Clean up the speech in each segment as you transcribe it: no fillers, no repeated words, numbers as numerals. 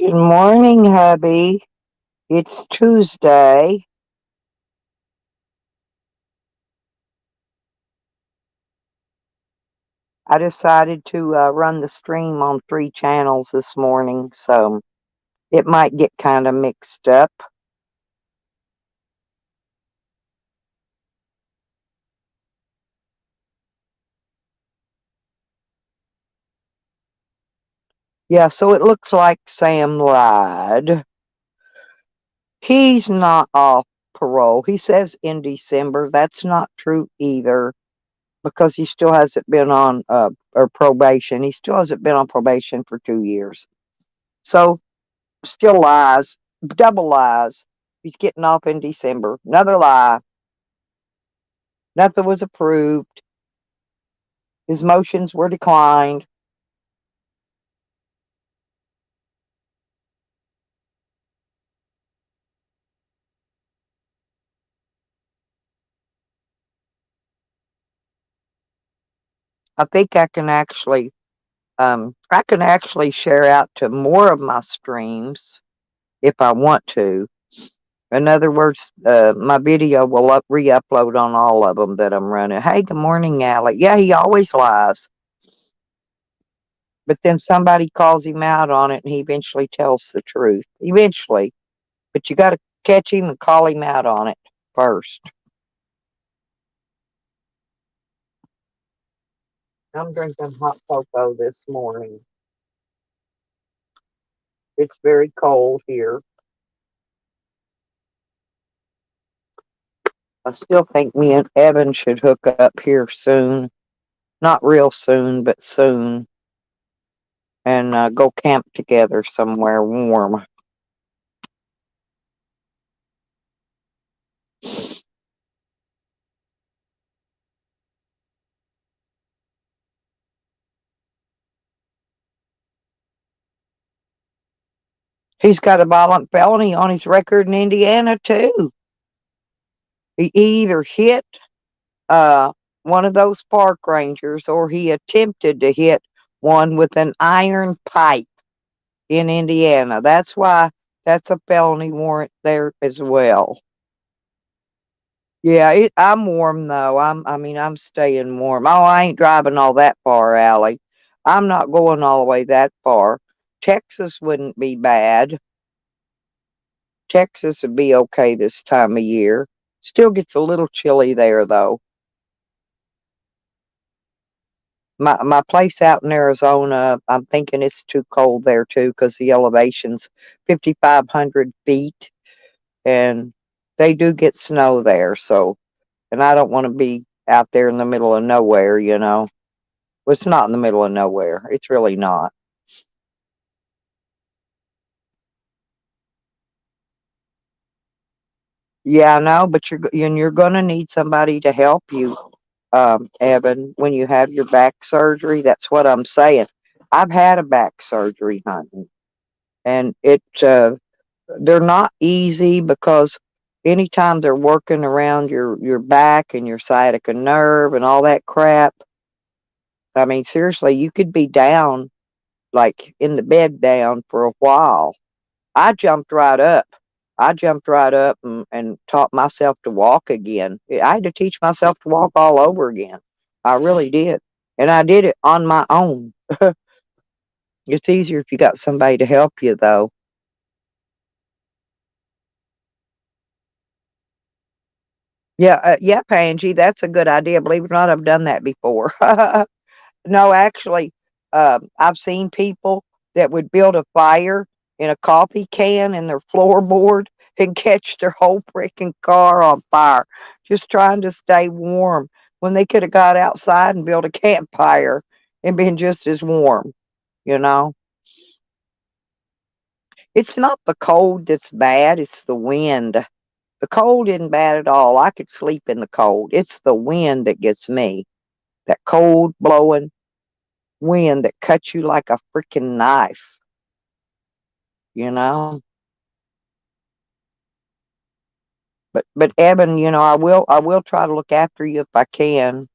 Good morning, hubby. It's Tuesday. I decided to run the stream on three channels this morning, so it might get kind of mixed up. Yeah, so it looks like Sam lied. He's not off parole. He says in December. That's not true either because he still hasn't been on or probation. He still hasn't been on probation for 2 years. So still lies, double lies. He's getting off in December. Another lie. Nothing was approved. His motions were declined. I think I can actually share out to more of my streams if I want to. In other words, my video will re-upload on all of them that I'm running. Hey, good morning, Alec. Yeah, he always lies. But then somebody calls him out on it and he eventually tells the truth. Eventually. But you got to catch him and call him out on it first. I'm drinking hot cocoa this morning. It's very cold here. I still think me and Evan should hook up here soon. Not real soon, but soon. And go camp together somewhere warm. He's got a violent felony on his record in Indiana, too. He either hit uh, one of those park rangers or he attempted to hit one with an iron pipe in Indiana. That's why that's a felony warrant there as well. Yeah, I'm warm though. I'm staying warm. Oh, I ain't driving all that far, Allie. I'm not going all the way that far. Texas wouldn't be bad. Texas would be okay this time of year. Still gets a little chilly there though. My place out in Arizona, I'm thinking it's too cold there too because the elevation's 5,500 feet, and they do get snow there. So, and I don't want to be out there in the middle of nowhere, you know. Well, it's not in the middle of nowhere. It's really not. Yeah, I know, but you're going to need somebody to help you, Evan, when you have your back surgery. That's what I'm saying. I've had a back surgery, honey, and they're not easy because anytime they're working around your back and your sciatica nerve and all that crap. I mean, seriously, you could be down like in the bed down for a while. I jumped right up. I jumped right up and taught myself to walk again. I had to teach myself to walk all over again. I really did. And I did it on my own. It's easier if you got somebody to help you, though. Yeah, yeah, Angie, that's a good idea. Believe it or not, I've done that before. No, actually, I've seen people that would build a fire in a coffee can in their floorboard and catch their whole freaking car on fire, just trying to stay warm when they could have got outside and built a campfire and been just as warm, you know? It's not the cold that's bad, it's the wind. The cold isn't bad at all. I could sleep in the cold. It's the wind that gets me. That cold blowing wind that cuts you like a freaking knife, you know. But Evan, I will try to look after you if I can.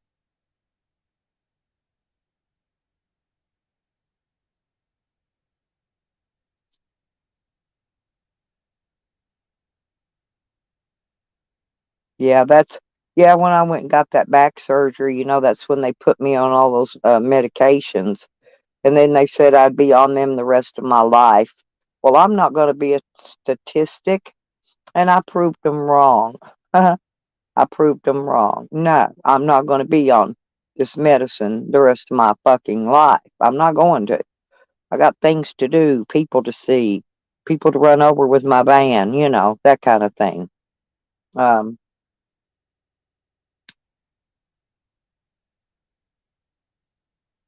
Yeah, when I went and got that back surgery, that's when they put me on all those medications. And then they said I'd be on them the rest of my life. Well, I'm not going to be a statistic, and I proved them wrong. I proved them wrong. No, I'm not going to be on this medicine the rest of my fucking life. I'm not going to. I got things to do, people to see, people to run over with my van, that kind of thing. Um,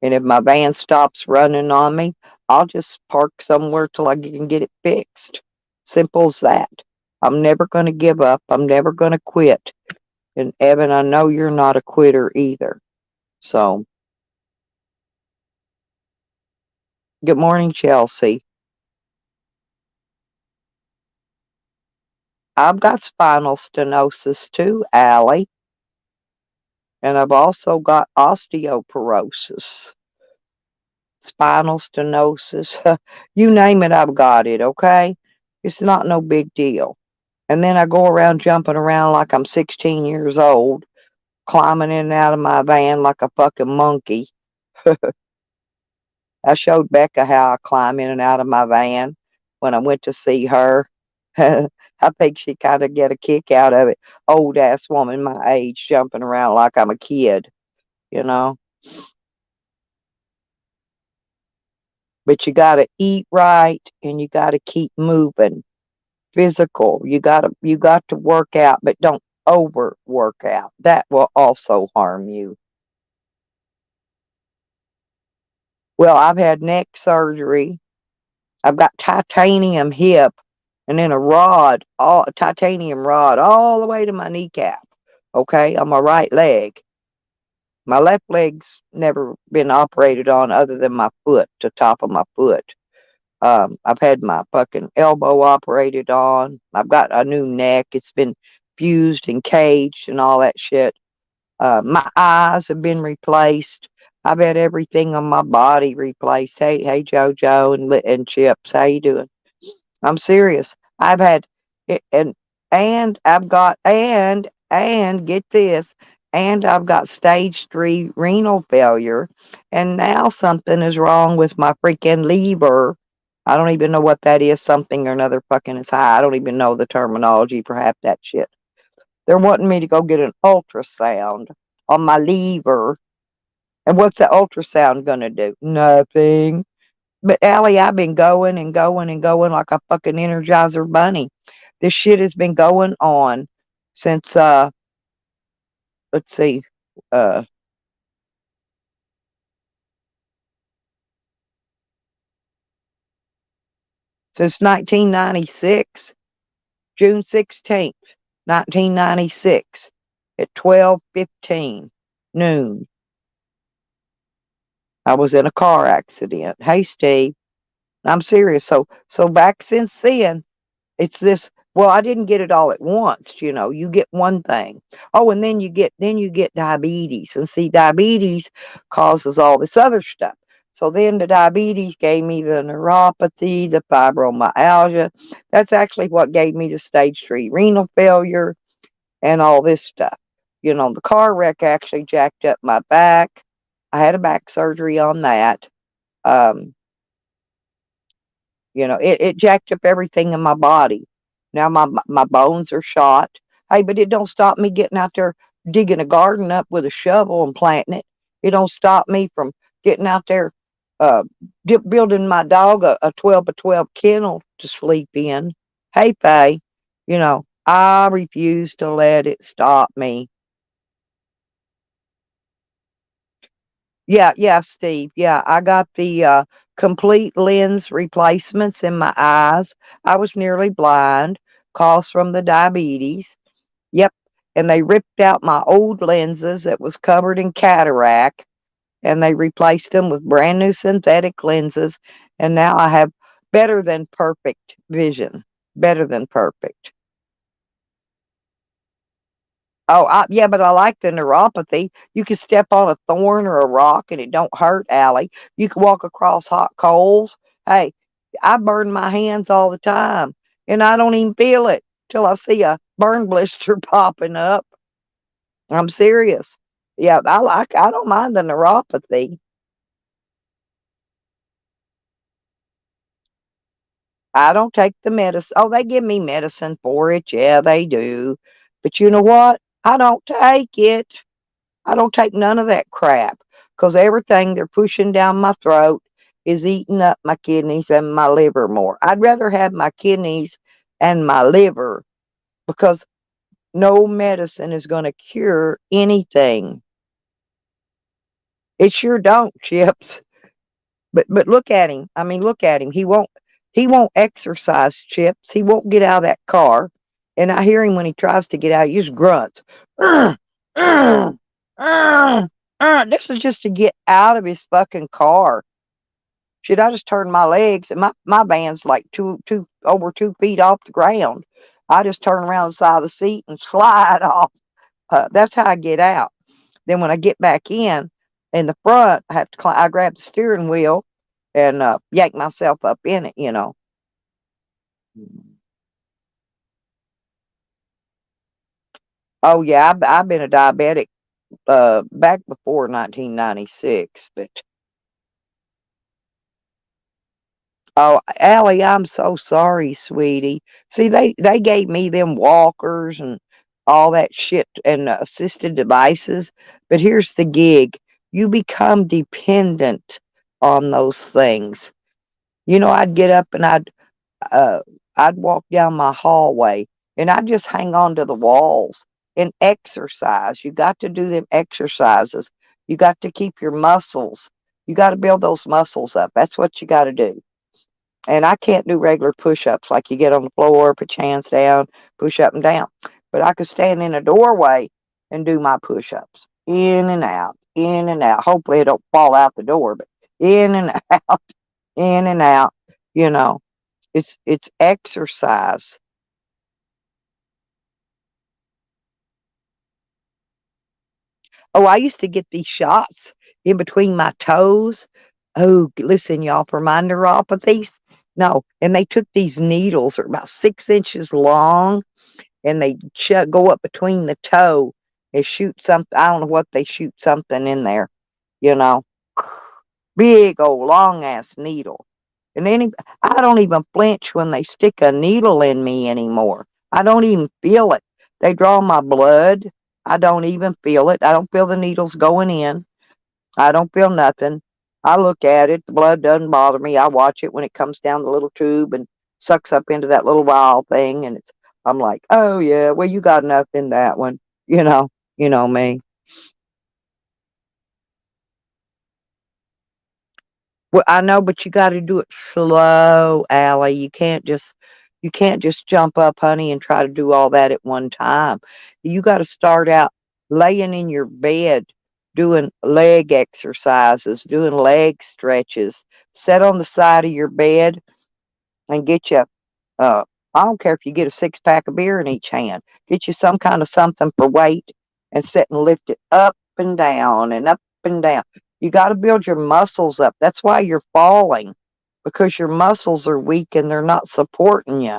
and if my van stops running on me, I'll just park somewhere till I can get it fixed. Simple as that. I'm never going to give up. I'm never going to quit. And Evan, I know you're not a quitter either. So, good morning, Chelsea. I've got spinal stenosis too, Allie, and I've also got osteoporosis, spinal stenosis. You name it, I've got it, okay? It's not no big deal. And then I go around jumping around like I'm 16 years old, climbing in and out of my van like a fucking monkey. I showed Becca how I climb in and out of my van when I went to see her. I think she kind of get a kick out of it. Old ass woman my age jumping around like I'm a kid, you know. But you got to eat right and you got to keep moving. Physical. You got to work out, but don't over work out. That will also harm you. Well, I've had neck surgery. I've got titanium hip and then a titanium rod all the way to my kneecap. Okay, on my right leg. My left leg's never been operated on other than my foot, the top of my foot. I've had my fucking elbow operated on. I've got a new neck. It's been fused and caged and all that shit. My eyes have been replaced. I've had everything on my body replaced. Hey, JoJo and Chips, how you doing? I'm serious. I've had it, and I've got and get this, and I've got stage 3 renal failure, and now something is wrong with my freaking liver. I don't even know what that is. Something or another fucking is high. I don't even know the terminology for half that shit. They're wanting me to go get an ultrasound on my liver. And what's the ultrasound gonna do? Nothing. But Allie, I've been going and going and going like a fucking Energizer bunny. This shit has been going on since let's see, uh since 1996, June 16th, 1996, at 12:15 noon. I was in a car accident. Hey Steve, I'm serious. So back since then, it's this. Well, I didn't get it all at once, you get one thing. Oh, and then you get diabetes. And see, diabetes causes all this other stuff. So then the diabetes gave me the neuropathy, the fibromyalgia. That's actually what gave me the stage 3 renal failure and all this stuff. The car wreck actually jacked up my back. I had a back surgery on that. Um, it jacked up everything in my body. Now my bones are shot. Hey, but it don't stop me getting out there digging a garden up with a shovel and planting it. It don't stop me from getting out there uh, building my dog a 12 by 12 kennel to sleep in. Hey, Faye, I refuse to let it stop me. Yeah, yeah, Steve. Yeah, I got the complete lens replacements in my eyes. I was nearly blind, caused from the diabetes. Yep. And they ripped out my old lenses that was covered in cataract and they replaced them with brand new synthetic lenses. And now I have better than perfect vision. Better than perfect. Oh, yeah, but I like the neuropathy. You can step on a thorn or a rock and it don't hurt, Allie. You can walk across hot coals. Hey, I burn my hands all the time and I don't even feel it till I see a burn blister popping up. I'm serious. Yeah, I don't mind the neuropathy. I don't take the medicine. Oh, they give me medicine for it. Yeah, they do. But you know what? I don't take it. I don't take none of that crap because everything they're pushing down my throat is eating up my kidneys and my liver more. I'd rather have my kidneys and my liver because no medicine is going to cure anything. It sure don't, Chips. But look at him. I mean, look at him. He won't exercise, Chips. He won't get out of that car. And I hear him when he tries to get out. He just grunts. "Ugh, ugh, ugh, ugh." This is just to get out of his fucking car. Should I just turn my legs? And my van's like over 2 feet off the ground. I just turn around the side of the seat and slide off. That's how I get out. Then when I get back in the front, I have to I grab the steering wheel and yank myself up in it. Oh yeah, I've been a diabetic back before 1996, but oh, Allie, I'm so sorry, sweetie. See, they gave me them walkers and all that shit and assisted devices, but here's the gig: you become dependent on those things. I'd get up and uh, I'd walk down my hallway and I'd just hang on to the walls and exercise. You got to do them exercises. You got to keep your muscles. You got to build those muscles up. That's what you got to do. And I can't do regular push ups like you get on the floor, put your hands down, push up and down. But I could stand in a doorway and do my push ups in and out, in and out. Hopefully, it don't fall out the door, but in and out, in and out. You know, it's exercise. Oh, I used to get these shots in between my toes. Oh, listen, y'all, for my neuropathies. No, and they took these needles, they're about 6 inches long, and they go up between the toe and shoot something. I don't know what they shoot something in there, you know. Big old long ass needle. And I don't even flinch when they stick a needle in me anymore. I don't even feel it. They draw my blood. I don't even feel it. I don't feel the needles going in. I don't feel nothing. I look at it. The blood doesn't bother me. I watch it when it comes down the little tube and sucks up into that little vial thing. And I'm like, oh yeah, well you got enough in that one. You know, you know me. Well, I know, but you got to do it slow, Allie. You can't just jump up, honey, and try to do all that at one time. You got to start out laying in your bed, doing leg exercises, doing leg stretches. Sit on the side of your bed and get you uh I don't care if you get a 6 pack of beer in each hand. Get you some kind of something for weight and sit and lift it up and down and up and down. You got to build your muscles up. That's why you're falling because your muscles are weak and they're not supporting you.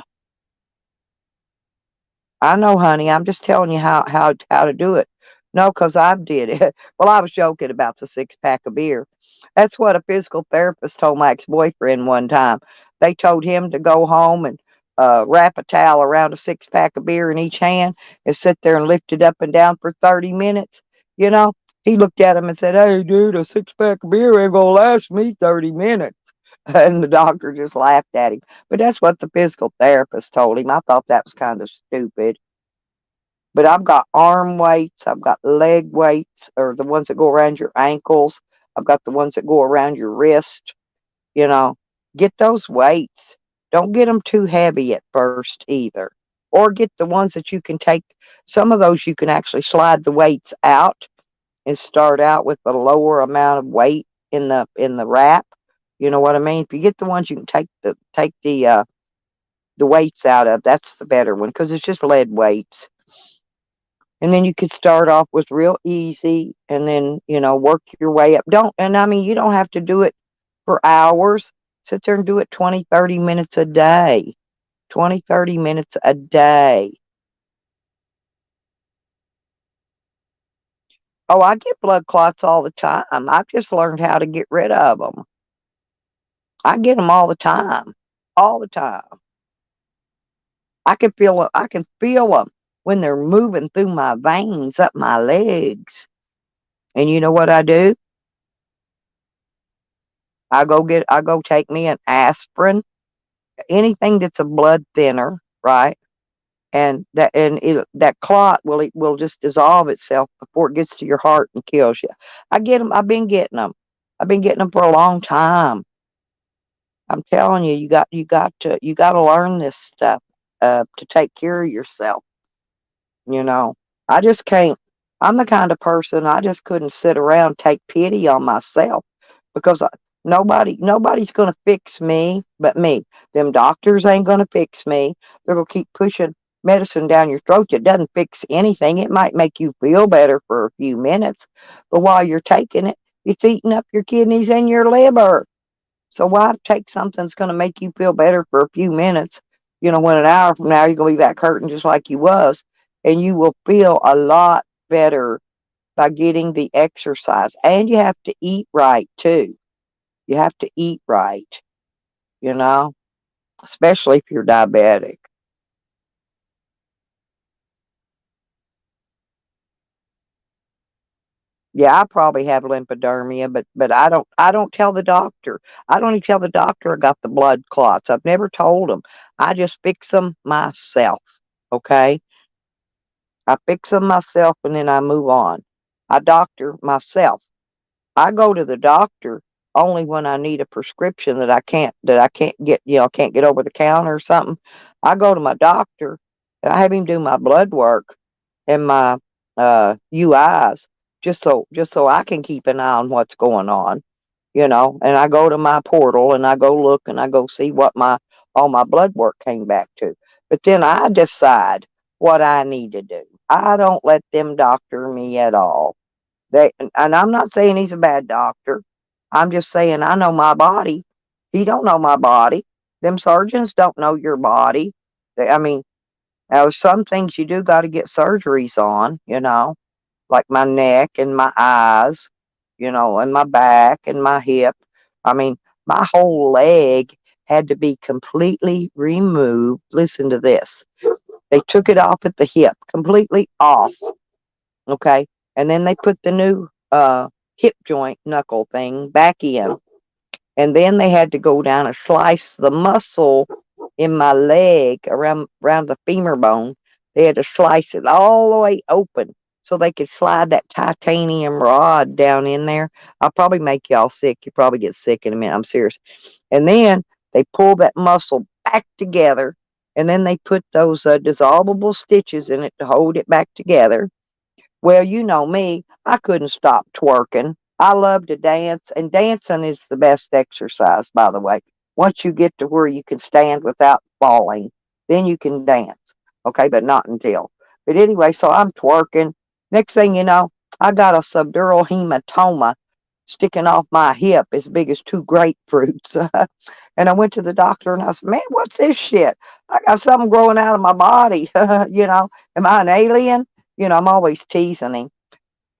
I know, honey. I'm just telling you how to do it. No, because I did it. Well, I was joking about the 6 pack of beer. That's what a physical therapist told my ex-boyfriend one time. They told him to go home and wrap a towel around a 6 pack of beer in each hand and sit there and lift it up and down for 30 minutes. You know, he looked at him and said, "Hey, dude, a 6 pack of beer ain't gonna last me 30 minutes." And the doctor just laughed at him. But that's what the physical therapist told him. I thought that was kind of stupid. But I've got arm weights, I've got leg weights, or the ones that go around your ankles. I've got the ones that go around your wrist. You know, get those weights. Don't get them too heavy at first either. Or get the ones that you can take. Some of those you can actually slide the weights out and start out with a lower amount of weight in the wrap. You know what I mean? If you get the ones you can take the weights out of, that's the better one because it's just lead weights. And then you could start off with real easy and then, work your way up. And I mean, you don't have to do it for hours. Sit there and do it 20, 30 minutes a day. 20, 30 minutes a day. Oh, I get blood clots all the time. I've just learned how to get rid of them. I get them all the time, all the time. I can feel them when they're moving through my veins up my legs. And you know what I do? I go take me an aspirin, anything that's a blood thinner, right? That clot will just dissolve itself before it gets to your heart and kills you. I get them. I've been getting them. I've been getting them for a long time. I'm telling you, you got to learn this stuff to take care of yourself. You know, I just can't. I'm the kind of person I just couldn't sit around and take pity on myself because nobody's going to fix me but me. Them doctors ain't going to fix me. They're going to keep pushing medicine down your throat that doesn't fix anything. It might make you feel better for a few minutes, but while you're taking it, it's eating up your kidneys and your liver. So why take something that's going to make you feel better for a few minutes? You know, when an hour from now you're going to be back hurting just like you was, and you will feel a lot better by getting the exercise. And you have to eat right too. You have to eat right, you know, especially if you're diabetic. Yeah, I probably have lymphodermia, but I don't tell the doctor. I don't even tell the doctor I got the blood clots. I've never told them. I just fix them myself. Okay, I fix them myself and then I move on. I doctor myself. I go to the doctor only when I need a prescription that I can't get, you know, can't get over the counter or something. I go to my doctor and I have him do my blood work and my UIs just so I can keep an eye on what's going on, you know. And I go to my portal and I go look and I go see what my all my blood work came back to. But then I decide what I need to do. I don't let them doctor me at all. And I'm not saying he's a bad doctor. I'm just saying I know my body. He don't know my body. Them surgeons don't know your body. I mean, now there's some things you do got to get surgeries on, you know, like my neck and my eyes, you know, and my back and my hip. I mean, my whole leg had to be completely removed. Listen to this. They took it off at the hip, completely off. Okay. And then they put the new hip joint knuckle thing back in. And then they had to go down and slice the muscle in my leg around the femur bone. They had to slice it all the way open so they could slide that titanium rod down in there. I'll probably make y'all sick. You probably get sick in a minute. I'm serious. And then they pull that muscle back together. And then they put those dissolvable stitches in it to hold it back together. Well, you know me, I couldn't stop twerking. I love to dance, and dancing is the best exercise, by the way. Once you get to where you can stand without falling, then you can dance. Okay, but not until. But anyway, so I'm twerking. Next thing you know, I got a subdural hematoma sticking off my hip as big as two grapefruits. And I went to the doctor and I said, "Man, what's this shit? I got something growing out of my body." You know, am I an alien? You know, I'm always teasing him.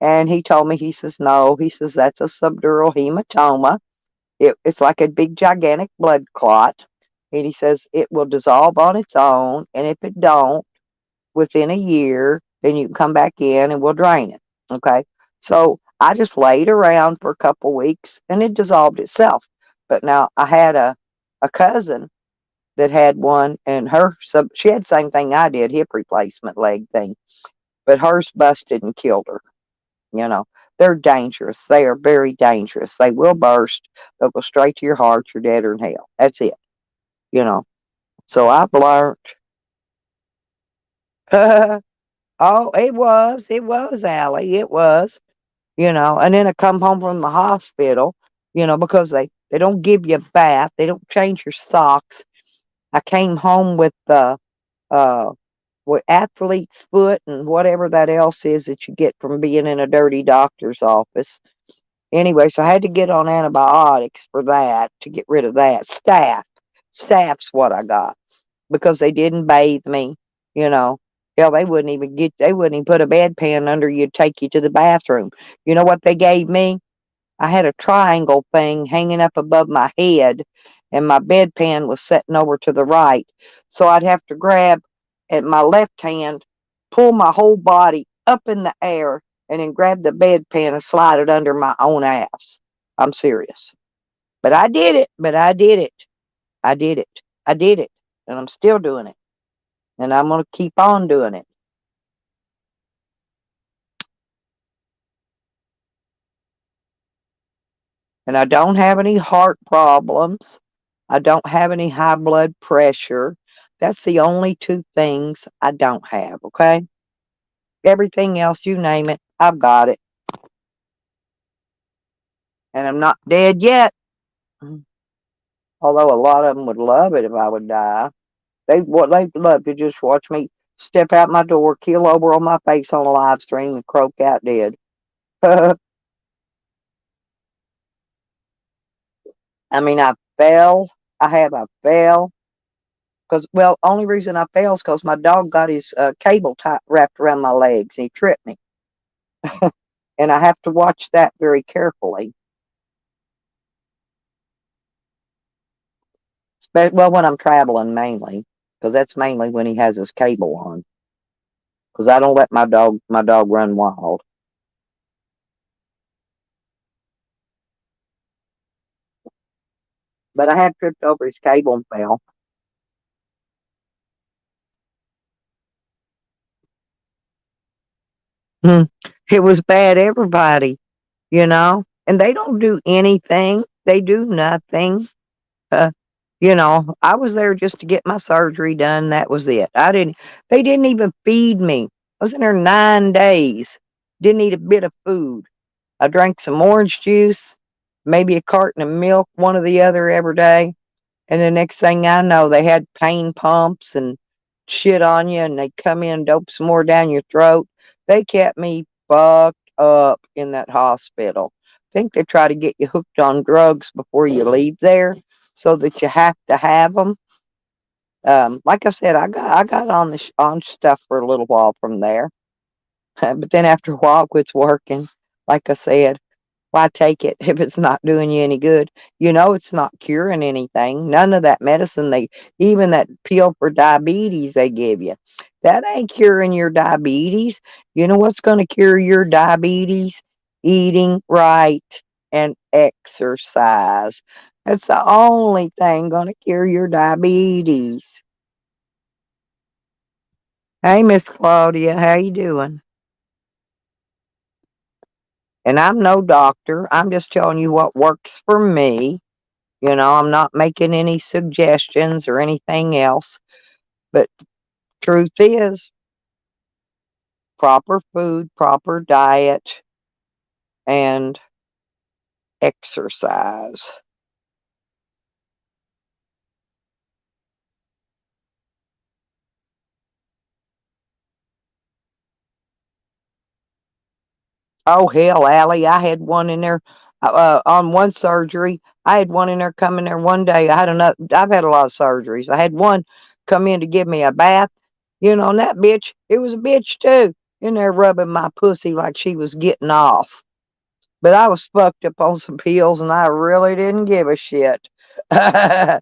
And he told me, he says, "No," he says, "that's a subdural hematoma. It's like a big, gigantic blood clot." And he says, "It will dissolve on its own. And if it don't, within a year, then you can come back in and we'll drain it." Okay. So I just laid around for a couple weeks and it dissolved itself. But now I had a cousin that had one and she had the same thing I did, hip replacement leg thing, but hers busted and killed her. You know, they're dangerous. They are very dangerous. They will burst. They'll go straight to your heart. You're dead or in hell. That's it. You know. So I've learned. Oh, it was, Allie. It was. You know, and then I come home from the hospital. You know, because they don't give you a bath. They don't change your socks. I came home uh with athlete's foot and whatever that else is that you get from being in a dirty doctor's office. Anyway, so I had to get on antibiotics for that to get rid of that. Staff's what I got because they didn't bathe me, you know. Hell, they wouldn't even put a bedpan under you to take you to the bathroom. You know what they gave me? I had a triangle thing hanging up above my head, and my bedpan was sitting over to the right. So I'd have to grab at my left hand, pull my whole body up in the air, and then grab the bedpan and slide it under my own ass. I'm serious. But I did it. But I did it. I did it. I did it. And I'm still doing it. And I'm going to keep on doing it. And I don't have any heart problems. I don't have any high blood pressure. That's the only two things I don't have, okay? Everything else, you name it, I've got it. And I'm not dead yet. Although a lot of them would love it if I would die. They'd love to just watch me step out my door, keel over on my face on a live stream, and croak out dead. I mean, I fell. I fell. Because, well, only reason I fell is because my dog got his cable wrapped around my legs and he tripped me. And I have to watch that very carefully. Well, when I'm traveling mainly, because that's mainly when he has his cable on. Because I don't let my dog run wild. But I have tripped over his cable and fell. Hmm. It was bad, everybody, you know, and they don't do anything. They do nothing. Uh, I was there just to get my surgery done. That was it. They didn't even feed me. I was in there 9 days. Didn't eat a bit of food. I drank some orange juice, maybe a carton of milk, one or the other every day. And the next thing I know, they had pain pumps and shit on you, and they come in and dope some more down your throat. They kept me fucked up in that hospital. I think they try to get you hooked on drugs before you leave there so that you have to have them. Like I said, I got on stuff for a little while from there, but then after a while, it quits working. Like I said, why take it if it's not doing you any good? You know it's not curing anything. None of that medicine even that pill for diabetes they give you, that ain't curing your diabetes. You know what's going to cure your diabetes? Eating right and exercise. That's the only thing going to cure your diabetes. Hey, Miss Claudia, how you doing? And I'm no doctor. I'm just telling you what works for me. I'm not making any suggestions or anything else. But truth is, proper food, proper diet, and exercise. Oh, hell, Allie, I had one in there on one surgery. I had one in there come in there one day. I've had a lot of surgeries. I had one come in to give me a bath. And that bitch, it was a bitch too, in there rubbing my pussy like she was getting off. But I was fucked up on some pills and I really didn't give a shit. I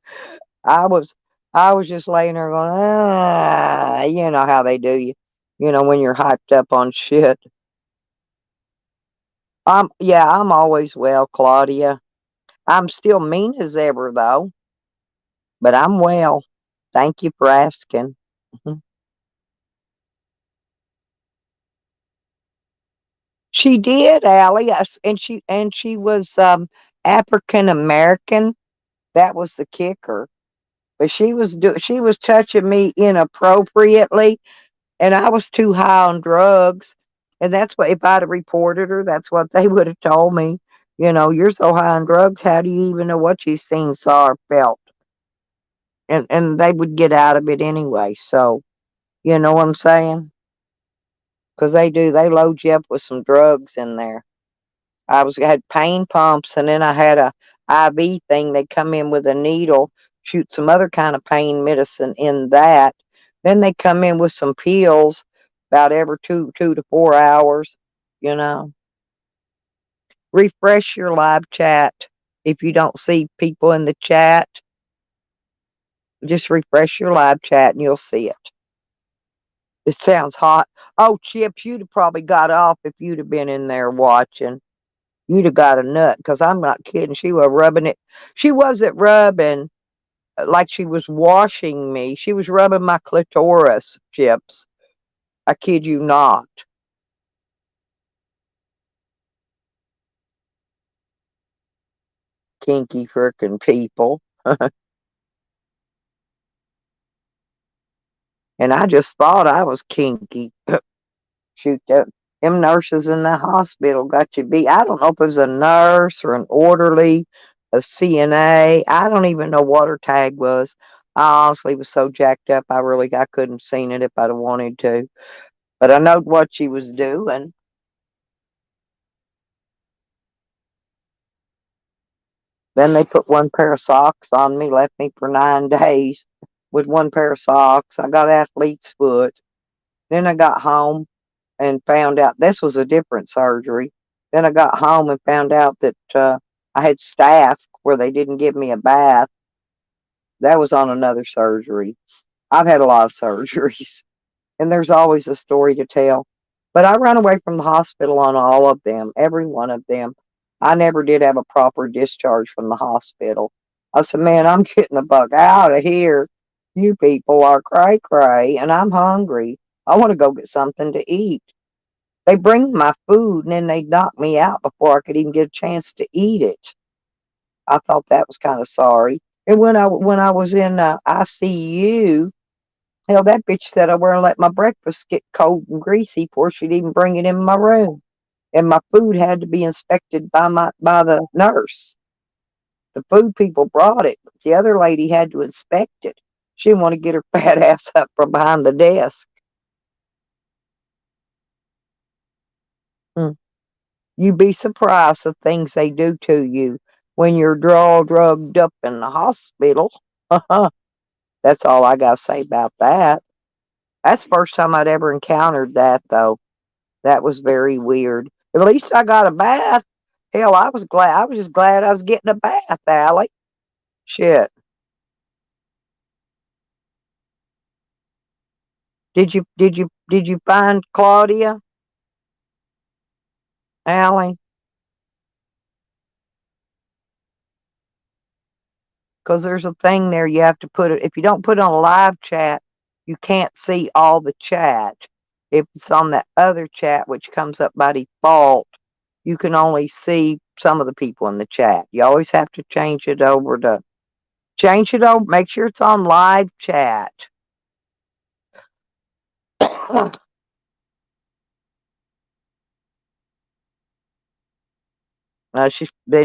was I was just laying there going, you know how they do you. When you're hyped up on shit. I'm always well, Claudia. I'm still mean as ever though, but I'm well. Thank you for asking. Mhm. She did, Allie, yes, and she was African American. That was the kicker. But she was touching me inappropriately, and I was too high on drugs. And that's what if I'd have reported her, that's what they would have told me. You're so high on drugs, how do you even know what you seen, saw, or felt? And they would get out of it anyway. So you know what I'm saying? Because they load you up with some drugs in there. Had pain pumps, and then I had a IV thing. They come in with a needle, shoot some other kind of pain medicine in that. Then they come in with some pills about every 2 to 4 hours, you know. Refresh your live chat. If you don't see people in the chat, just refresh your live chat and you'll see it. It sounds hot. Oh, Chips, you'd have probably got off if you'd have been in there watching. You'd have got a nut because I'm not kidding. She was rubbing it. She wasn't rubbing like she was washing me. She was rubbing my clitoris, Chips. I kid you not. Kinky frickin' people. And I just thought I was kinky. Shoot, them nurses in the hospital got you beat. I don't know if it was a nurse or an orderly, a CNA. I don't even know what her tag was. I honestly was so jacked up, I couldn't have seen it if I'd have wanted to. But I know what she was doing. Then they put one pair of socks on me, left me for 9 days with one pair of socks. I got athlete's foot. Then I got home and found out this was a different surgery. Then I got home and found out that I had staph where they didn't give me a bath. That was on another surgery. I've had a lot of surgeries, and there's always a story to tell. But I ran away from the hospital on all of them, every one of them. I never did have a proper discharge from the hospital. I said, man, I'm getting the buck out of here. You people are cray cray, and I'm hungry. I want to go get something to eat. They bring my food and then they knock me out before I could even get a chance to eat it. I thought that was kind of sorry. And when I was in ICU, hell, that bitch said I were to let my breakfast get cold and greasy before she'd even bring it in my room. And my food had to be inspected by the nurse. The food people brought it, but the other lady had to inspect it. She didn't want to get her fat ass up from behind the desk. Hmm. You'd be surprised the things they do to you when you're drugged up in the hospital. That's all I got to say about that. That's the first time I'd ever encountered that, though. That was very weird. At least I got a bath. Hell, I was glad. I was just glad I was getting a bath, Allie. Shit. Did you find Claudia, Allie? Because there's a thing there you have to put it. If you don't put it on a live chat, you can't see all the chat. If it's on that other chat, which comes up by default, you can only see some of the people in the chat. You always have to change it over. Make sure it's on live chat.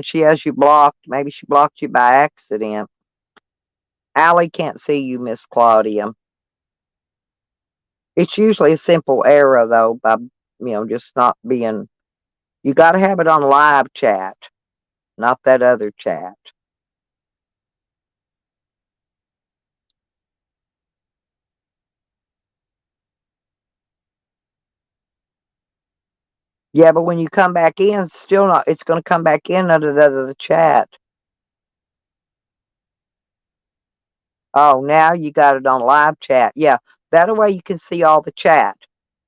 She has you blocked. Maybe she blocked you by accident. Allie can't see you, Miss Claudia. It's usually a simple error though, by just not being. You got to have it on live chat, not that other chat. Yeah, but when you come back in, still not. It's going to come back in under the chat. Oh, now you got it on live chat. Yeah, that way you can see all the chat.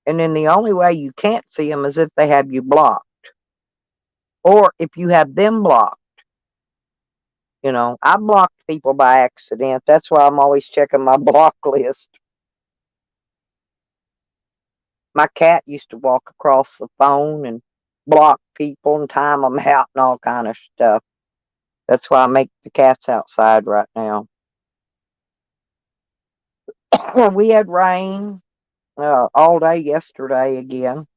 And then the only way you can't see them is if they have you blocked, or if you have them blocked. I blocked people by accident. That's why I'm always checking my block list. My cat used to walk across the phone and block people and time them out and all kind of stuff. That's why I make the cats outside right now. We had rain all day yesterday again.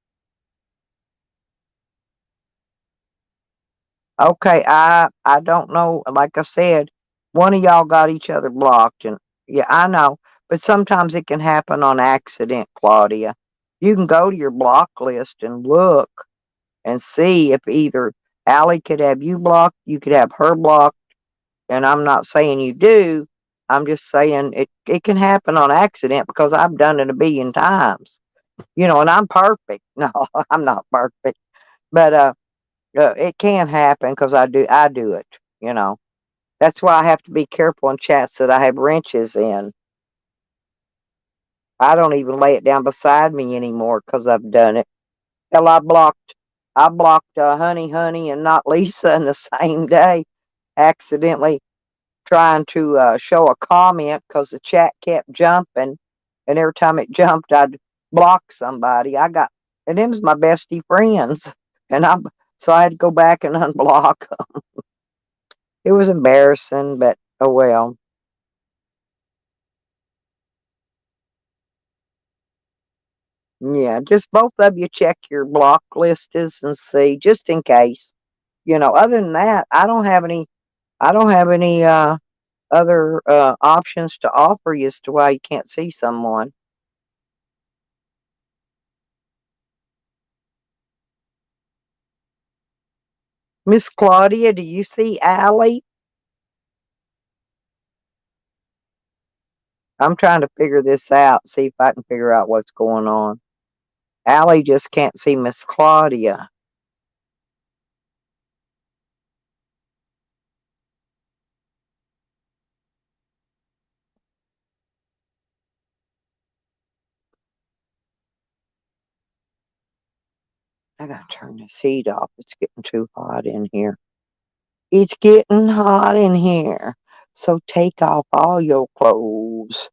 Okay, I don't know. Like I said, one of y'all got each other blocked, and yeah, I know. But sometimes it can happen on accident, Claudia. You can go to your block list and look and see if either Allie could have you blocked, you could have her blocked, and I'm not saying you do. I'm just saying it can happen on accident because I've done it a billion times. And I'm perfect. No, I'm not perfect, but it can happen because I do it. You know, that's why I have to be careful in chats that I have wrenches in. I don't even lay it down beside me anymore because I've done it. Hell, I blocked Honey Honey and Not Lisa in the same day, accidentally trying to show a comment because the chat kept jumping, and every time it jumped, I'd block somebody. And them's my bestie friends, and so I had to go back and unblock 'em. It was embarrassing, but oh well. Yeah, just both of you check your block list and see, just in case. Other than that, I don't have any other options to offer you as to why you can't see someone. Miss Claudia, do you see Allie? I'm trying to figure this out, see if I can figure out what's going on. Allie just can't see Miss Claudia. I gotta turn this heat off. It's getting too hot in here. It's getting hot in here. So take off all your clothes.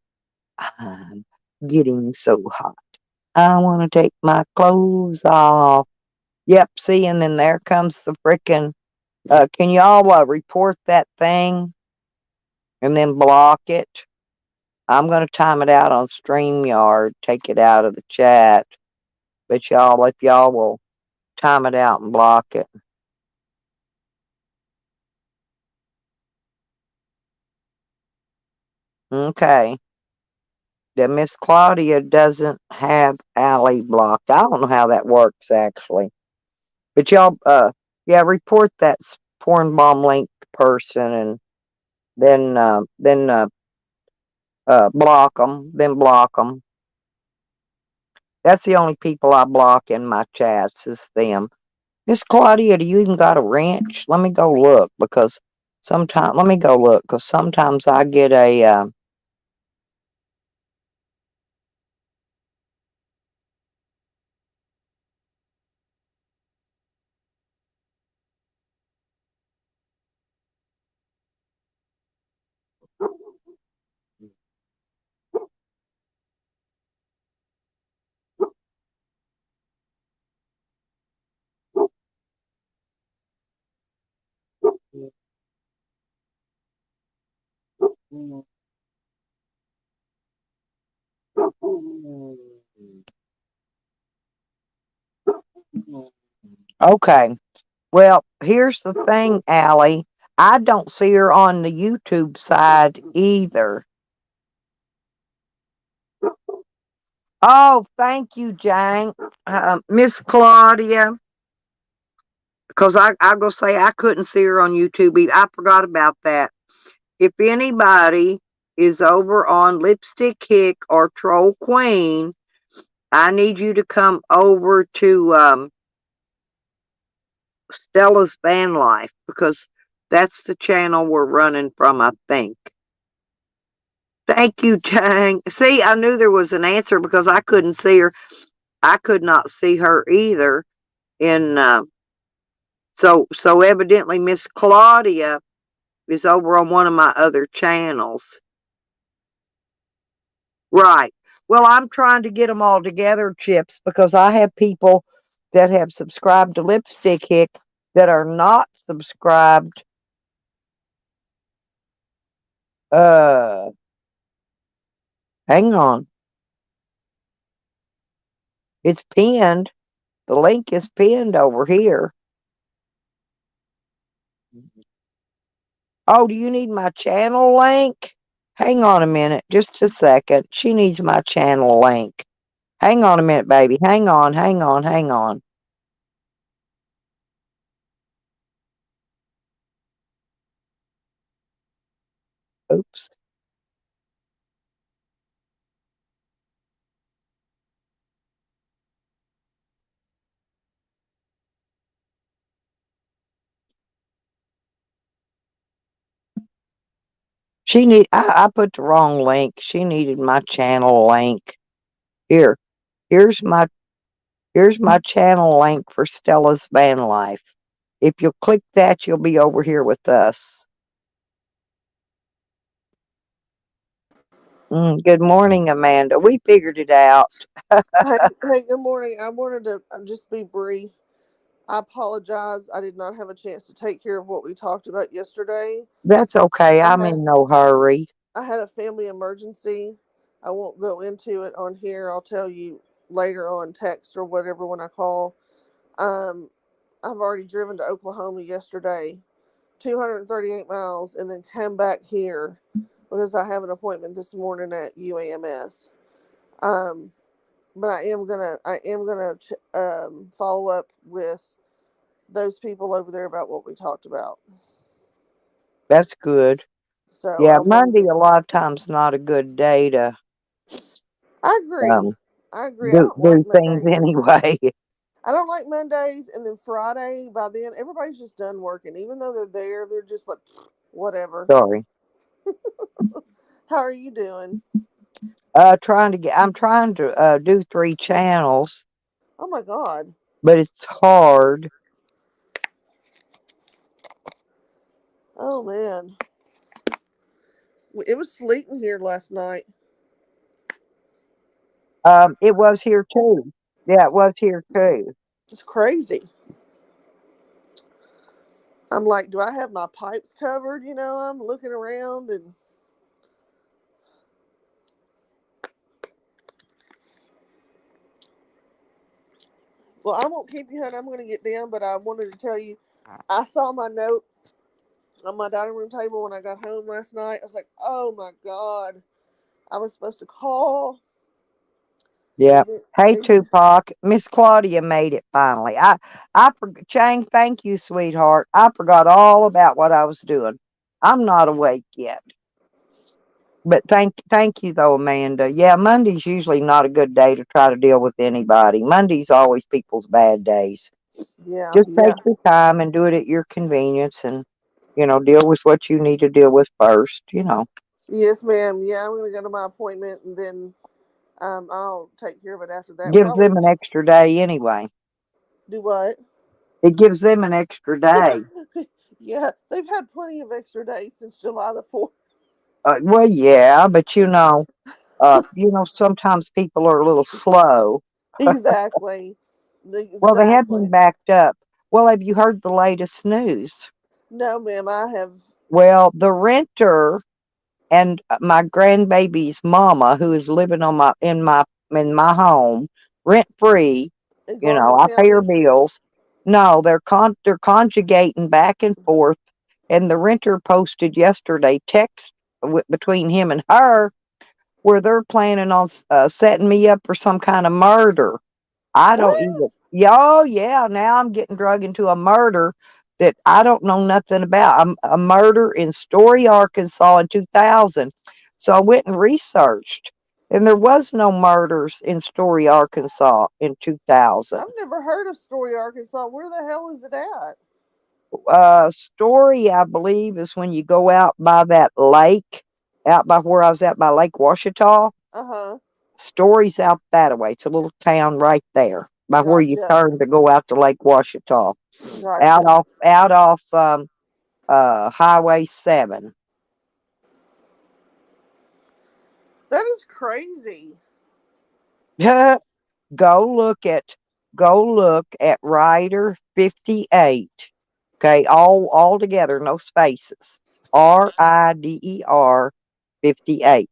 I'm getting so hot. I want to take my clothes off. Yep, see, and then there comes the frickin' can y'all report that thing and then block it? I'm gonna time it out on StreamYard, take it out of the chat. But y'all, if y'all will time it out and block it. Okay. The Miss Claudia doesn't have Allie blocked. I don't know how that works actually. But y'all, yeah, report that porn bomb link person and then block them. Then block them. That's the only people I block in my chats is them. Miss Claudia, do you even got a wrench? Let me go look because let me go look because sometimes I get a, okay. Well, here's the thing, Allie. I don't see her on the YouTube side either. Oh, thank you, Jane. Miss Claudia, because I go say I couldn't see her on YouTube either. I forgot about that. If anybody is over on Lipstick Hick or Troll Queen, I need you to come over to Stella's Van Life because that's the channel we're running from, I think. Thank you, Jang. See, I knew there was an answer because I couldn't see her. I could not see her either. In so evidently Miss Claudia is over on one of my other channels. Right. Well, I'm trying to get them all together, Chips, because I have people that have subscribed to Lipstick Hick that are not subscribed. Uh, Hang on. It's pinned. The link is pinned over here. Oh, do you need my channel link? Hang on a minute, just a second. She needs my channel link. Hang on a minute, baby. Hang on, hang on, hang on. Oops. I put the wrong link. She needed my channel link. Here, here's my here's my channel link for Stella's Van Life. If you'll click that, you'll be over here with us. Good morning, Amanda. We figured it out. Hey, good morning. I wanted to just be brief. I apologize. I did not have a chance to take care of what we talked about yesterday. That's okay. I I'm had in no hurry. I had a family emergency. I won't go into it on here. I'll tell you later on text or whatever when I call. Um, I've already driven to Oklahoma yesterday, 238 miles, and then come back here because I have an appointment this morning at UAMS. Um, but I am gonna follow up with those people over there about what we talked about. That's good. So Yeah, I wanted Monday to. a lot of times not a good day to I agree. um, I agree. I don't do like things Mondays. anyway. I don't like Mondays, and then Friday. By then, everybody's just done working. Even though they're there, they're just like, whatever. Sorry. How are you doing? I'm trying to do 3 channels, Oh my God. but it's hard. Oh man. It was sleeting here last night. It was here too. Yeah, it was here too. It's crazy. I'm like, do I have my pipes covered? I'm looking around and well, I won't keep you, honey. I'm going to get down, but I wanted to tell you, I saw my note on my dining room table when I got home last night. I was like, oh my God. I was supposed to call Yeah. and then, Hey, and Tupac. Miss Claudia made it finally. Chang, thank you, sweetheart. I forgot all about what I was doing. I'm not awake yet. But thank you though, Amanda. Yeah, Monday's usually not a good day to try to deal with anybody. Monday's always people's bad days. yeah, Just take yeah. your time and do it at your convenience and, deal with what you need to deal with first. Yes, ma'am. Yeah, I'm going to go to my appointment and then I'll take care of it after that. Gives Probably them an extra day anyway. do what? It gives them an extra day. Yeah, they've had plenty of extra days since July the 4th. Well, yeah, but sometimes people are a little slow. Exactly. Well, they have been Exactly. backed up. Well, have you heard the latest news? No, ma'am, I have. Well, the renter and my grandbaby's mama, who is living in my home rent free, In Garland I pay her County. bills. No, they're conjugating back and forth, and the renter posted yesterday text between him and her where they're planning on setting me up for some kind of murder. I don't What? even. Yeah, oh yeah. Now I'm getting drug into a murder that I don't know nothing about. A murder in Story, Arkansas in 2000. So I went and researched, and there was no murders in Story, Arkansas in 2000. I've never heard of Story, Arkansas. Where the hell is it at? Story, I believe, is when you go out by that lake, out by where I was at by Lake Washita. Uh huh. Story's out that way. It's a little town right there by where you Gotcha. turn to go out to Lake Washita. Out Gotcha. off out off Highway 7. That is crazy. Go look at go look at Rider 58. Okay, all together, no spaces. RIDER 58.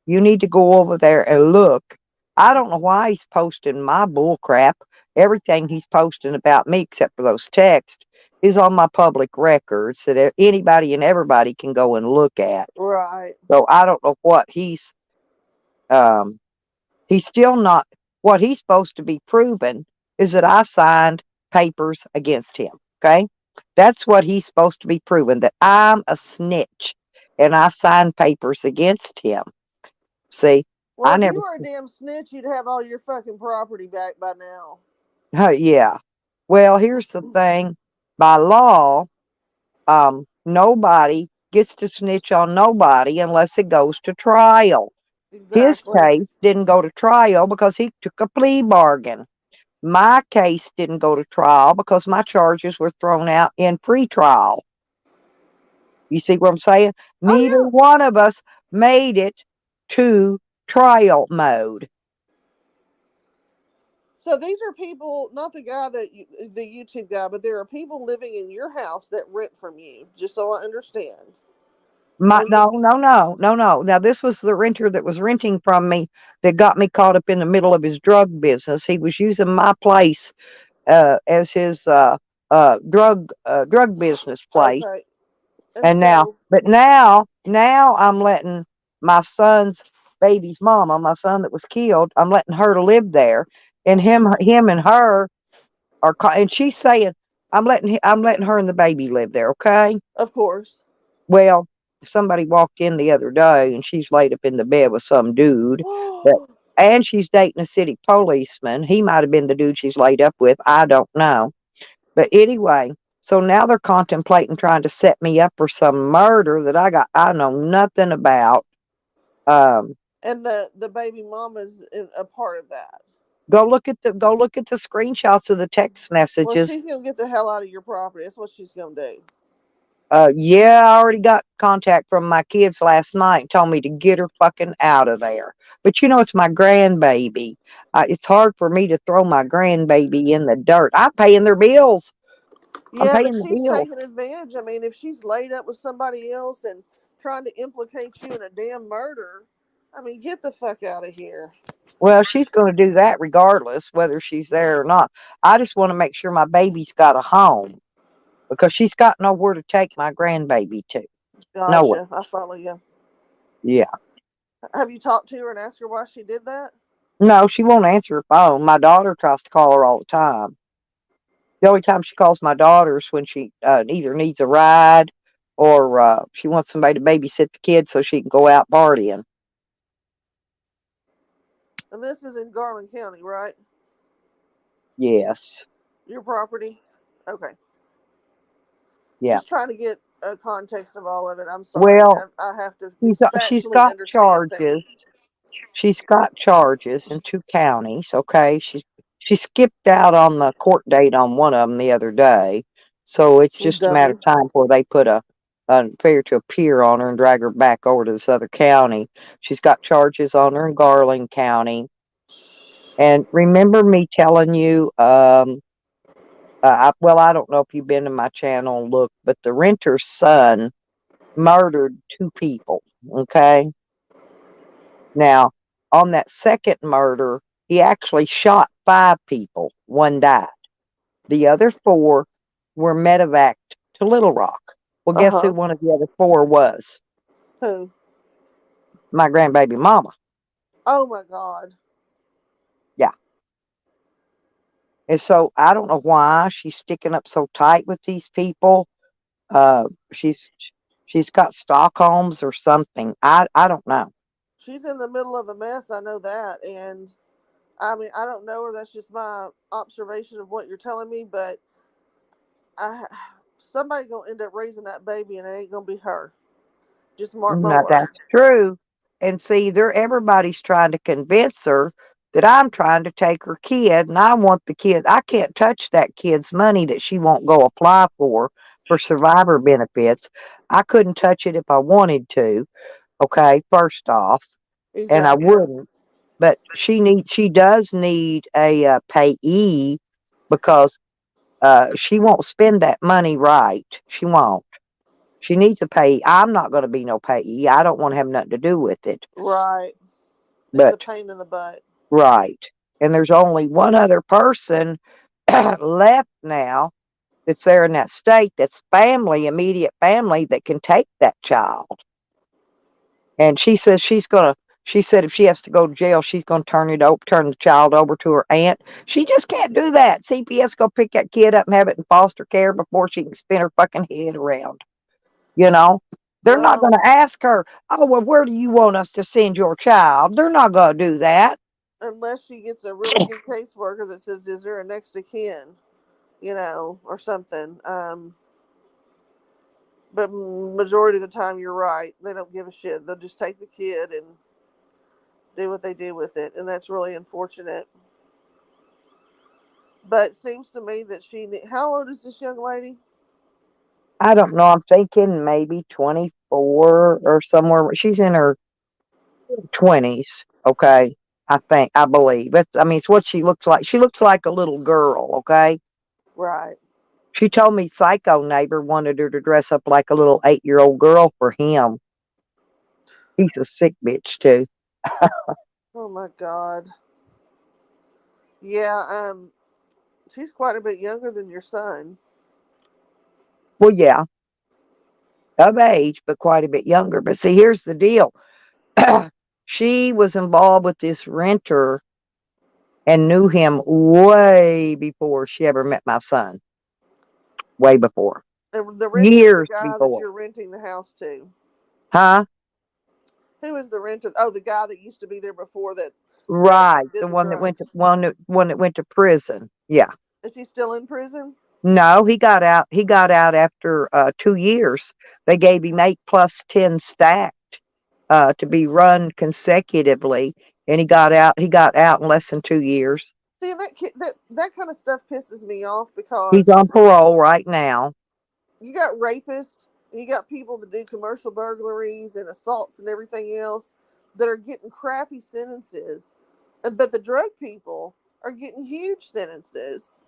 You need to go over there and look. I don't know why he's posting my bull crap. Everything he's posting about me, except for those texts, is on my public records that anybody and everybody can go and look at. Right. So I don't know what um he's still not. What he's supposed to be proving is that I signed papers against him. Okay. That's what he's supposed to be proving, that I'm a snitch and I signed papers against him. See, Well, I if you never, were a damn snitch, you'd have all your fucking property back by now. yeah. Well, here's the thing, by law, nobody gets to snitch on nobody unless it goes to trial. His Exactly. case didn't go to trial because he took a plea bargain. My case didn't go to trial because my charges were thrown out in pretrial. You see what I'm saying? Oh Neither yeah. one of us made it to trial mode. So these are people, not the guy that the YouTube guy, but there are people living in your house that rent from you. Just so I understand. My And no, no, no, no, no. Now this was the renter that was renting from me that got me caught up in the middle of his drug business. He was using my place as his drug business place. okay. And And now, so, but now I'm letting my son's baby's mama, my son that was killed, I'm letting her to live there, and him and her are, and she's saying I'm letting her and the baby live there. Okay. of course. Well, somebody walked in the other day and she's laid up in the bed with some dude that, and she's dating a city policeman. He might have been the dude she's laid up with. I don't know. But anyway, so now they're contemplating trying to set me up for some murder that I know nothing about. Um, And the baby mama's a part of that. go look at the screenshots of the text Well, messages. she's gonna get the hell out of your property. That's what she's gonna do. Yeah, I already got contact from my kids last night and told me to get her fucking out of there. But you know, it's my grandbaby. It's hard for me to throw my grandbaby in the dirt. I'm paying their bills. I'm Yeah, but paying the she's bill. taking advantage. I mean, if she's laid up with somebody else and trying to implicate you in a damn murder, I mean, get the fuck out of here. Well, she's going to do that regardless whether she's there or not. I just want to make sure my baby's got a home because she's got nowhere to take my grandbaby to. Nowhere. Gotcha. I follow you. Yeah. Have you talked to her and asked her why she did that? No, she won't answer her phone. My daughter tries to call her all the time. The only time she calls my daughter is when she either needs a ride or she wants somebody to babysit the kids so she can go out partying. And this is in Garland County, right? Yes. Your property? Okay. Yeah. Just trying to get a context of all of it. I'm sorry. Well, I have to be she's factually got understand charges. things. She's got charges in 2 counties, okay? She skipped out on the court date on one of them the other day, so it's just a matter Dummy. of time before they put a failure to appear on her and drag her back over to this other county. She's got charges on her in Garland County. And remember me telling you, well, I don't know if you've been to my channel and looked, but the renter's son murdered 2 people, okay? Now, on that second murder, he actually shot 5 people. 1 died. The other 4 were medevaced to Little Rock. Well, Uh guess who huh. one of the other 4 was? Who? My grandbaby mama. Oh my God. Yeah. And so I don't know why she's sticking up so tight with these people. Uh, she's she's got Stockholm's or something. I don't know. She's in the middle of a mess. I know that. And I mean, I don't know her. That's just my observation of what you're telling me. But I, somebody gonna end up raising that baby, and it ain't gonna be her. Just mark my No, that's words. true. And see, everybody's trying to convince her that I'm trying to take her kid, and I want the kid. I can't touch that kid's money that she won't go apply for survivor benefits. I couldn't touch it if I wanted to. Okay, first off, and I Exactly. wouldn't. But she does need a payee because she won't spend that money right. She won't. She needs a payee. I'm not going to be no payee. I don't want to have nothing to do with it. Right. It's a But pain in the butt. right. And there's only one other person left now that's there in that state that's family, immediate family that can take that child. And she says she said if she has to go to jail, she's going to turn the child over to her aunt. She just can't do that. CPS go pick that kid up and have it in foster care before she can spin her fucking head around. You know, they're not Well, going to ask her, oh, well, where do you want us to send your child? They're not going to do that. unless she gets a really good caseworker that says, "Is there a next of kin?" Or something. But majority of the time, you're right. They don't give a shit. They'll just take the kid and do what they do with it, and that's really unfortunate. But it seems to me that How old is this young lady? I don't know. I'm thinking maybe 24 or somewhere. She's in her 20s. Okay. I believe. I mean, it's what she looks like. She looks like a little girl. Okay. Right. She told me Psycho Neighbor wanted her to dress up like a little 8-year-old girl for him. He's a sick bitch, too. Oh my God. Yeah. She's quite a bit younger than your son. Well, yeah, of age, but quite a bit younger. But see, here's the deal. She was involved with this renter and knew him way before she ever met my son. Way before. And the renter is the Years guy that before. you're renting the house to. Huh? Who is the renter? Oh, the guy that used to be there before that Right. The did the one that went to drugs. one that went to prison. Yeah. Is he still in prison? No, he got out. He got out after 2 years. They gave him 8 plus 10 stacked to be run consecutively, and he got out in less than 2 years. See, that kind of stuff pisses me off He's because on parole right now. you got rapists, and you got people that do commercial burglaries and assaults and everything else that are getting crappy sentences, but the drug people are getting huge sentences.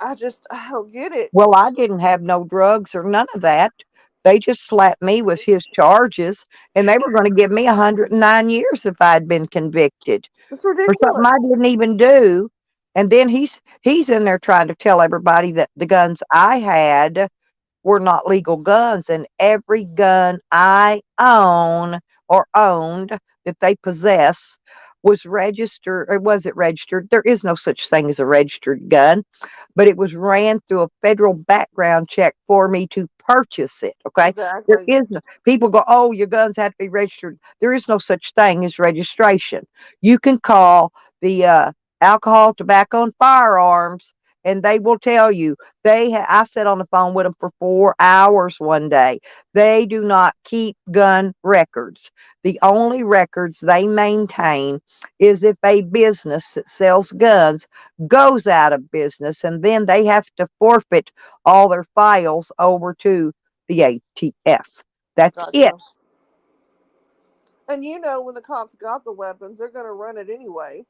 I don't get it. Well, I didn't have no drugs or none of that. They just slapped me with his charges, and they were going to give me 109 years if I'd been convicted It's for something I ridiculous. didn't even do. And then he's in there trying to tell everybody that the guns I had were not legal guns, and every gun I own or owned that they possess was registered, or was it registered? There is no such thing as a registered gun, but it was ran through a federal background check for me to purchase it. Okay. There Exactly. is no, people go, oh, your guns have to be registered. There is no such thing as registration. You can call the alcohol, tobacco, and firearms, and they will tell you. I sat on the phone with them for 4 hours one day. They do not keep gun records. The only records they maintain is if a business that sells guns goes out of business, and then they have to forfeit all their files over to the ATF. That's it. Gotcha. And when the cops got the weapons, they're going to run it anyway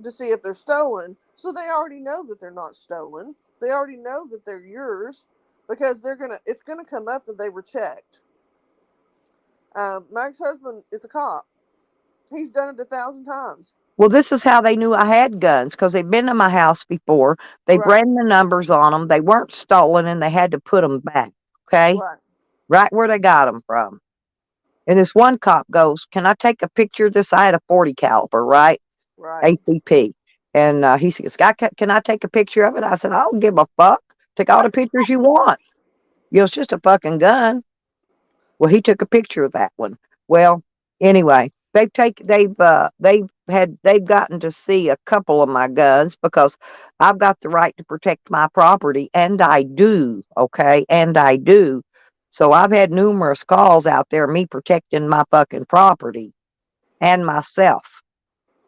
to see if they're stolen. So they already know that they're not stolen. They already know that they're yours because it's gonna come up that they were checked. My ex-husband is a cop. He's done it 1,000 times. Well, this is how they knew I had guns, because they've been to my house before. They Right, ran the numbers on them. They weren't stolen, and they had to put them back. Okay, right, right where they got them from. And this one cop goes, "Can I take a picture of this?" I had a 40 caliber, right? right. ACP. And he says, Can I take a picture of it?" I said, "I don't give a fuck. Take all the pictures you want. It's just a fucking gun." Well, he took a picture of that one. Well, anyway, they've gotten to see a couple of my guns, because I've got the right to protect my property, and I do, okay? And I do. So I've had numerous calls out there, me protecting my fucking property and myself,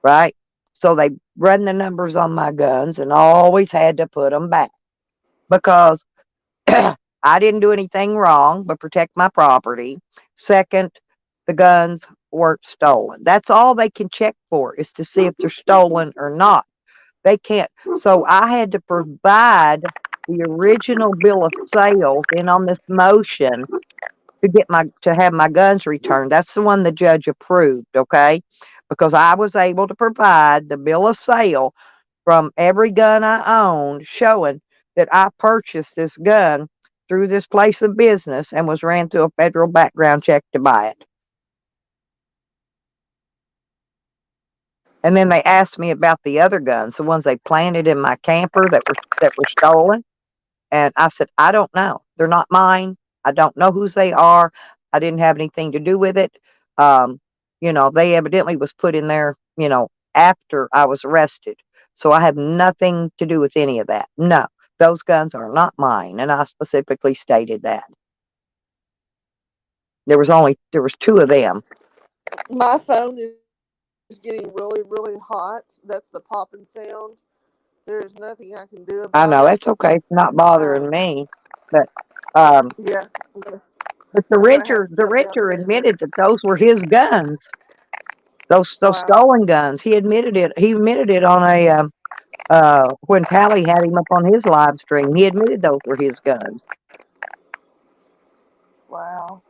right? So they run the numbers on my guns, and always had to put them back, because I didn't do anything wrong but protect my property. Second, the guns weren't stolen. That's all they can check for, is to see if they're stolen or not. They can't. So I had to provide the original bill of sales in on this motion to have my guns returned. That's the one the judge approved, okay? Because I was able to provide the bill of sale from every gun I owned, showing that I purchased this gun through this place of business and was ran through a federal background check to buy it. And then they asked me about the other guns, the ones they planted in my camper that were stolen. And I said, "I don't know. They're not mine. I don't know whose they are. I didn't have anything to do with it." Um, they evidently was put in there, after I was arrested. So I have nothing to do with any of that. No, those guns are not mine. And I specifically stated that. There was two of them. My phone is getting really, really hot. That's the popping sound. There is nothing I can do about it. I know that's okay. It's not Um, bothering me, but um, yeah, but I'm gonna have to the jump down renter here. admitted that those were his guns. Those Wow. stolen guns. He admitted it. He admitted it on a when Pally had him up on his live stream. He admitted those were his guns. Wow.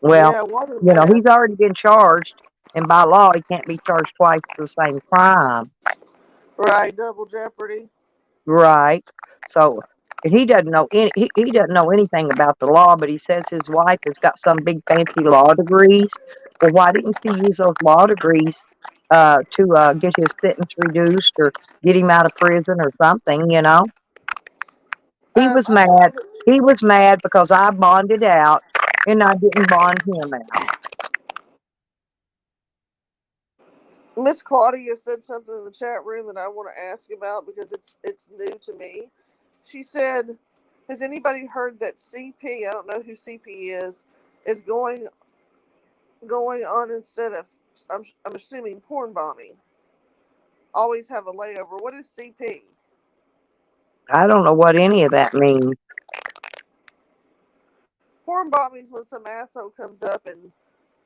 Well, Yeah, what a he's mess. already been charged, and by law, he can't be charged twice for the same crime. Right, double jeopardy. Right. So, and he doesn't know anything about the law, but he says his wife has got some big fancy law degrees. Well, why didn't she use those law degrees to get his sentence reduced or get him out of prison or something? He was I know mad. He was mad because I bonded out and I didn't bond him out. Miss Claudia said something in the chat room that I want to ask about because it's new to me. She said, "Has anybody heard that CP? I don't know who CP is going on instead of I'm assuming porn bombing. Always have a layover. What is CP? I don't know what any of that means. Porn bombing is when some asshole comes up and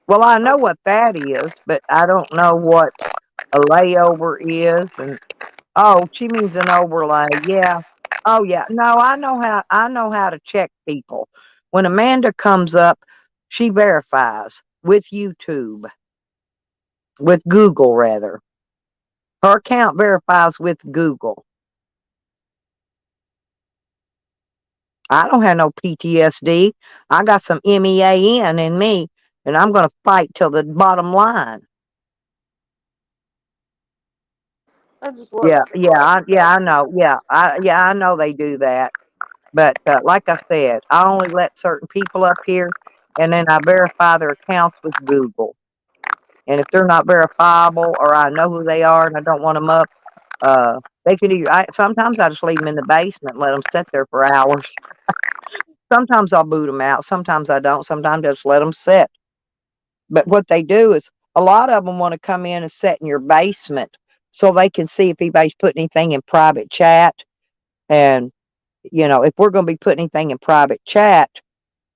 Well, I know open. what that is, but I don't know what a layover is. And oh, she means an overlay. Yeah. Oh, yeah. No, I know how to check people. When Amanda comes up, she verifies with YouTube, with Google rather. Her account verifies with Google. I don't have no PTSD. I got some MEAN in me, and I'm going to fight till the bottom line. I just love stuff like Yeah, I that. know. I know they do that. But like I said, I only let certain people up here, and then I verify their accounts with Google. And if they're not verifiable, or I know who they are and I don't want them up, they could either. Sometimes I just leave them in the basement and let them sit there for hours. Sometimes I'll boot them out. Sometimes I don't. Sometimes I just let them sit. But what they do is a lot of them want to come in and sit in your basement so they can see if anybody's putting anything in private chat. And if we're going to be putting anything in private chat,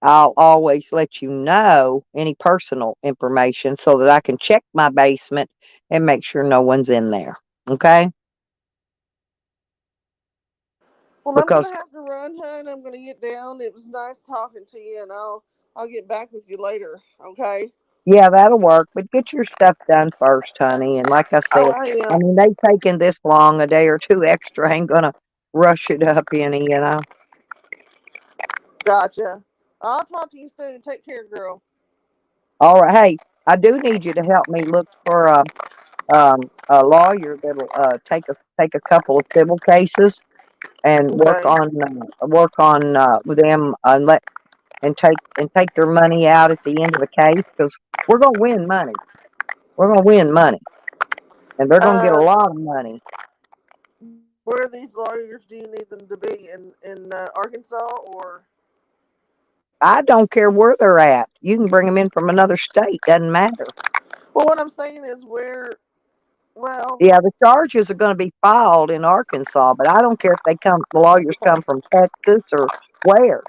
I'll always let you know any personal information so that I can check my basement and make sure no one's in there. Okay? Well, I'm Because gonna have to run, hun. I'm gonna get down. It was nice talking to you, and I'll get back with you later. Okay. yeah, that'll work. But get your stuff done first, honey. And like I Oh, said, I I am. mean, they've taken this long, a day or two extra ain't gonna rush it up any. Gotcha. I'll talk to you soon. Take care, girl. All right. Hey, I do need you to help me look for a lawyer that'll take a couple of civil cases and Okay. work on them and take their money out at the end of the case because we're gonna win money. We're gonna win money, and they're gonna get a Uh, lot of money. where these lawyers do you need them to be in Arkansas or? I don't care where they're at. You can bring them in from another state. Doesn't matter. Well, what I'm saying is where. Well, Yeah, the charges are going to be filed in Arkansas, but I don't care if the lawyers come from Texas or where.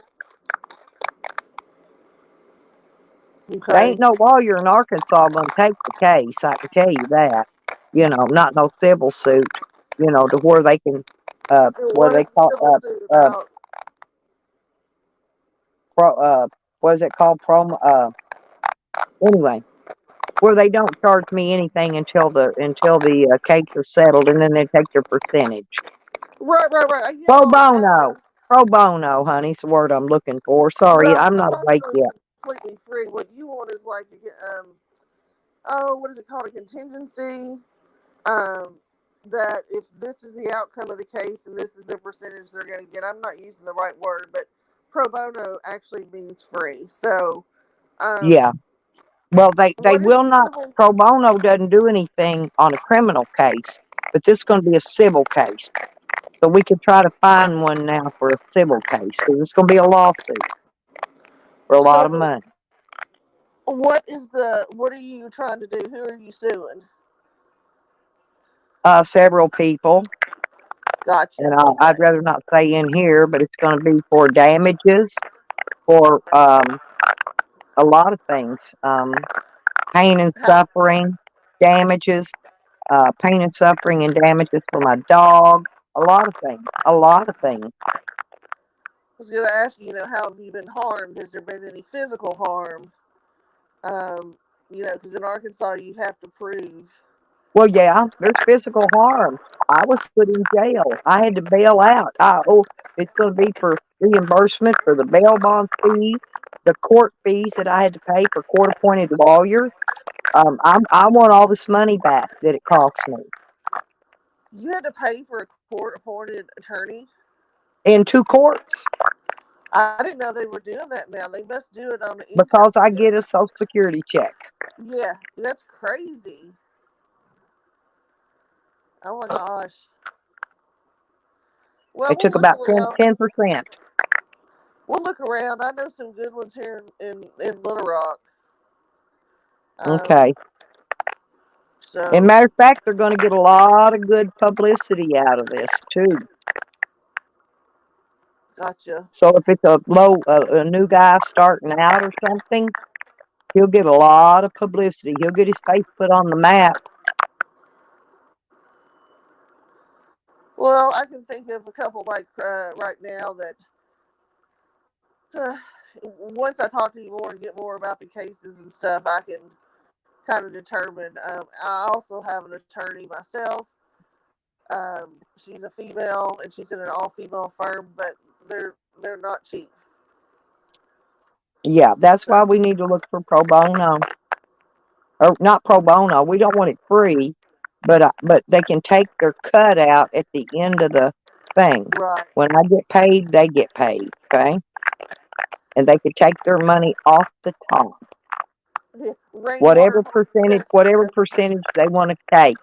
There okay. ain't no lawyer in Arkansas going to take the case. I can tell you that. Not no civil suit. To where they can, And what what they is the call, civil suit uh, about? pro, what is it called? Anyway, where they don't charge me anything until the case is settled, and then they take their percentage. Right, right, right. I get Pro all of that, bono, but pro bono, honey, it's the word I'm looking for. Sorry, well, I'm pro not awake bono is yet. completely free. What you want is like oh, what is it called? A contingency. Um, that if this is the outcome of the case and this is the percentage they're going to get, I'm not using the right word, but pro bono actually means free. So, um, Yeah. Well, they what is will the not. civil? Pro bono doesn't do anything on a criminal case, but this is going to be a civil case. So we could try to find one now for a civil case because it's going to be a lawsuit. for a lot of So, money. what are you trying to do? Who are you suing? Several people, and Gotcha. I'd Okay. rather not say in here, but it's going to be for damages for a lot of things, pain and How I suffering, damages, pain and suffering and damages for my dog, a lot of things, a lot of things. was going to ask you, how have you been harmed? Has there been any physical harm? Um, because in Arkansas you have to prove. Well, yeah, there's physical harm. I was put in jail. I had to bail out. It's going to be for reimbursement for the bail bond fees, the court fees that I had to pay for court-appointed lawyers. I want all this money back that it cost me You had to pay for a court-appointed attorney. in two courts I didn't know they were doing that now. They must do it on the income because I skill. get a Social Security check. Yeah, that's crazy. Oh my gosh. Well, It took we'll look about around. 10%. We'll look around. I know some good ones here in Little Rock. Um, Okay. And so matter of fact, they're going to get a lot of good publicity out of this too. gotcha. So if it's a new guy starting out or something, he'll get a lot of publicity. He'll get his face put on the map. Well, I can think of a couple like right now that uh, once I talk to you more and get more about the cases and stuff, I can kind of determine. I also have an attorney myself. She's a female and she's in an all-female firm, but they're not cheap. Yeah, that's why So we need to look for pro bono or not pro bono. We don't want it free, but they can take their cut out at the end of the thing. right, When I get paid, they get paid. Okay, and they could take their money off the top, rainwater harvest. whatever percentage they want to take.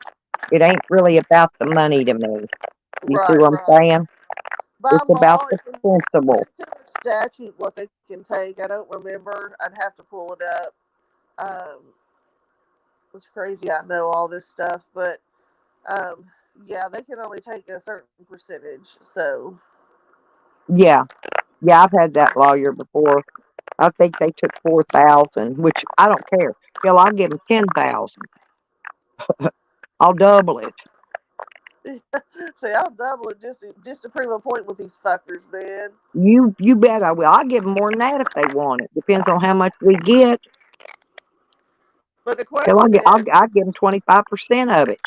It ain't really about the money to me. You see Right, what I'm right. saying? By It's about law, the principle. it's in the statute what they can take. I don't remember. I'd have to pull it up. It's crazy. I know all this stuff, but um, yeah, they can only take a certain percentage. So Yeah, yeah, I've had that lawyer before. I think they took 4,000, which I don't care. Hell, I'll give them 10,000. I'll double it. see, I'll double it just to prove a point with these fuckers, man. You bet I will. I'll give them more than that if they want it. Depends on how much we get. But Hell, I'll give them 25% of it.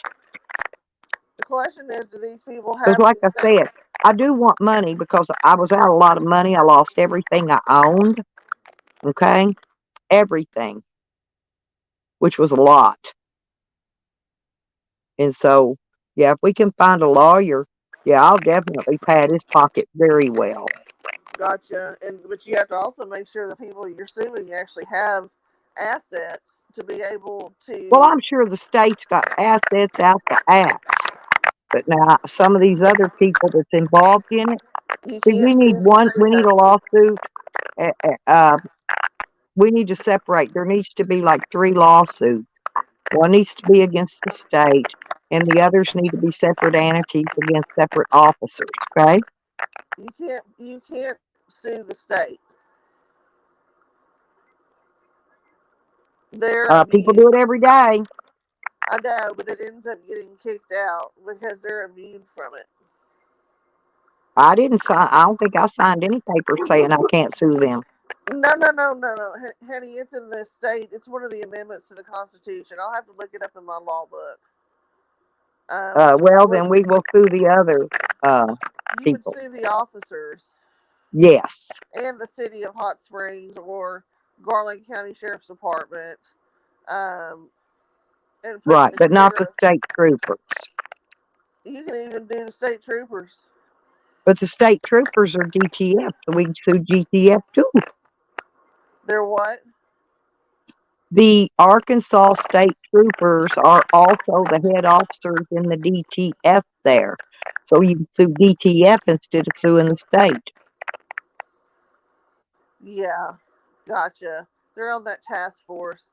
the question is, do these people Because, have like I anything? said, I do want money because I was out a lot of money. I lost everything I owned. Okay, everything, which was a lot. And so, yeah, if we can find a lawyer, yeah, I'll definitely pad his pocket very well. Gotcha. And but you have to also make sure the people you're suing actually have assets to be able Well, to. I'm sure the state's got assets out the ass, but now some of these other people that's involved in it, You see, we can't need sue the one, we state need though. a lawsuit. Uh, uh, uh, we need to separate. There needs to be like three lawsuits. One needs to be against the state, and the others need to be separate entities against separate officers. Okay? You can't sue the state. They're People immune. do it every day. I know, but it ends up getting kicked out because they're immune from it. I didn't sign. I don't think I signed any paper saying I can't sue them. No, no, no, no, no, honey. It's in the state. It's one of the amendments to the Constitution. I'll have to look it up in my law book. Well, Where then we will sue the other uh, you would people. sue the officers Yes, and the city of Hot Springs or Garland County Sheriff's Department, um, and put right, the but not the sheriff. state troopers. You can even do the state troopers. But the state troopers are GTF, so we can sue GTF too. They're what? The Arkansas state troopers are also the head officers in the DTF there. So you can sue DTF instead of suing the state. Yeah. Gotcha. They're on that task force.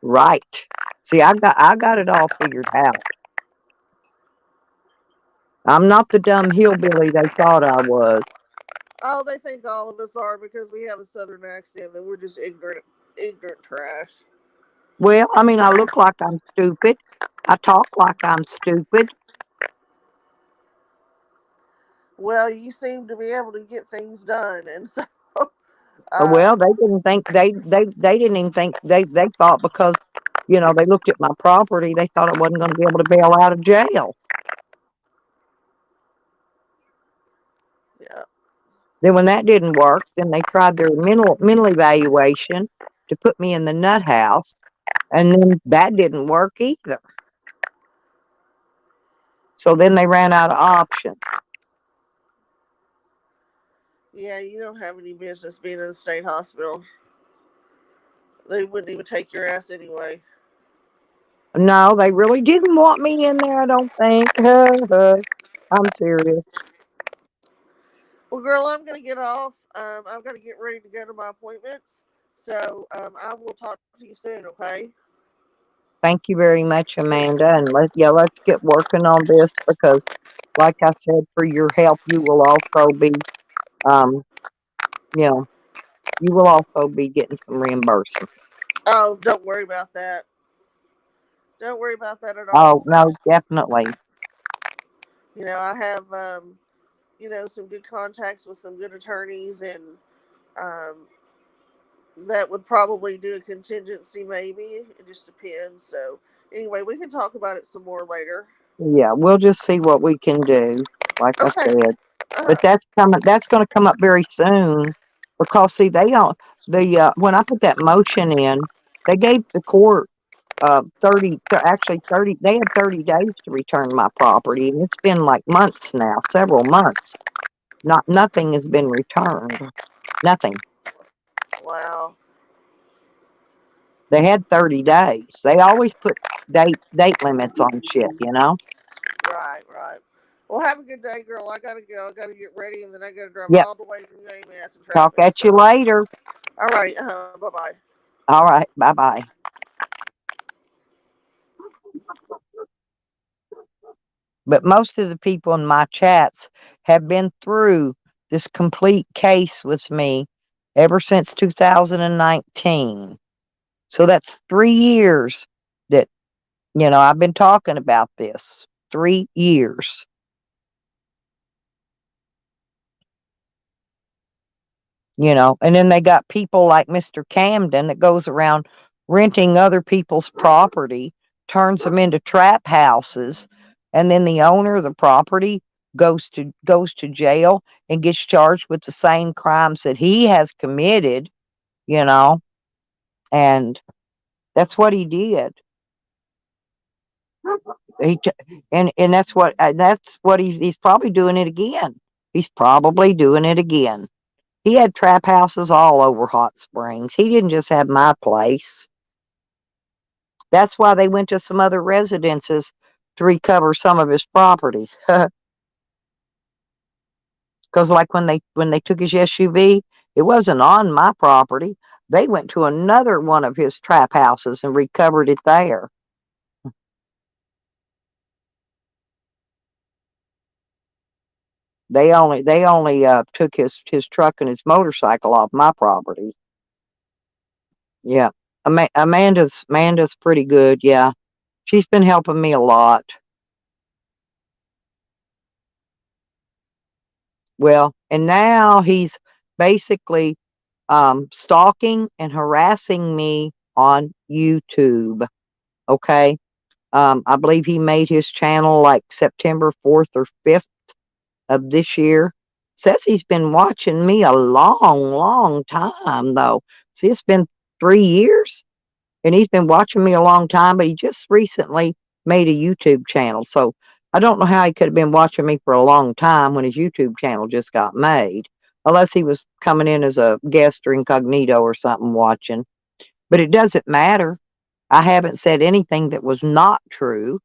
Right. See, I got it all figured out. I'm not the dumb hillbilly they thought I was. Oh, they think all of us are because we have a southern accent. That we're just ignorant trash. Well, I mean, I look like I'm stupid. I talk like I'm stupid. Well, you seem to be able to get things done, and so Well, um, they didn't think they didn't even think they thought because they looked at my property, they thought I wasn't going to be able to bail out of jail. yeah, Then when that didn't work, then they tried their mental evaluation to put me in the nut house, and then that didn't work either. So then they ran out of options. yeah, you don't have any business being in the state hospital. They wouldn't even take your ass anyway. No, they really didn't want me in there, I don't think. I'm serious. Well, girl, I'm gonna get off. I've got to get ready to go to my appointments. So I will talk to you soon. Okay. Thank you very much, Amanda, and let's get working on this because, like I said, for your help, you will also be, um, you know, you will also be getting some reimbursement. Oh, don't worry about that. Don't worry about that at Oh all. no, definitely. I have some good contacts with some good attorneys, and um, that would probably do a contingency. Maybe it just depends. So anyway, we can talk about it some more later. Yeah, we'll just see what we can do. Like I Okay. said, but Uh-huh. that's coming. That's going to come up very soon because see, they don't. When I put that motion in, they gave the court 30. They had 30 days to return my property, and it's been like months now, several months. Nothing has been returned. Nothing. Wow. They had 30 days. They always put date limits on shit. Right. Right. Well, have a good day, girl. I gotta go. I gotta get ready, and then I gotta drive Yep. all the way to UAMS in Talk traffic. at you So, later. all right. Bye bye. All right. Bye bye. But most of the people in my chats have been through this complete case with me ever since 2019. So that's 3 years that, I've been talking about this. 3 years. And then they got people like Mr. Camden that goes around renting other people's property, turns them into trap houses, and then the owner of the property goes to jail and gets charged with the same crimes that he has committed, you know, and that's what he did. He and that's what he's probably doing it again. He's probably doing it again. He had trap houses all over Hot Springs. He didn't just have my place. That's why they went to some other residences to recover some of his properties. Because like when they took his SUV, it wasn't on my property. They went to another one of his trap houses and recovered it there. They only took his truck and his motorcycle off my property. Yeah. Amanda's pretty good, yeah. She's been helping me a lot. Well, and now he's basically stalking and harassing me on YouTube. Okay. I believe he made his channel like September 4th or 5th of this year. Says he's been watching me a long, long time, though. See, it's been 3 years and he's been watching me a long time, but he just recently made a YouTube channel. So I don't know how he could have been watching me for a long time when his YouTube channel just got made, unless he was coming in as a guest or incognito or something watching. But it doesn't matter. I haven't said anything that was not true.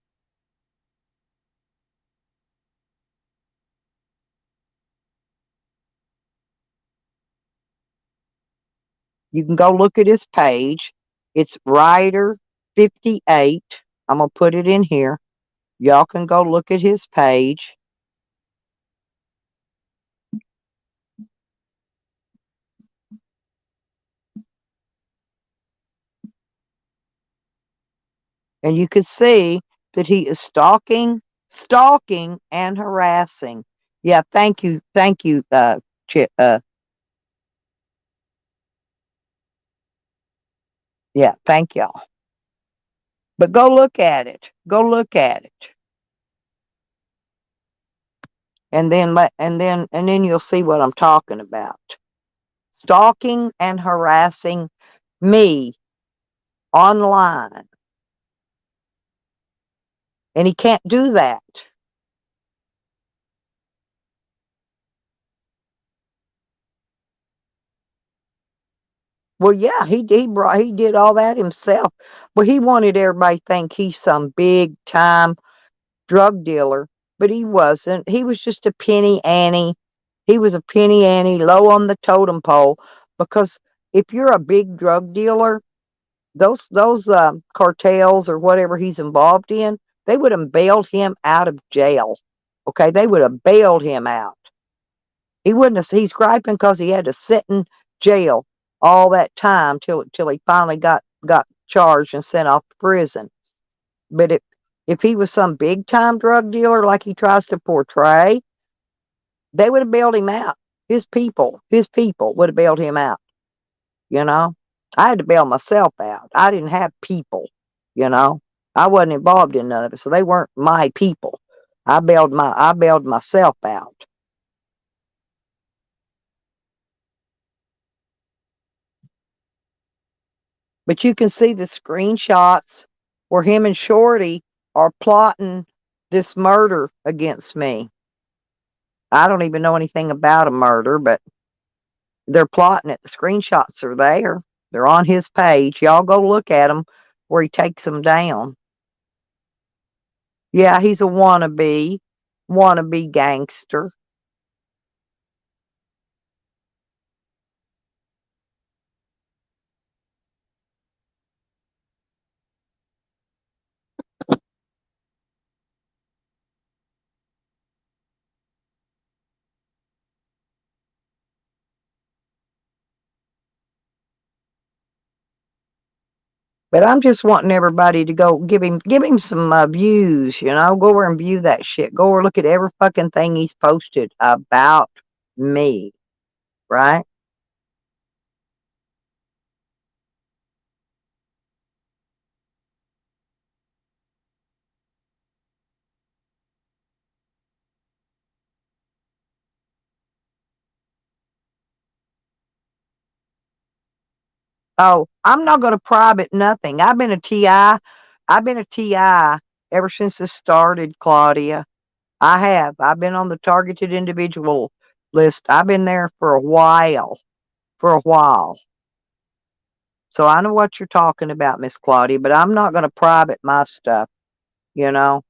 You can go look at his page. It's Rider 58. I'm going to put it in here. Y'all can go look at his page. And you can see that he is stalking and harassing. Yeah, thank you, yeah, thank y'all. But go look at it. Go look at it, and then you'll see what I'm talking about. Stalking and harassing me online, and he can't do that. Well, yeah, he did all that himself. Well, he wanted everybody to think he's some big time drug dealer, but he wasn't. He was just a penny ante. He was a penny ante, low on the totem pole. Because if you're a big drug dealer, those cartels or whatever he's involved in, they would have bailed him out of jail. Okay, they would have bailed him out. He wouldn't have. He's griping because he had to sit in jail all that time till he finally got charged and sent off to prison. But if he was some big time drug dealer like he tries to portray, they would have bailed him out. His people would have bailed him out. You know, I had to bail myself out. I didn't have people. You know, I wasn't involved in none of it, so they weren't my people. I bailed myself out. But you can see the screenshots where him and Shorty are plotting this murder against me. I don't even know anything about a murder, but they're plotting it. The screenshots are there. They're on his page. Y'all go look at them where he takes them down. Yeah, he's a wannabe gangster. But I'm just wanting everybody to go give him some views. Go over and view that shit. Go over, look at every fucking thing he's posted about me. Right? Oh, I'm not going to private nothing. I've been a TI. I've been a TI ever since this started, Claudia. I have. I've been on the targeted individual list. I've been there for a while. For a while. So I know what you're talking about, Miss Claudia, but I'm not going to private my stuff, you know.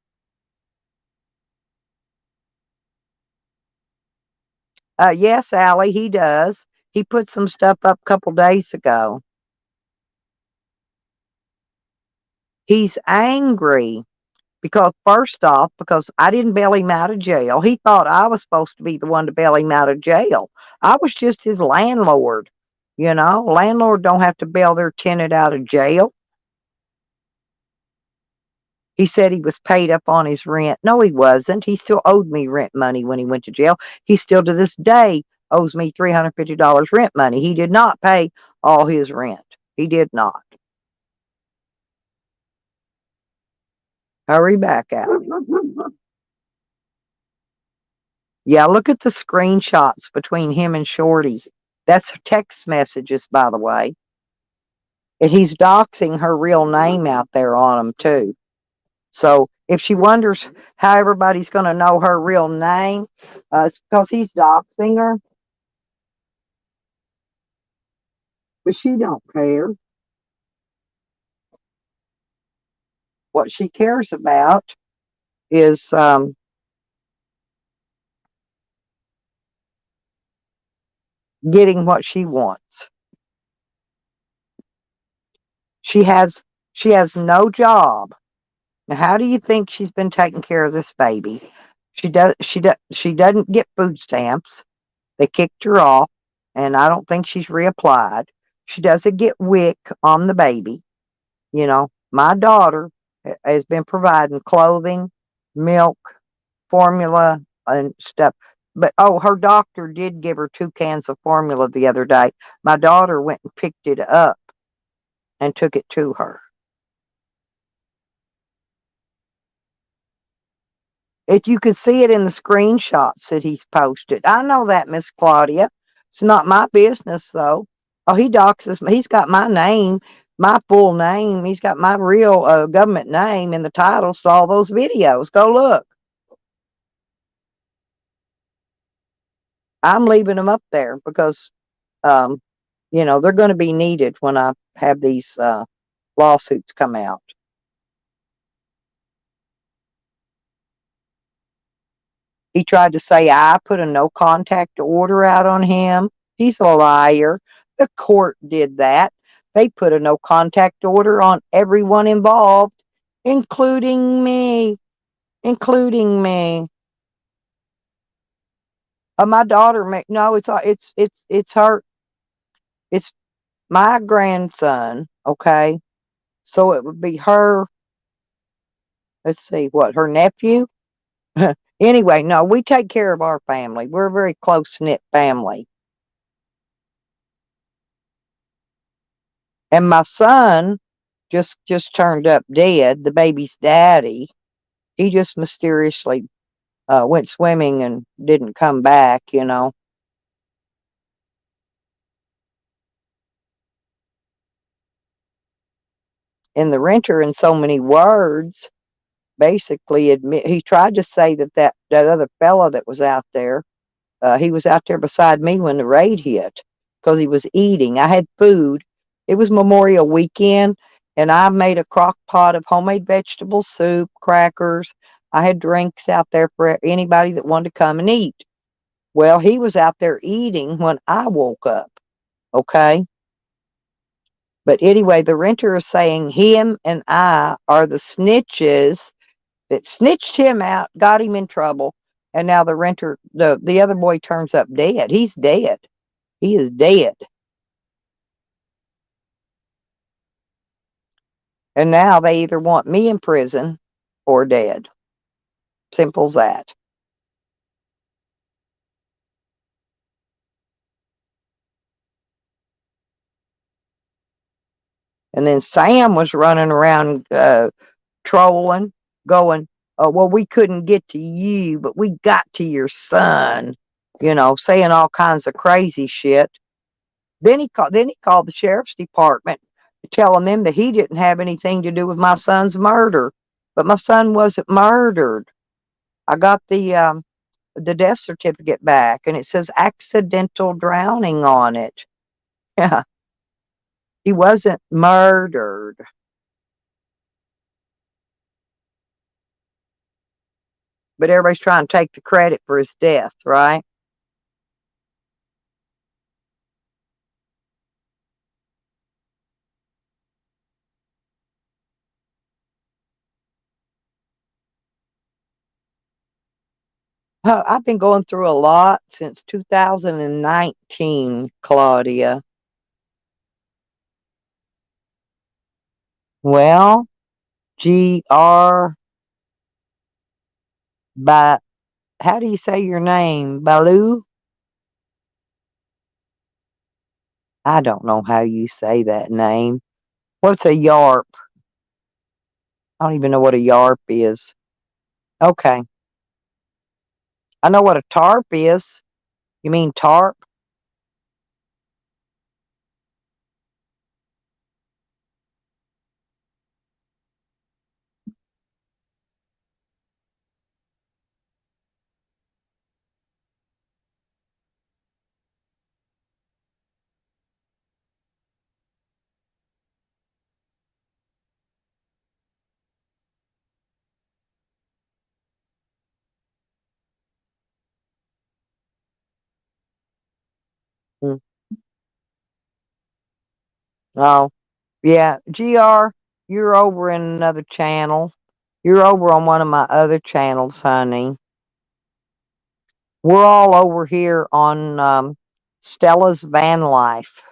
Yes, Allie, he does. He put some stuff up a couple days ago. He's angry because first off, because I didn't bail him out of jail. He thought I was supposed to be the one to bail him out of jail. I was just his landlord. Landlord don't have to bail their tenant out of jail. He said he was paid up on his rent. No, he wasn't. He still owed me rent money when he went to jail. He still to this day owes me $350 rent money. He did not pay all his rent. He did not. Hurry back out. Yeah, look at the screenshots between him and Shorty. That's text messages, by the way. And he's doxing her real name out there on them, too. So if she wonders how everybody's going to know her real name, it's because he's doxing her, but she don't care. What she cares about is getting what she wants. She has she has no job. Now, how do you think she's been taking care of this baby? She doesn't get food stamps. They kicked her off, and I don't think she's reapplied. She doesn't get WIC on the baby. My daughter has been providing clothing, milk, formula, and stuff. But oh, her doctor did give her 2 cans of formula the other day. My daughter went and picked it up and took it to her. If you could see it in the screenshots that he's posted. I know that, Miss Claudia. It's not my business, though. Oh, he doxes me. He's got my name, my full name. He's got my real government name in the titles to all those videos. Go look. I'm leaving them up there because, um, they're going to be needed when I have these lawsuits come out. He tried to say I put a no contact order out on him. He's a liar. The court did that. They put a no contact order on everyone involved, including me. Including me. My daughter. No, it's her. It's my grandson. Okay, so it would be her. Let's see, what her nephew. Anyway, no, we take care of our family. We're a very close knit family. And my son just turned up dead. The baby's daddy. He just mysteriously went swimming and didn't come back. And the renter, in so many words, basically he tried to say that other fella that was out there, he was out there beside me when the raid hit because he was eating. I had food. It was Memorial Weekend, and I made a crock pot of homemade vegetable soup, crackers. I had drinks out there for anybody that wanted to come and eat. Well, he was out there eating when I woke up. Okay. But anyway, the renter is saying him and I are the snitches that snitched him out, got him in trouble, and now the renter, the other boy turns up dead. He's dead. He is dead. And now they either want me in prison or dead. Simple as that. And then Sam was running around trolling, going, "Oh, well, we couldn't get to you, but we got to your son," saying all kinds of crazy shit. Then he called the sheriff's department, telling them that he didn't have anything to do with my son's murder. But my son wasn't murdered. I got the death certificate back, and it says accidental drowning on it. Yeah, he wasn't murdered. But everybody's trying to take the credit for his death, right? I've been going through a lot since 2019, Claudia. Well, GR, by, how do you say your name? Baloo? I don't know how you say that name. What's a YARP? I don't even know what a YARP is. Okay. I know what a TARP is. You mean TARP? Mm. Oh. Yeah, GR, you're over in another channel. You're over on one of my other channels, honey. We're all over here on Stella's Van Life.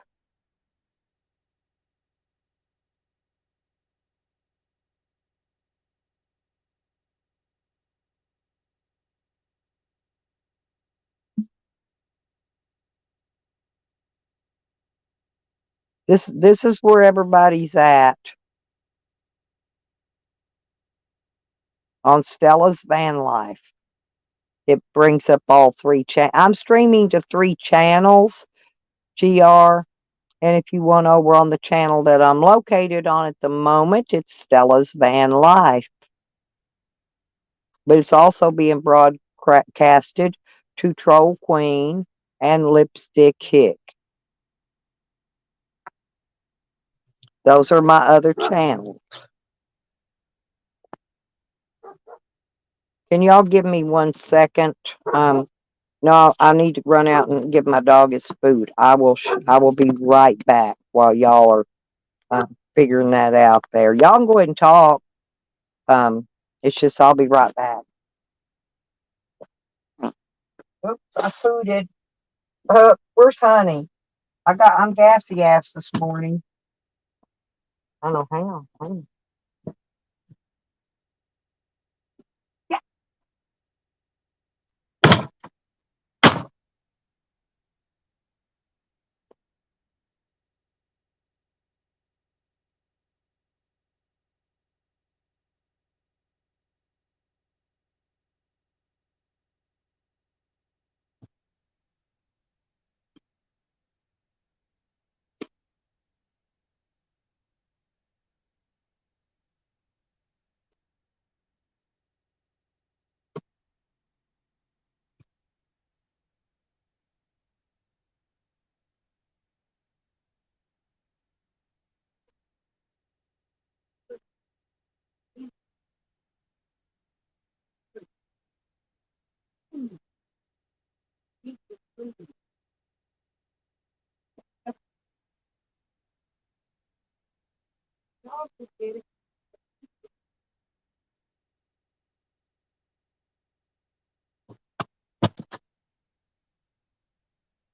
This is where everybody's at on Stella's Van Life. It brings up all three I'm streaming to three channels, GR. And if you want over on the channel that I'm located on at the moment, it's Stella's Van Life. But it's also being broadcasted to Troll Queen and Lipstick Hick. Those are my other channels. Can y'all give me 1 second? No, I need to run out and give my dog his food. I will be right back while y'all are figuring that out there. Y'all can go ahead and talk. It's just I'll be right back. Oops, I fooded. Where's Honey? I'm gassy ass this morning. I know. Hang on. Hang on. Yeah.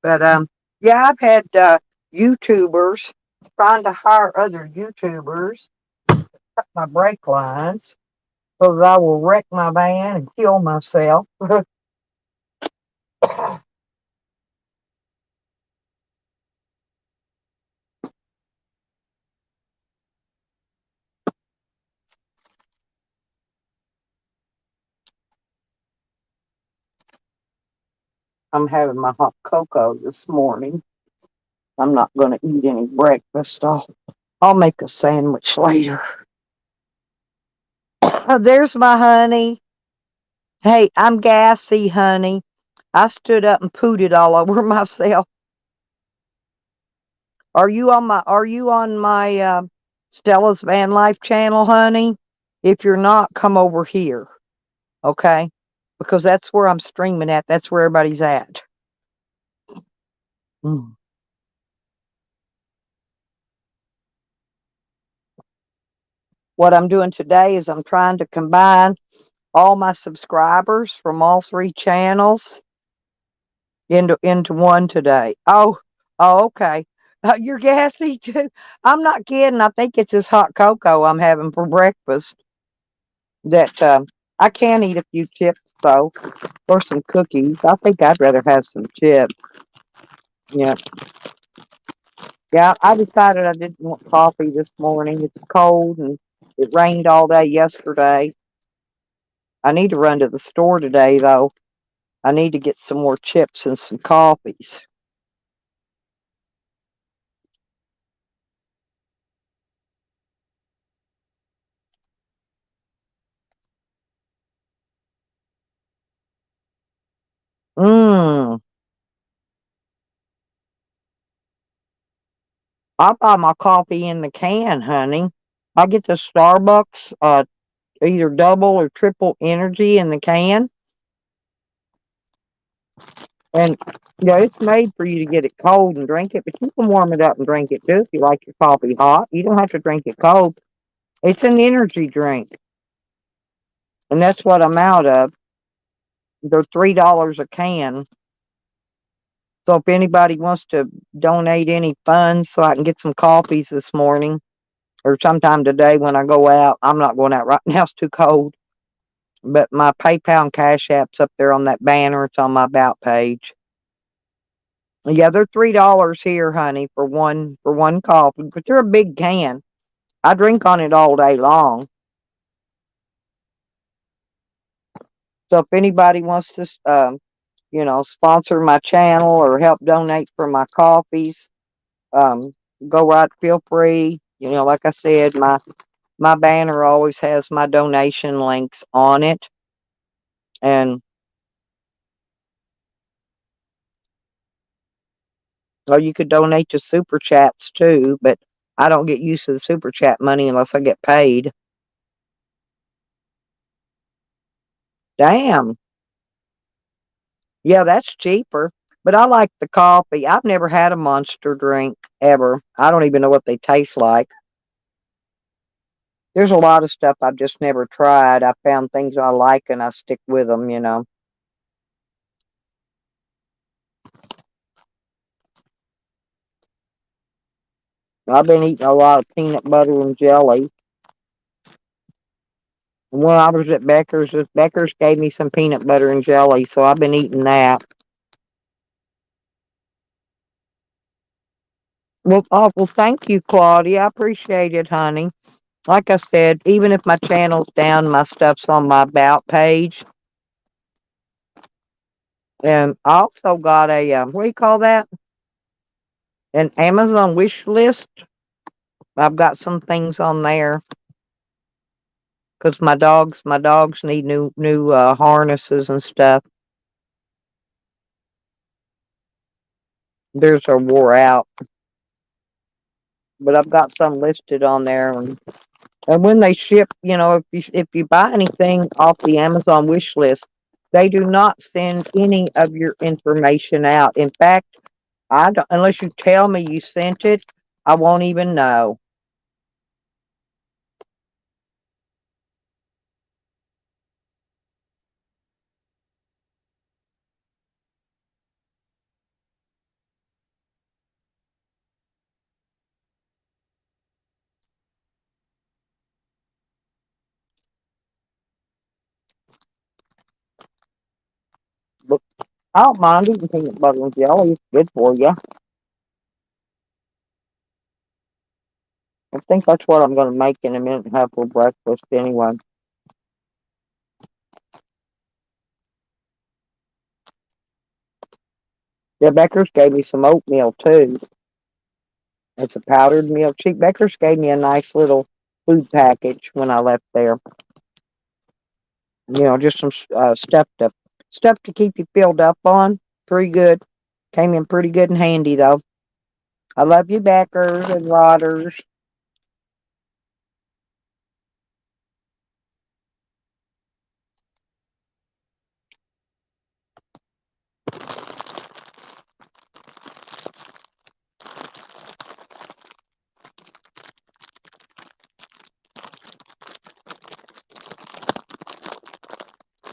But yeah, I've had YouTubers trying to hire other YouTubers, cut my brake lines so that I will wreck my van and kill myself. I'm having my hot cocoa this morning. I'm not going to eat any breakfast. I'll make a sandwich later. There's my honey. Hey, I'm gassy, honey. I stood up and pooted all over myself. Are you on my Stella's Van Life channel, honey? If you're not, come over here. Okay? Because that's where I'm streaming at. That's where everybody's at. Mm. What I'm doing today is I'm trying to combine all my subscribers from all three channels into one today. Oh, okay. You're gassy too. I'm not kidding. I think it's this hot cocoa I'm having for breakfast. That I can eat a few chips though, or some cookies. I think I'd rather have some chips. Yeah, yeah. I decided I didn't want coffee this morning. It's cold and it rained all day yesterday. I need to run to the store today though. I need to get some more chips and some coffees. Mmm. I buy my coffee in the can, honey. I get the Starbucks, either double or triple energy in the can. And yeah, it's made for you to get it cold and drink it, but you can warm it up and drink it too if you like your coffee hot. You don't have to drink it cold. It's an energy drink, and that's what I'm out of. They're $3 a can. So if anybody wants to donate any funds so I can get some coffees this morning or sometime today when I go out, I'm not going out right now, it's too cold. But my PayPal and Cash App's up there on that banner. It's on my About page. Yeah, they're $3 here, honey, for one coffee, but they're a big can. I drink on it all day long. So if anybody wants to, sponsor my channel or help donate for my coffees, um, go right. Feel free. Like I said, my banner always has my donation links on it, and or you could donate to super chats too. But I don't get used to the super chat money unless I get paid. Damn. Yeah, that's cheaper. But I like the coffee. I've never had a monster drink ever. I don't even know what they taste like. There's a lot of stuff I've just never tried. I found things I like and I stick with them. I've been eating a lot of peanut butter and jelly. And when I was at Becker's gave me some peanut butter and jelly, so I've been eating that. Well, thank you, Claudia. I appreciate it, honey. Like I said, even if my channel's down, my stuff's on my About page. And I also got a, what do you call that? An Amazon wish list. I've got some things on there because my dogs need new harnesses and stuff. Theirs are wore out, but I've got some listed on there. And when they ship, if you buy anything off the Amazon wish list, they do not send any of your information out. In fact, I don't, unless you tell me you sent it, I won't even know. But I don't mind eating peanut butter and jelly. It's good for you. I think that's what I'm going to make in a minute and have for breakfast anyway. Yeah, Becker's gave me some oatmeal too. It's a powdered meal. Cheap Becker's gave me a nice little food package when I left there. Just some stuff to keep you filled up on. Pretty good. Came in pretty good and handy though. I love you, Beckers and Rodders.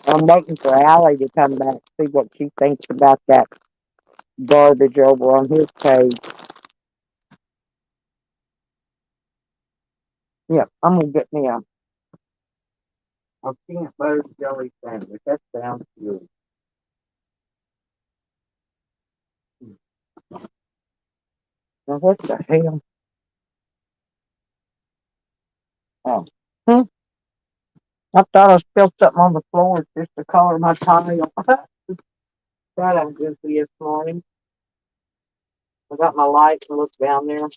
I'm waiting for Allie to come back, see what she thinks about that garbage over on his page. Yeah, I'm gonna get me a peanut butter jelly sandwich. That sounds good. Now what the hell? Oh. Hmm. I thought I spilled something on the floor just to color my tile. That I'm goofy this morning. I got my lights and look down there.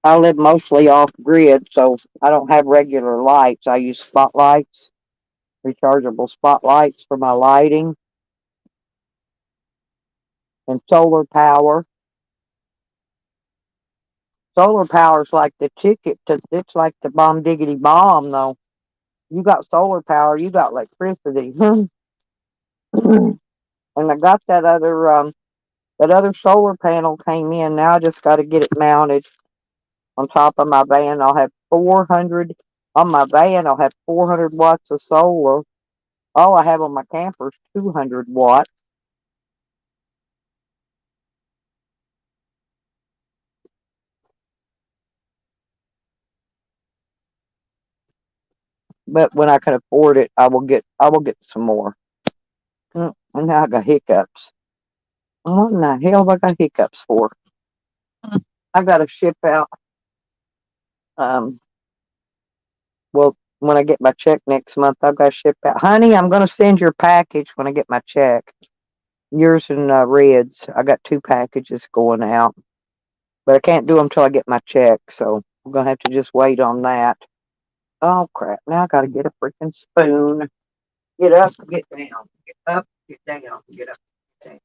I live mostly off grid, so I don't have regular lights. I use spotlights, rechargeable spotlights for my lighting, and solar power. Solar power is like the ticket to, it's like the bomb diggity bomb, though. You got solar power, you got electricity. And I got that other solar panel came in. Now I just got to get it mounted on top of my van. I'll have 400 on my van. I'll have 400 watts of solar. All I have on my camper is 200 watts. But when I can afford it, I will get some more. And now I got hiccups. What in the hell have I got hiccups for? I got to ship out. Um, well, when I get my check next month, I've got to ship out. Honey, I'm going to send your package when I get my check. Yours and Red's. I got 2 packages going out, but I can't do them till I get my check, so I'm gonna have to just wait on that. Oh crap! Now I gotta get a freaking spoon. Get up, get down, get up, get down, get up, get down.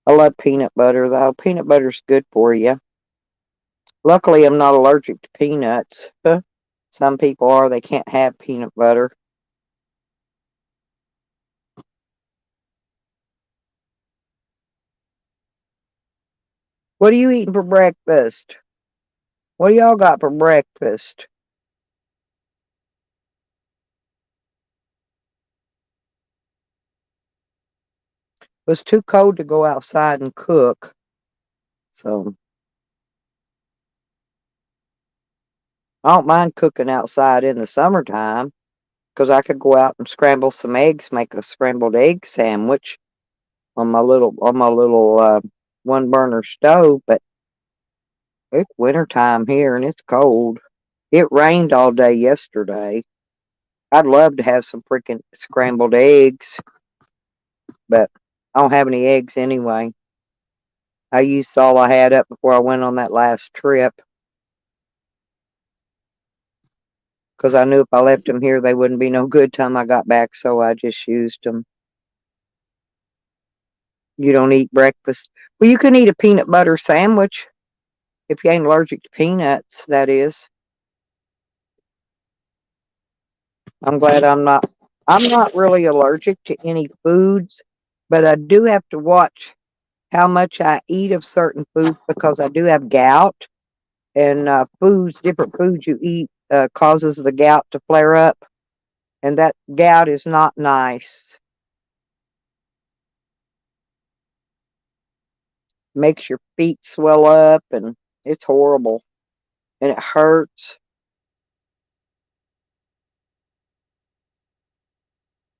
I love peanut butter though. Peanut butter's good for you. Luckily, I'm not allergic to peanuts. Some people are. They can't have peanut butter. What are you eating for breakfast? What do y'all got for breakfast? It was too cold to go outside and cook, so I don't mind cooking outside in the summertime because I could go out and scramble some eggs, make a scrambled egg sandwich on my little 1 burner stove. But it's wintertime here and it's cold. It rained all day yesterday. I'd love to have some freaking scrambled eggs, but I don't have any eggs anyway. I used all I had up before I went on that last trip because I knew if I left them here, they wouldn't be no good time I got back, so I just used them. You don't eat breakfast. Well, you can eat a peanut butter sandwich if you ain't allergic to peanuts, that is. I'm glad I'm not really allergic to any foods, but I do have to watch how much I eat of certain foods because I do have gout and different foods you eat causes the gout to flare up, and that gout is not nice. Makes your feet swell up and it's horrible and it hurts.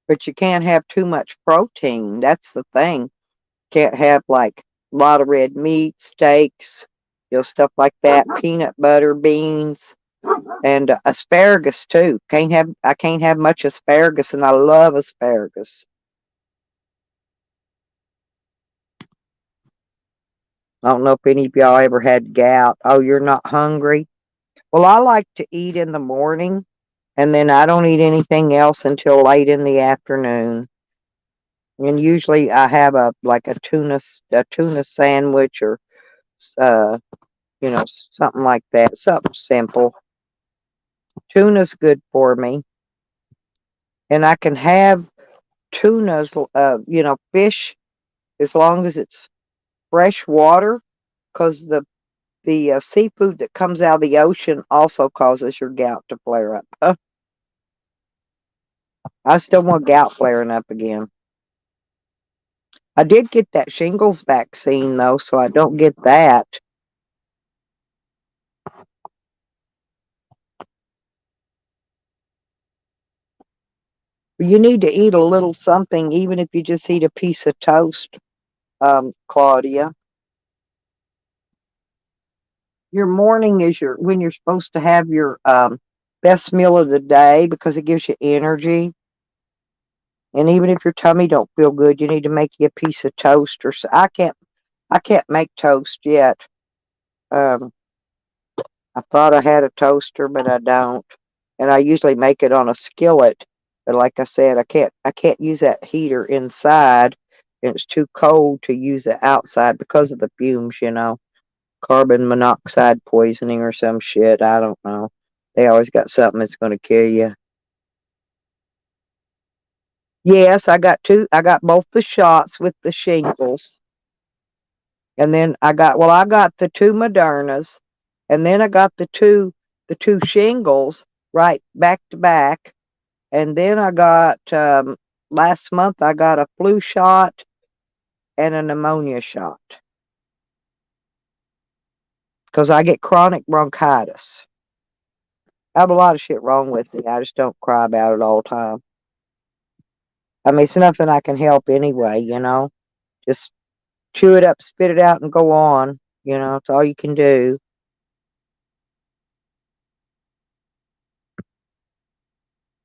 But you can't have too much protein. That's the thing. Can't have like a lot of red meat, steaks, stuff like that, peanut butter, beans, and asparagus too. I can't have much asparagus, and I love asparagus. I don't know if any of y'all ever had gout. Oh, you're not hungry? Well, I like to eat in the morning, and then I don't eat anything else until late in the afternoon. And usually I have a tuna sandwich or uh something like that, something simple. Tuna's good for me, and I can have fish as long as it's fresh water, because the seafood that comes out of the ocean also causes your gout to flare up. I still want gout flaring up again. I did get that shingles vaccine though, so I don't get that. You need to eat a little something, even if you just eat a piece of toast, Claudia. Your morning is when you're supposed to have your best meal of the day because it gives you energy. And even if your tummy don't feel good, you need to make you a piece of toast or so. I can't make toast yet. Um, I thought I had a toaster, but I don't. And I usually make it on a skillet. But like I said, I can't use that heater inside, and it's too cold to use it outside because of the fumes. carbon monoxide poisoning or some shit. I don't know. They always got something that's going to kill you. Yes, I got two. I got both the shots with the shingles, and then I got the two Modernas, and then I got the two shingles right back to back, and then I got last month I got a flu shot and a pneumonia shot because I get chronic bronchitis. I have a lot of shit wrong with me. I just don't cry about it all the time. I mean, it's nothing I can help anyway, you know. Just chew it up, spit it out, and go on. You know, it's all you can do.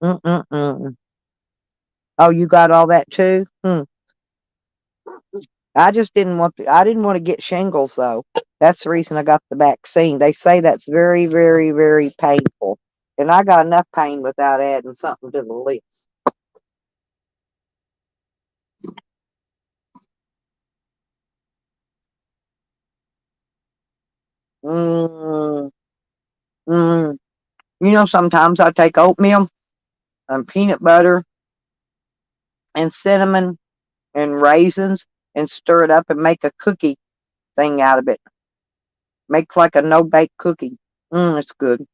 Mm-mm-mm. Oh, you got all that too? Hmm. I just didn't want I didn't want to get shingles though. That's the reason I got the vaccine. They say that's very, very, very painful. And I got enough pain without adding something to the list. Mm, mm. You know, sometimes I take oatmeal and peanut butter and cinnamon and raisins and stir it up and make a cookie thing out of it. Makes like a no bake cookie. It's good.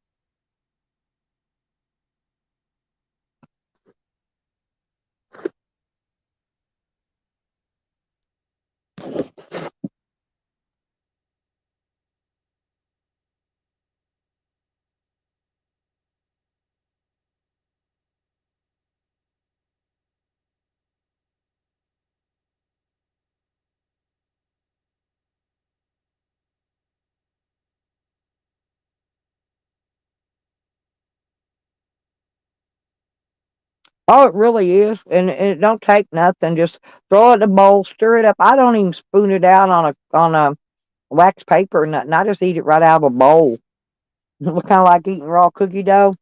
Oh, it really is, and it don't take nothing. Just throw it in a bowl, stir it up. I don't even spoon it out on a wax paper or nothing. I just eat it right out of a bowl. It's kind of like eating raw cookie dough.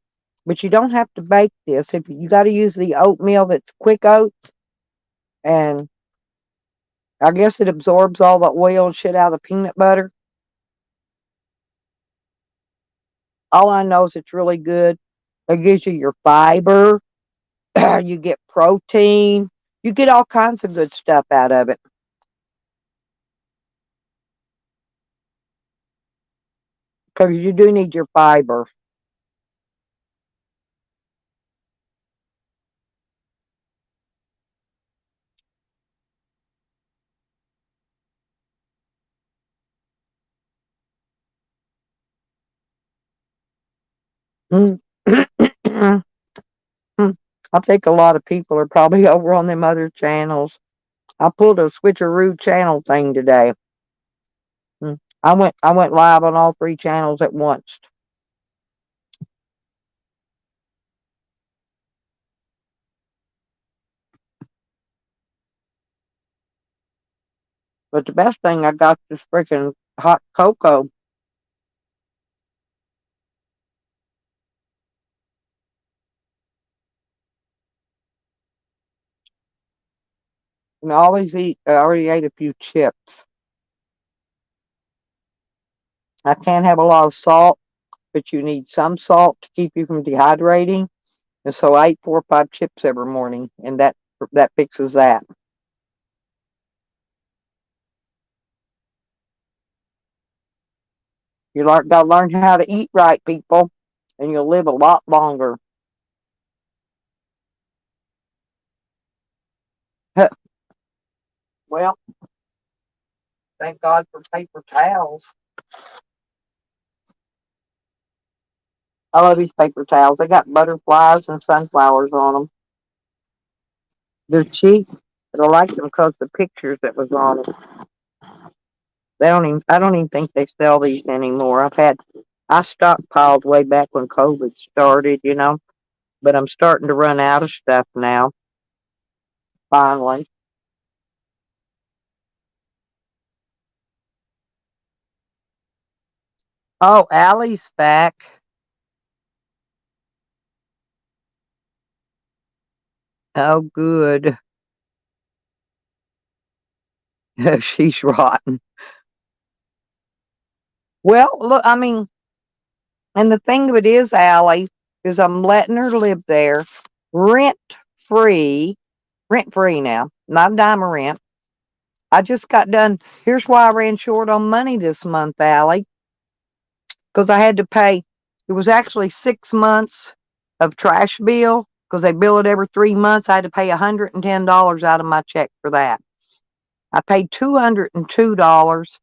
But you don't have to bake this. If you got to use the oatmeal that's quick oats, and I guess it absorbs all the oil and shit out of the peanut butter. All I know is it's really good. It gives you your fiber. You get protein. You get all kinds of good stuff out of it because you do need your fiber. Mm. I think a lot of people are probably over on them other channels. I pulled a switcheroo channel thing today. I went live on all three channels at once. But the best thing I got is freaking hot cocoa and I already ate a few chips. I can't have a lot of salt, but you need some salt to keep you from dehydrating. And so I eat 4 or 5 chips every morning, and that fixes that. Gotta learn how to eat right, people, and you'll live a lot longer. Well, thank God for paper towels. I love these paper towels. They got butterflies and sunflowers on them. They're cheap, but I like them because the pictures that was on them. I don't even think they sell these anymore. I stockpiled way back when COVID started, but I'm starting to run out of stuff now, finally. Oh, Allie's back. Oh, good. She's rotten. Well, look, I mean, and the thing of it is, Allie, is I'm letting her live there rent free, rent free now, not a dime of rent. I just got done. Here's why I ran short on money this month, Allie, because I had to pay. It was actually 6 months of trash bill because they bill it every 3 months. I had to pay $110 out of my check for that. I paid $202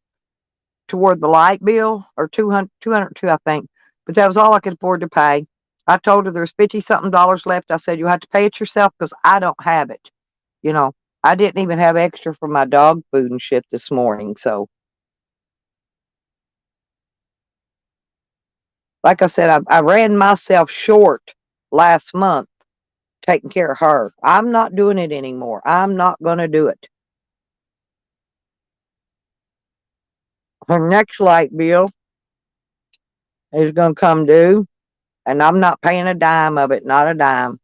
toward the light bill, or 202, I think, but that was all I could afford to pay. I told her there's 50 something dollars left. I said, you'll have to pay it yourself because I don't have it. You know, I didn't even have extra for my dog food and shit this morning. So, like I said, I ran myself short last month taking care of her. I'm not doing it anymore. I'm not going to do it. Her next light bill is going to come due, and I'm not paying a dime of it, not a dime.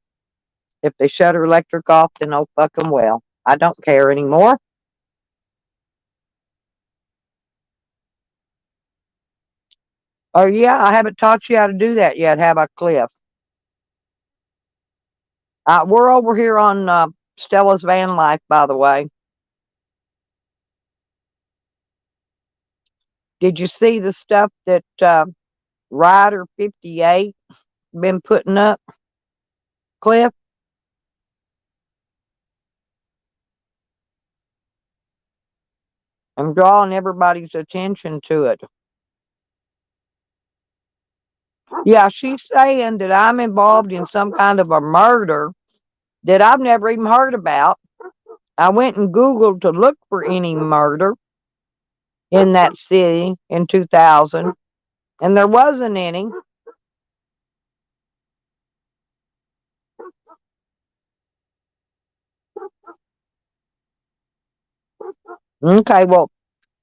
If they shut her electric off, then oh fucking well. I don't care anymore. Oh yeah, I haven't taught you how to do that yet, have I, Cliff? We're over here on Stella's van life, by the way. Did you see the stuff that Rider 58 been putting up, Cliff? I'm drawing everybody's attention to it. Yeah, she's saying that I'm involved in some kind of a murder that I've never even heard about. I went and Googled to look for any murder in that city in 2000, and there wasn't any. Okay, well,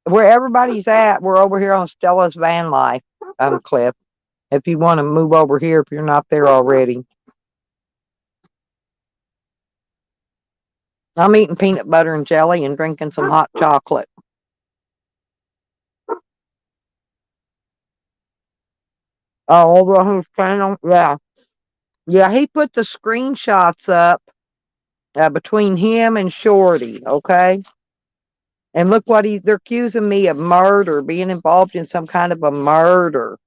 where everybody's at, we're over here on Stella's van life, Cliff. If you want to move over here, if you're not there already. I'm eating peanut butter and jelly and drinking some hot chocolate. Oh, over whose channel? Yeah. Yeah, he put the screenshots up between him and Shorty, okay? And look what they're accusing me of murder, being involved in some kind of a murder.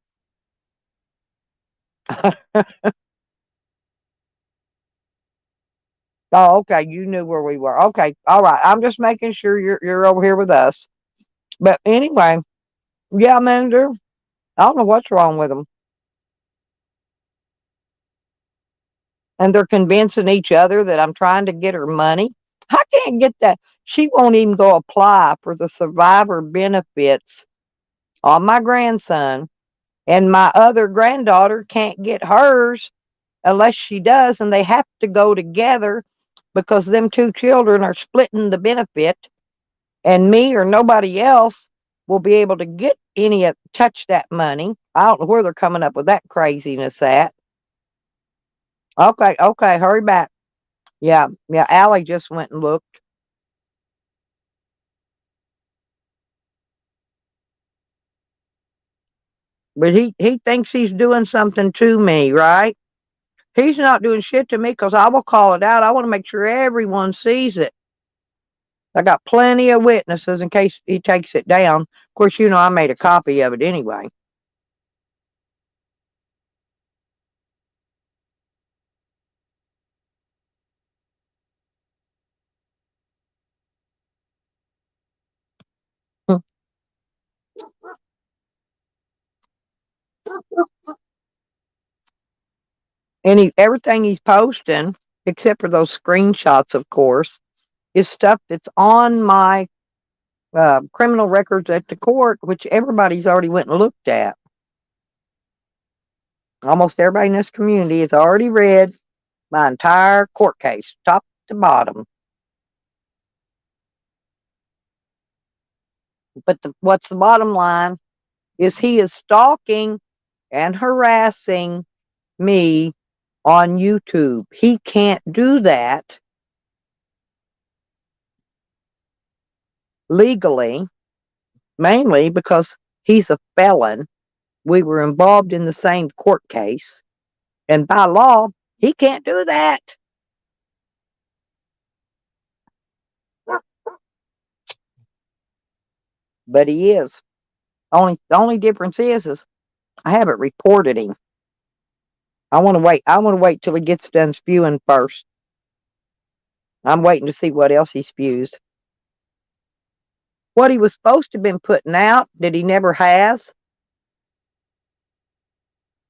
Oh, okay. You knew where we were. Okay. All right. I'm just making sure you're over here with us. But anyway, yeah, Manager, I don't know what's wrong with them. And they're convincing each other that I'm trying to get her money. I can't get that. She won't even go apply for the survivor benefits on my grandson. And my other granddaughter can't get hers unless she does. And they have to go together because them two children are splitting the benefit. And me or nobody else will be able to get any of touch that money. I don't know where they're coming up with that craziness at. Okay, okay, hurry back. Yeah, yeah, Allie just went and looked. But he thinks he's doing something to me, right? He's not doing shit to me because I will call it out. I want to make sure everyone sees it. I got plenty of witnesses in case he takes it down. Of course, you know I made a copy of it anyway. Everything he's posting, except for those screenshots, of course, is stuff that's on my criminal records at the court, which everybody's already went and looked at. Almost everybody in this community has already read my entire court case, top to bottom. But what's the bottom line is he is stalking and harassing me on YouTube. He can't do that legally, mainly because He's a felon. We were involved in the same court case. And by law, he can't do that. But he is. The only difference is I haven't reported him. I want to wait. I want to wait till he gets done spewing first. I'm waiting to see what else he spews. What he was supposed to have been putting out that he never has.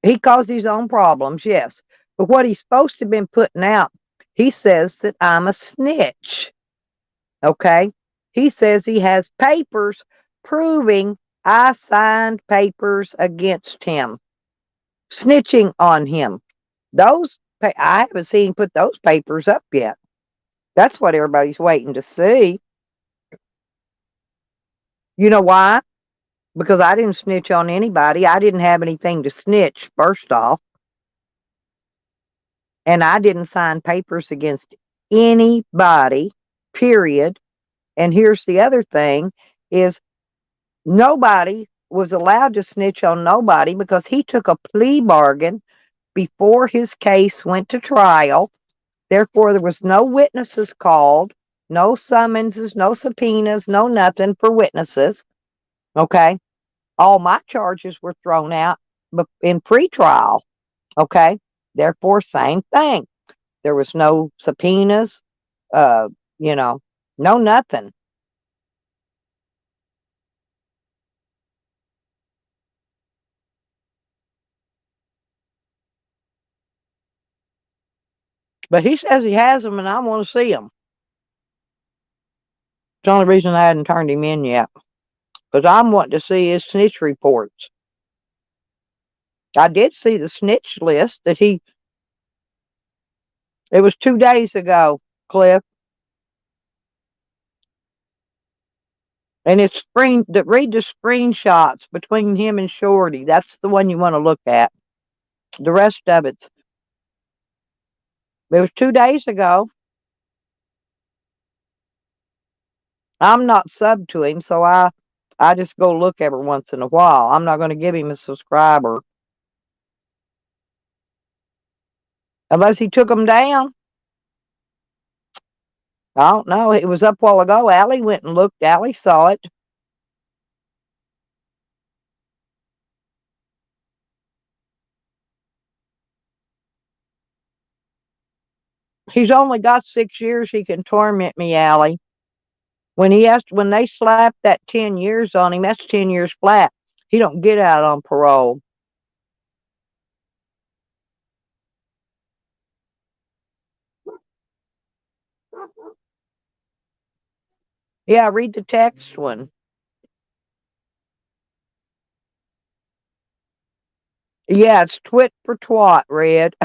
He caused his own problems, yes. But what he's supposed to have been putting out, he says that I'm a snitch. Okay? He says he has papers proving I signed papers against him, snitching on him. I haven't seen him put those papers up yet. That's what everybody's waiting to see. You know why? Because I didn't snitch on anybody. I didn't have anything to snitch, first off. And I didn't sign papers against anybody, period. And here's the other thing is nobody was allowed to snitch on nobody because he took a plea bargain before his case went to trial. Therefore, there was no witnesses called, no summonses, no subpoenas, no nothing for witnesses. Okay. All my charges were thrown out in pretrial. Okay. Therefore, same thing. There was no subpoenas, uh, you know, no nothing. But he says he has them, and I want to see them. It's the only reason I hadn't turned him in yet, because I'm wanting to see his snitch reports. I did see the snitch list that he. It was 2 days ago, Cliff, and it's screen. Read the screenshots between him and Shorty. That's the one you want to look at. The rest of it was 2 days ago. I'm not sub to him, so I just go look every once in a while. I'm not going to give him a subscriber unless he took them down. I don't know. It was up a while ago. Allie went and looked. Allie saw it. He's only got 6 years he can torment me, Allie. When they slapped that 10 years on him, that's 10 years flat. He don't get out on parole. Yeah, read the text one. Yeah, it's twit for twat, Red.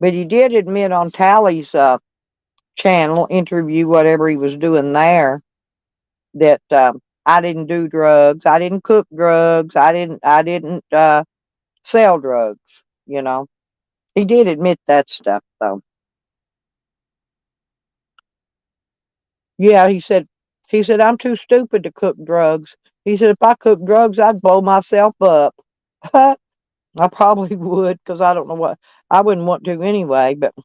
But he did admit on Tally's channel interview, whatever he was doing there, that I didn't do drugs. I didn't cook drugs. I didn't sell drugs. You know, he did admit that stuff though. Yeah, he said I'm too stupid to cook drugs. He said if I cooked drugs, I'd blow myself up. I probably would because I don't know what I wouldn't want to anyway. But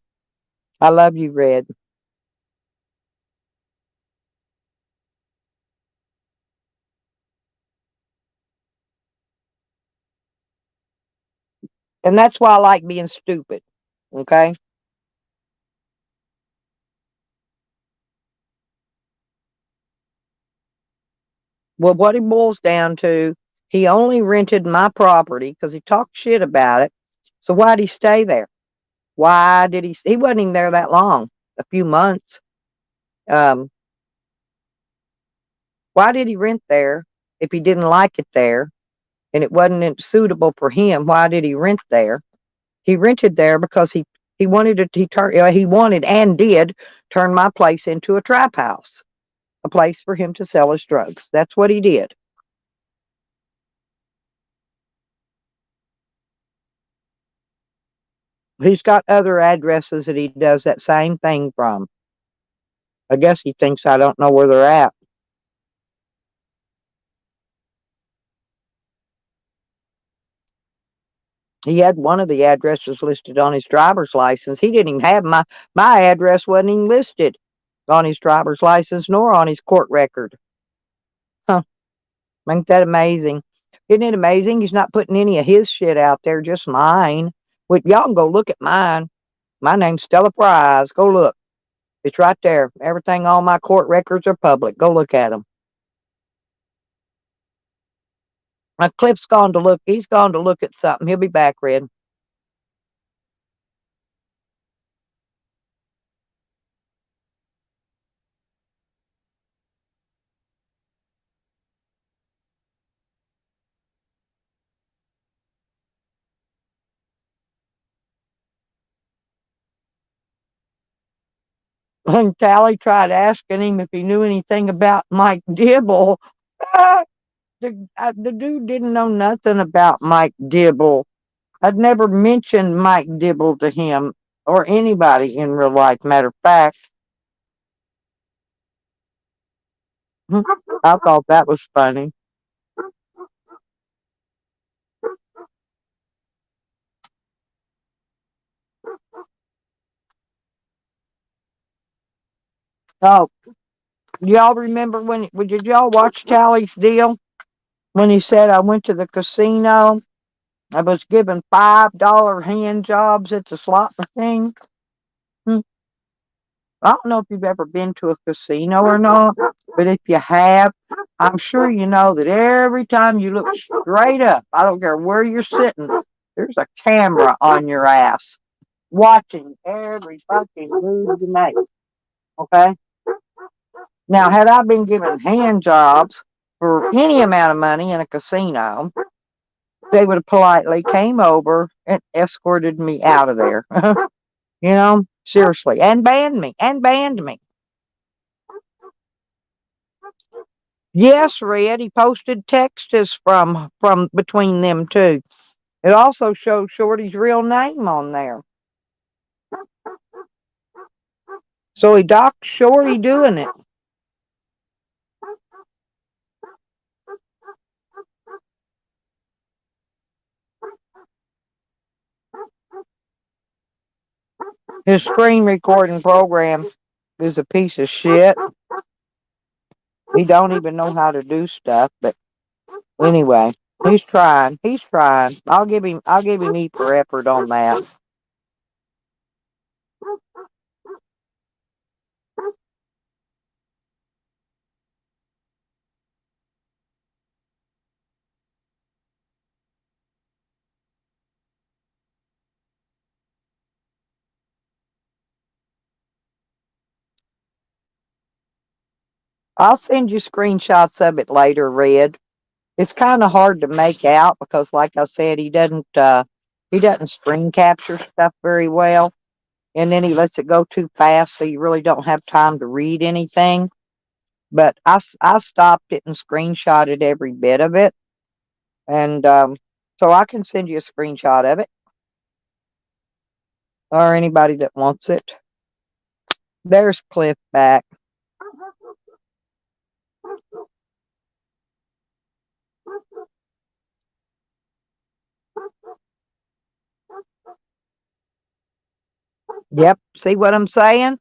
I love you, Red. And that's why I like being stupid. Okay. Well, what he boils down to, he only rented my property because he talked shit about it. So why'd he stay there? Why did he? He wasn't even there that long, a few months. Um, why did he rent there if he didn't like it there and it wasn't suitable for him? Why did he rent there? He rented there because he wanted and did turn my place into a trap house. a place for him to sell his drugs. That's what he did. He's got other addresses that he does that same thing from. I guess he thinks I don't know where they're at. He had one of the addresses listed on his driver's license. He didn't even have my address wasn't even listed on his driver's license nor on his court record. Huh. Ain't that amazing? Isn't it amazing? He's not putting any of his shit out there, just mine. Y'all can go look at mine. My name's Stella Fries. Go look. It's right there. Everything, all my court records are public. Go look at them. Now, Cliff's gone to look. He's gone to look at something. He'll be back, Red. And Tally tried asking him if he knew anything about Mike Dibble. Ah, the dude didn't know nothing about Mike Dibble. I'd never mentioned Mike Dibble to him or anybody in real life. Matter of fact, I thought that was funny. Oh, y'all remember did y'all watch Tally's deal when he said I went to the casino? I was given $5 hand jobs at the slot machine. Hmm. I don't know if you've ever been to a casino or not, but if you have, I'm sure you know that every time you look straight up, I don't care where you're sitting, there's a camera on your ass watching every fucking move you make. Okay? Now, had I been given hand jobs for any amount of money in a casino, they would have politely came over and escorted me out of there. You know, seriously, and banned me. Yes, Red. He posted texts from between them two. It also showed Shorty's real name on there. So he docked Shorty doing it. His screen recording program is a piece of shit. He don't even know how to do stuff, but anyway, he's trying. He's trying. I'll give him E for effort on that. I'll send you screenshots of it later, Red. It's kind of hard to make out because, like I said, he doesn't screen capture stuff very well, and then he lets it go too fast, so you really don't have time to read anything. But I stopped it and screenshotted every bit of it, and so I can send you a screenshot of it, or anybody that wants it. There's Cliff back. Yep, see what I'm saying?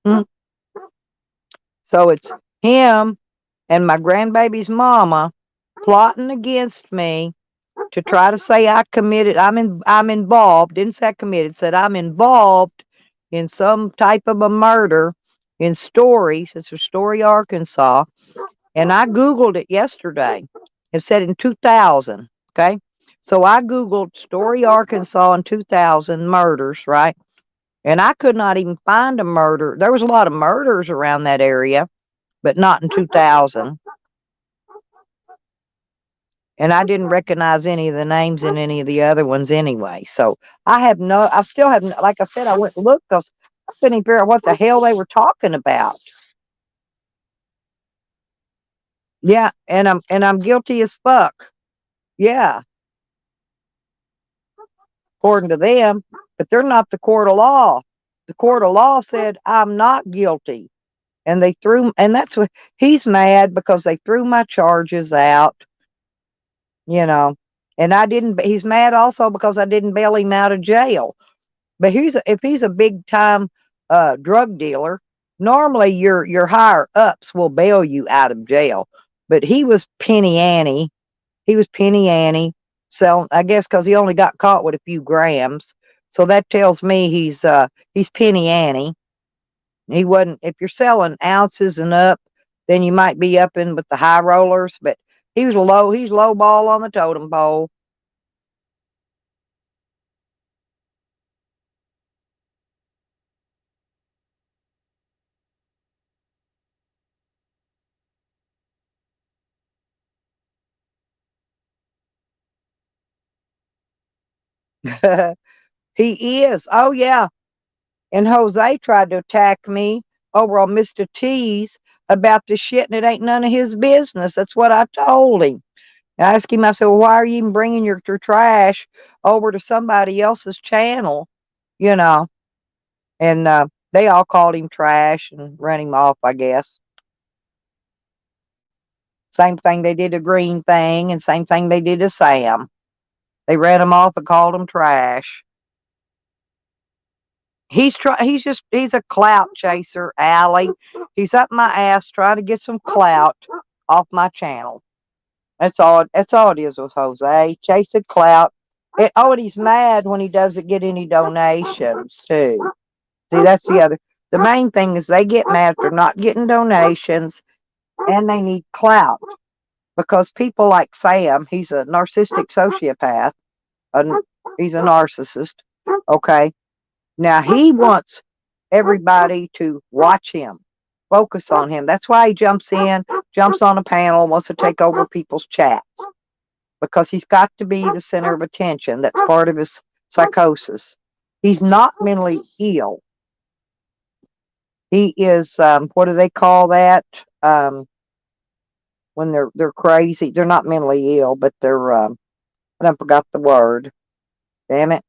Mm. So it's him and my grandbaby's mama plotting against me to try to say I committed. I'm involved. Didn't say I committed. Said I'm involved in some type of a murder in Story. It's a Story, Arkansas. And I googled it yesterday. It said in 2000. Okay, so I googled Story, Arkansas in 2000 murders, right? And I could not even find a murder. There was a lot of murders around that area, but not in 2000. And I didn't recognize any of the names in any of the other ones anyway. So I still have, like I said, I went and looked because I couldn't even figure out what the hell they were talking about. Yeah, and I'm guilty as fuck. Yeah, according to them, but they're not the court of law. The court of law said I'm not guilty, and they threw, and that's what he's mad because they threw my charges out. You know, and I didn't. He's mad also because I didn't bail him out of jail. But if he's a big time drug dealer, normally your higher ups will bail you out of jail. But he was penny ante. He was penny ante. So I guess because he only got caught with a few grams, so that tells me he's penny ante. He wasn't. If you're selling ounces and up, then you might be up in with the high rollers. But he was low. He's low ball on the totem pole. He is. Oh yeah. And Jose tried to attack me over on Mr. T's about this shit, and it ain't none of his business. That's what I told him. I asked him, I said, well, why are you even bringing your trash over to somebody else's channel? You know, and they all called him trash and ran him off, I guess. Same thing they did to Green Thing, and same thing they did to Sam. They ran him off and called him trash. He's a clout chaser, Allie. He's up my ass trying to get some clout off my channel. That's all it is with Jose. Chasing clout. And he's mad when he doesn't get any donations too. See, that's the other. The main thing is they get mad for not getting donations, and they need clout because people like Sam, he's a narcissistic sociopath. A, he's a narcissist. Okay, now he wants everybody to watch him, focus on him. That's why he jumps in, jumps on a panel, wants to take over people's chats because he's got to be the center of attention. That's part of his psychosis. He's not mentally ill. He is what do they call that? When they're crazy, they're not mentally ill, but they're I forgot the word. Damn it!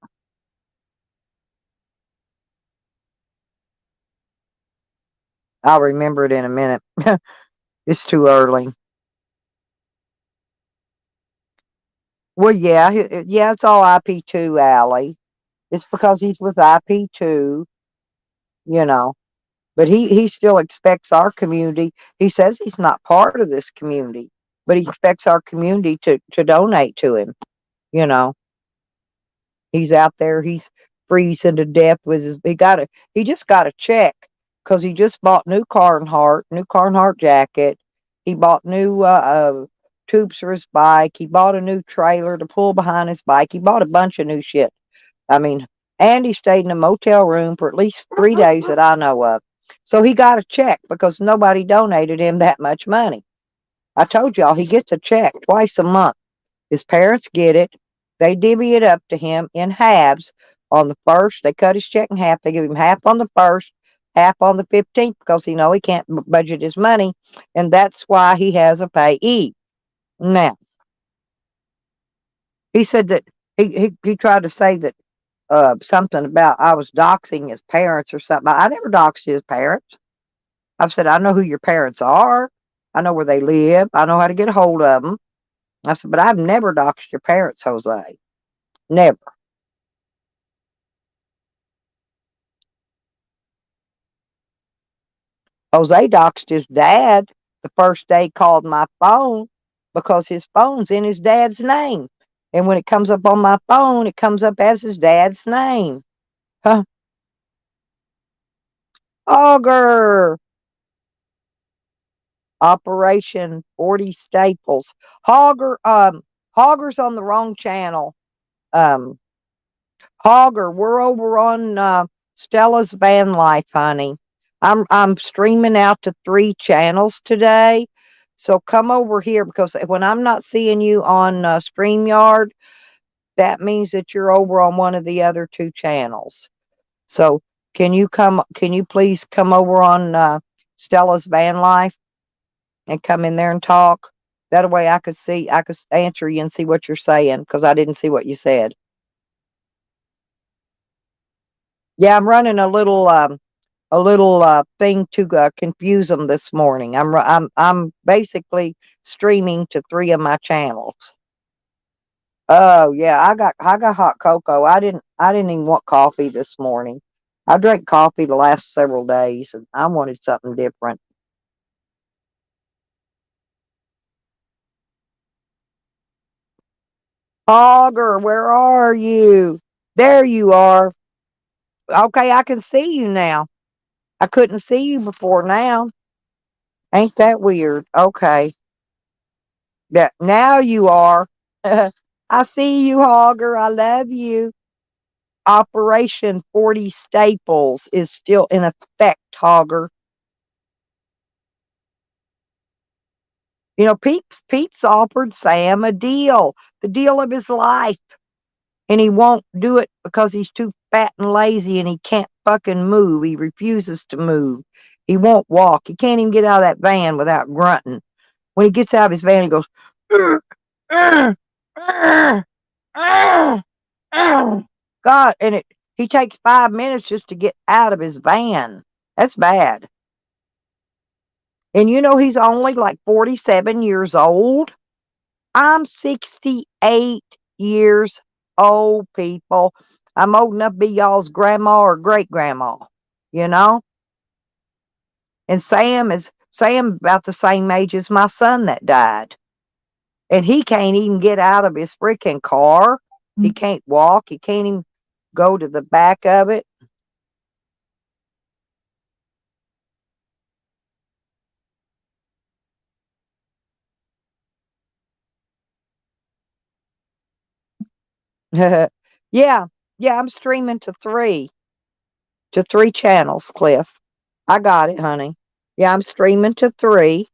I'll remember it in a minute. It's too early. Well, yeah, yeah, it's all IP2, Allie. It's because he's with IP2, you know. But he still expects our community. He says he's not part of this community, but he expects our community to donate to him. You know, he's out there. He's freezing to death with his. He just got a check because he just bought new Carnhart jacket. He bought new tubes for his bike. He bought a new trailer to pull behind his bike. He bought a bunch of new shit. I mean, and he stayed in a motel room for at least 3 days that I know of. So he got a check because nobody donated him that much money. I told y'all he gets a check twice a month. His parents get it. They divvy it up to him in halves. On the first, they cut his check in half. They give him half on the first, half on the 15th because he can't budget his money, and that's why he has a payee. Now, he said that he tried to say that something about I was doxing his parents or something. I never doxed his parents. I've said I know who your parents are. I know where they live. I know how to get a hold of them. I said, but I've never doxed your parents, Jose. Never. Jose doxed his dad the first day he called my phone because his phone's in his dad's name. And when it comes up on my phone, it comes up as his dad's name. Huh? Auger. Operation 40 Staples. Hogger's on the wrong channel. Um, Hogger, we're over on Stella's Van Life, honey. I'm streaming out to 3 channels today. So come over here because when I'm not seeing you on StreamYard, that means that you're over on one of the other 2 channels. So can you please come over on Stella's Van Life and come in there and talk? That way I could answer you and see what you're saying because I didn't see what you said. Yeah, I'm running a little thing to confuse them this morning. I'm basically streaming to three of my channels. Oh yeah, I got hot cocoa. I didn't even want coffee this morning. I drank coffee the last several days, and I wanted something different. Auger, where are you? There you are. Okay, I can see you now. I couldn't see you before now. Ain't that weird? Okay. Yeah, now you are. I see you, Hogger. I love you. Operation 40 Staples is still in effect, Hogger. You know, Pete's offered Sam a deal, the deal of his life. And he won't do it because he's too fat and lazy and he can't fucking move. He refuses to move. He won't walk. He can't even get out of that van without grunting. When he gets out of his van, he goes, "Ugh, ugh, ugh, ugh, ugh." God, and he takes 5 minutes just to get out of his van. That's bad. And you know he's only like 47 years old. I'm 68 years old, people. I'm old enough to be y'all's grandma or great grandma, you know? And Sam about the same age as my son that died. And he can't even get out of his freaking car. He can't walk. He can't even go to the back of it. Yeah, yeah, I'm streaming to three channels, Cliff. I got it, honey. Yeah, I'm streaming to three.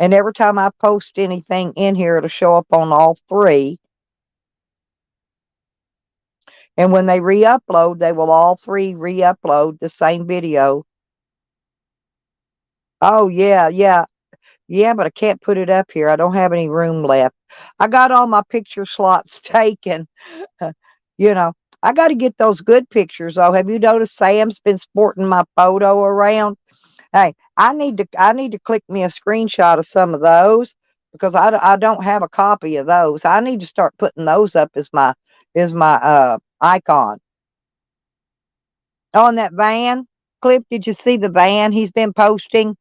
And every time I post anything in here, it'll show up on all three. And when they re-upload, they will all three re-upload the same video. Oh yeah, yeah, yeah, but I can't put it up here. I don't have any room left. I got all my picture slots taken. You know, I got to get those good pictures though. Have you noticed Sam's been sporting my photo around? Hey, I need to click me a screenshot of some of those because I don't have a copy of those. I need to start putting those up as my icon. Oh, and that van clip, did you see the van he's been posting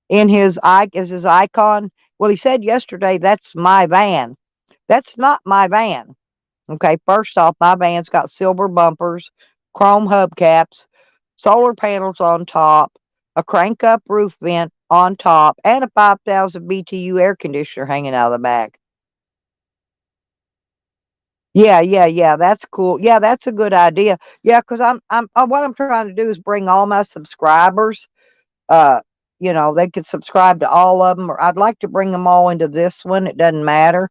in his as his icon? Well, he said yesterday that's my van. That's not my van. Okay, first off, my van's got silver bumpers, chrome hubcaps, solar panels on top, a crank up roof vent on top, and a 5,000 BTU air conditioner hanging out of the back. Yeah, yeah, yeah. That's cool. Yeah, that's a good idea. Yeah, because what I'm trying to do is bring all my subscribers. Uh, you know, they could subscribe to all of them, or I'd like to bring them all into this one. It doesn't matter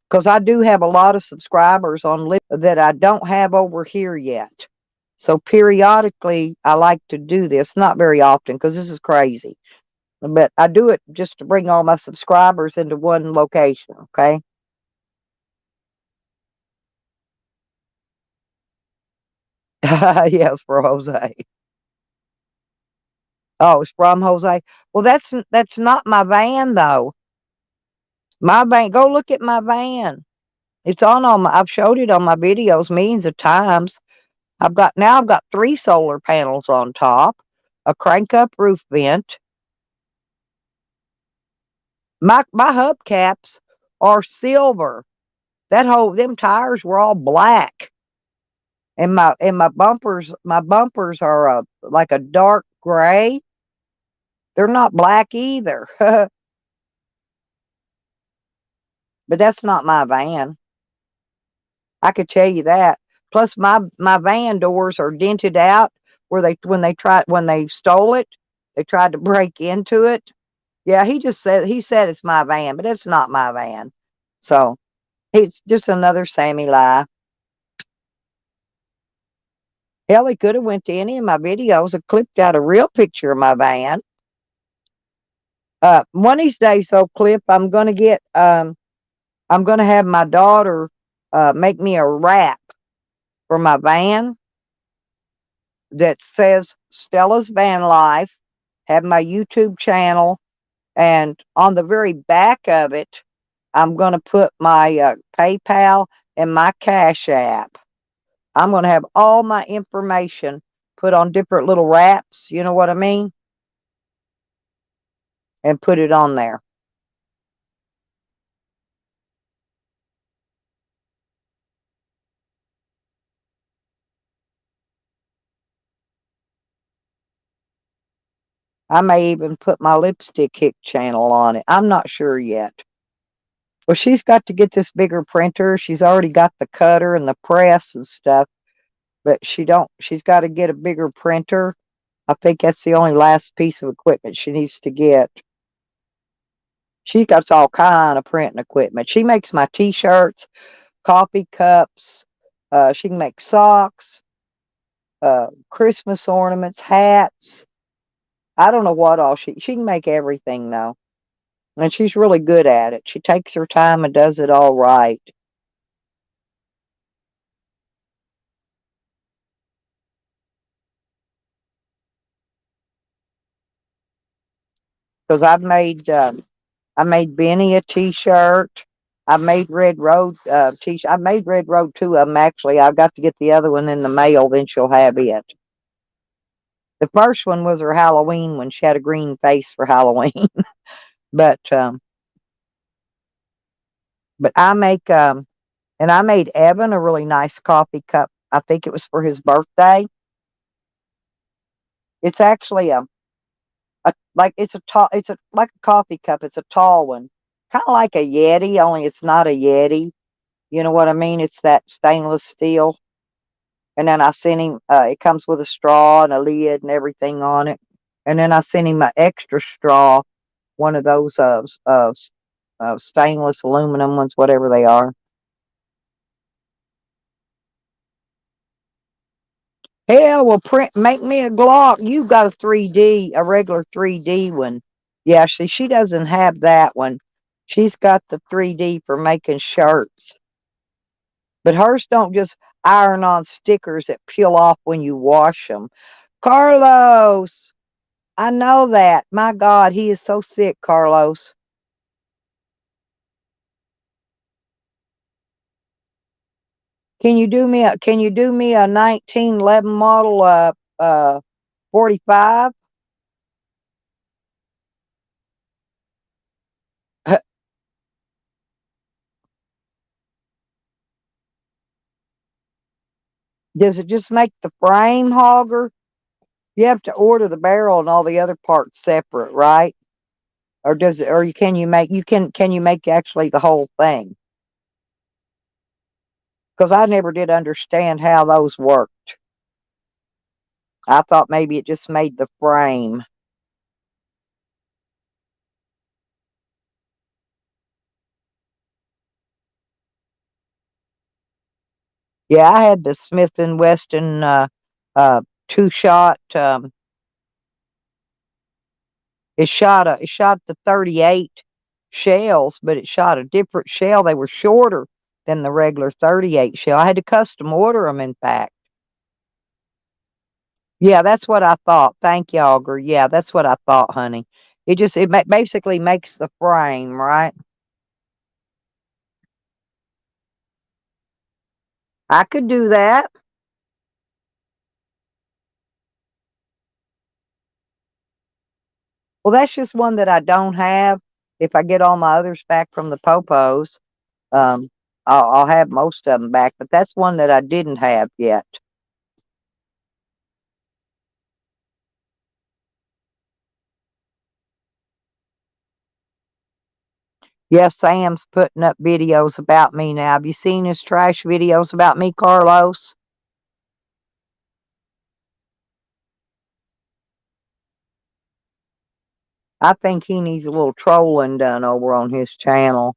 because I do have a lot of subscribers on that I don't have over here yet. So periodically, I like to do this. Not very often because this is crazy, but I do it just to bring all my subscribers into one location. Okay. Yes, for Jose. Oh, it's from Jose. Well, that's not my van though. My van. Go look at my van. It's on my. I've showed it on my videos millions of times. I've got three solar panels on top, a crank up roof vent. My hubcaps are silver. That whole them tires were all black, and my bumpers are like a dark gray. They're not black either, but that's not my van. I could tell you that. Plus, my van doors are dented out where when they stole it, they tried to break into it. Yeah, he said it's my van, but it's not my van. So it's just another Sammy lie. Hell, he could have went to any of my videos and clipped out a real picture of my van. One of these days, though, Cliff, I'm gonna have my daughter make me a wrap for my van that says Stella's Van Life, have my YouTube channel, and on the very back of it, I'm going to put my PayPal and my Cash App. I'm going to have all my information put on different little wraps, you know what I mean? And put it on there. I may even put my lipstick hick channel on it. I'm not sure yet. Well, she's got to get this bigger printer. She's already got the cutter and the press and stuff, but she's got to get a bigger printer. I think that's the only last piece of equipment she needs to get. She got all kind of printing equipment. She makes my t-shirts, coffee cups. She can make socks, Christmas ornaments, hats. I don't know what all she can make everything though, and she's really good at it. She takes her time and does it all right. Because I made Benny a t-shirt. I made Red Road t-shirt. I made Red Road two of them actually. I've got to get the other one in the mail. Then she'll have it. The first one was her Halloween when she had a green face for Halloween. but but I make and I made Evan a really nice coffee cup. I think it was for his birthday. It's actually a like it's a tall it's a like a coffee cup. It's a tall one. Kind of like a Yeti, only it's not a Yeti. You know what I mean? It's that stainless steel. And then I sent him it comes with a straw and a lid and everything on it. And then I sent him an extra straw, one of those stainless aluminum ones, whatever they are. Hell, well, make me a Glock. You got a 3D, a regular 3D one. Yeah, she doesn't have that one. She's got the 3D for making shirts. But hers don't just iron on stickers that peel off when you wash them. Carlos, I know that. My God, he is so sick, Carlos. Can you do me a 1911 model 45? Does it just make the frame hogger? You have to order the barrel and all the other parts separate, right? Or does it or you can you make actually the whole thing? Because I never did understand how those worked. I thought maybe it just made the frame. Yeah, I had the Smith and Weston uh two shot it shot the 38 shells, but it shot a different shell. They were shorter than the regular 38 shell. I had to custom order them, in fact. Yeah, that's what I thought. Thank you, Auger. Yeah, that's what I thought, honey. Basically makes the frame, right? I could do that. Well, that's just one that I don't have. If I get all my others back from the popos, um, I'll have most of them back. But that's one that I didn't have yet. Yes, Sam's putting up videos about me now. Have you seen his trash videos about me, Carlos? I think he needs a little trolling done over on his channel.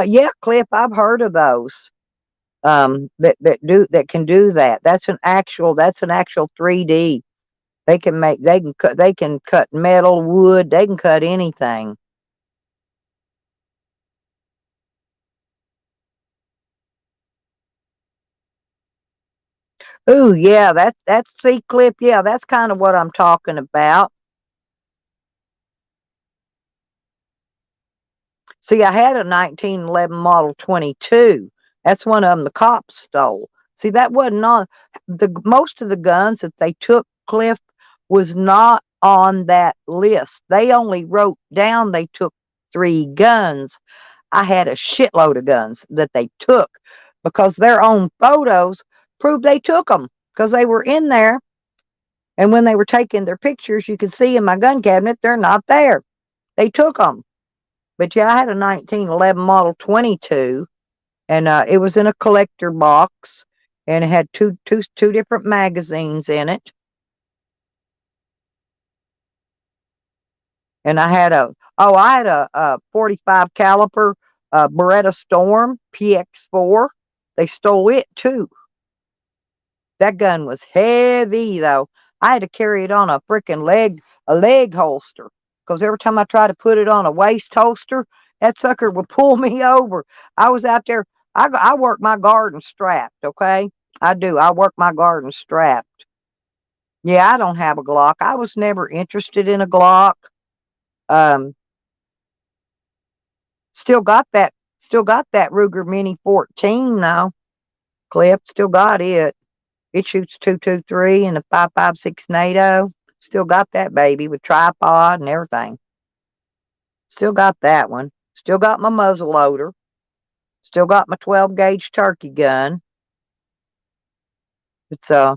Yeah, Cliff, I've heard of those. That can do that. That's an actual 3D. They can cut metal, wood, they can cut anything. Ooh, yeah, that's C-clip. Yeah, that's kind of what I'm talking about. See, I had a 1911 Model 22. That's one of them the cops stole. See, that wasn't on the most of the guns that they took, Cliff, was not on that list. They only wrote down they took 3 guns. I had a shitload of guns that they took because their own photos proved they took them because they were in there. And when they were taking their pictures, you could see in my gun cabinet, they're not there. They took them. But yeah, I had a 1911 Model 22, and it was in a collector box, and it had two different magazines in it. And I had a 45 caliber Beretta Storm PX4. They stole it too. That gun was heavy though. I had to carry it on a leg holster, because every time I tried to put it on a waist holster, that sucker would pull me over. I was out there. I work my garden strapped. Okay, I do. I work my garden strapped. Yeah, I don't have a Glock. I was never interested in a Glock. Um, still got that. Still got that Ruger Mini 14 though. Clip. Still got it. It shoots 223 and a 5.56 NATO. Still got that baby with tripod and everything. Still got that one. Still got my muzzle loader. Still got my 12 gauge turkey gun. It's I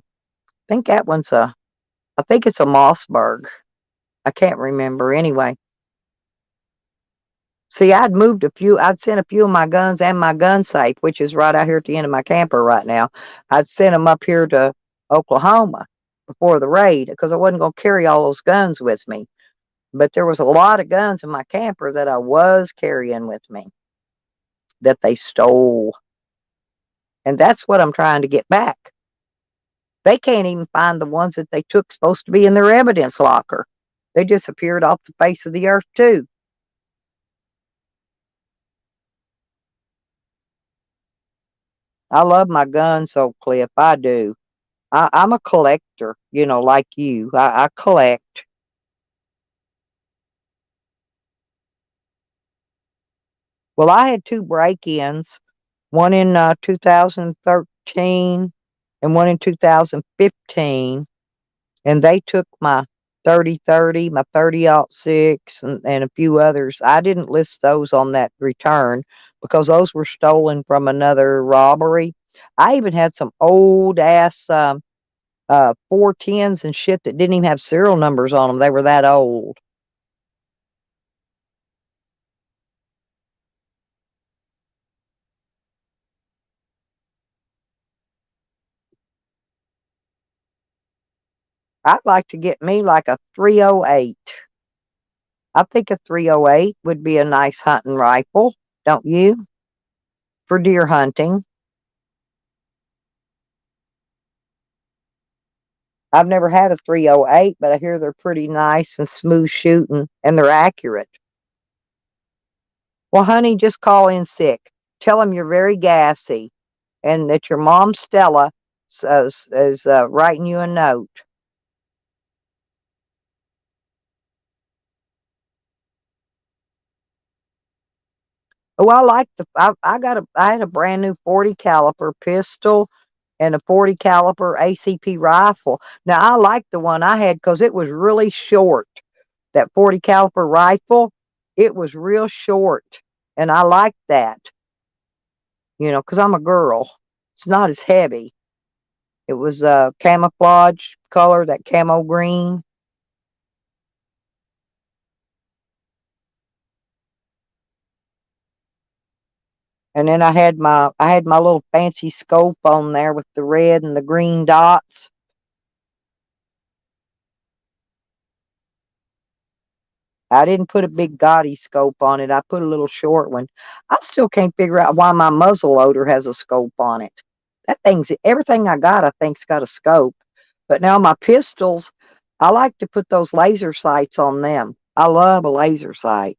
think that one's I think it's a Mossberg. I can't remember anyway. See, I'd sent a few of my guns and my gun safe, which is right out here at the end of my camper right now. I'd sent them up here to Oklahoma before the raid because I wasn't going to carry all those guns with me. But there was a lot of guns in my camper that I was carrying with me that they stole. And that's what I'm trying to get back. They can't even find the ones that they took supposed to be in their evidence locker. They disappeared off the face of the earth, too. I love my guns, so Cliff. I do. I'm a collector, like you. I collect. Well, I had 2 break-ins, one in 2013 and one in 2015, and they took my 30-30, my 30-06, and a few others. I didn't list those on that return because those were stolen from another robbery. I even had some old ass 410s and shit that didn't even have serial numbers on them. They were that old. I'd like to get me like a 308. I think a 308 would be a nice hunting rifle, don't you? For deer hunting. I've never had a 308, but I hear they're pretty nice and smooth shooting and they're accurate. Well, honey, just call in sick. Tell them you're very gassy and that your mom, Stella, is writing you a note. Oh, I had a brand new 40 caliber pistol and a 40 caliber ACP rifle. Now I like the one I had because it was really short. That 40 caliber rifle, it was real short, and I liked that. Because I'm a girl. It's not as heavy. It was a camouflage color, that camo green. And then I had my little fancy scope on there with the red and the green dots. I didn't put a big gaudy scope on it. I put a little short one. I still can't figure out why my muzzle loader has a scope on it. That thing's everything I got, I think's got a scope. But now my pistols, I like to put those laser sights on them. I love a laser sight.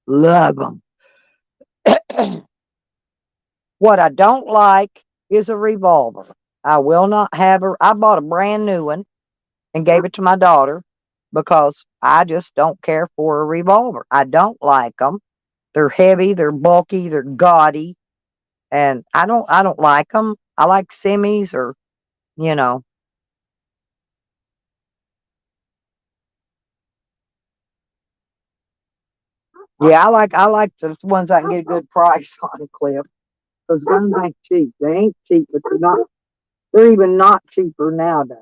Love them. What I don't like is a revolver. I will not have a. I bought a brand new one and gave it to my daughter because I just don't care for a revolver. I don't like them. They're heavy, they're bulky, they're gaudy, and I don't like them. I like semis or you know. Yeah, I like the ones I can get a good price on, Cliff. Those guns ain't cheap. They ain't cheap, but they're not. They're even not cheaper nowadays.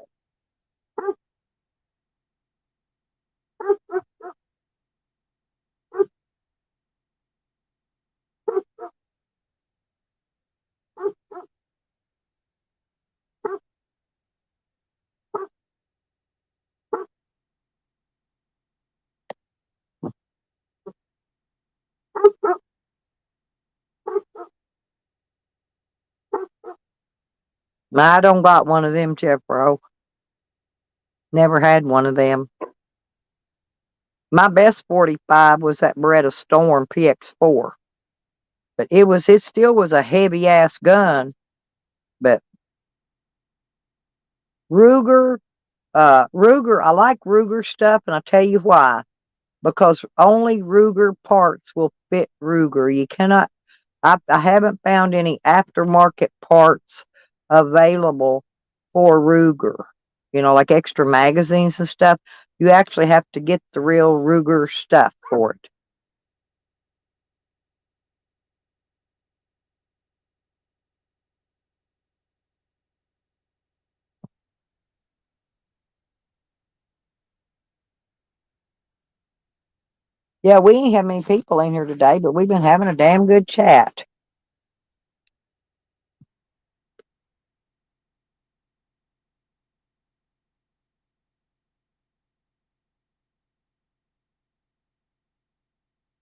I don't got one of them, Jeffro. Never had one of them. My best 45 was that Beretta Storm PX4, but it still was a heavy ass gun. But Ruger, Ruger, I like Ruger stuff, and I'll tell you why. Because only Ruger parts will fit Ruger. You cannot. I haven't found any aftermarket parts available for Ruger. Like extra magazines and stuff. You actually have to get the real Ruger stuff for it. Yeah, we ain't have many people in here today, but we've been having a damn good chat.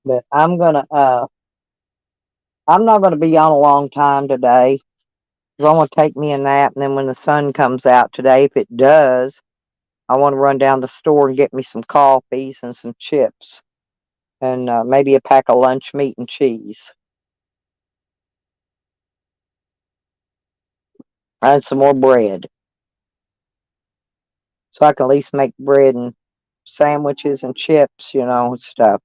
But I'm not gonna be on a long time today. 'Cause I'm gonna take me a nap, and then when the sun comes out today, if it does, I want to run down the store and get me some coffees and some chips, and maybe a pack of lunch meat and cheese, and some more bread, so I can at least make bread and sandwiches and chips, and stuff.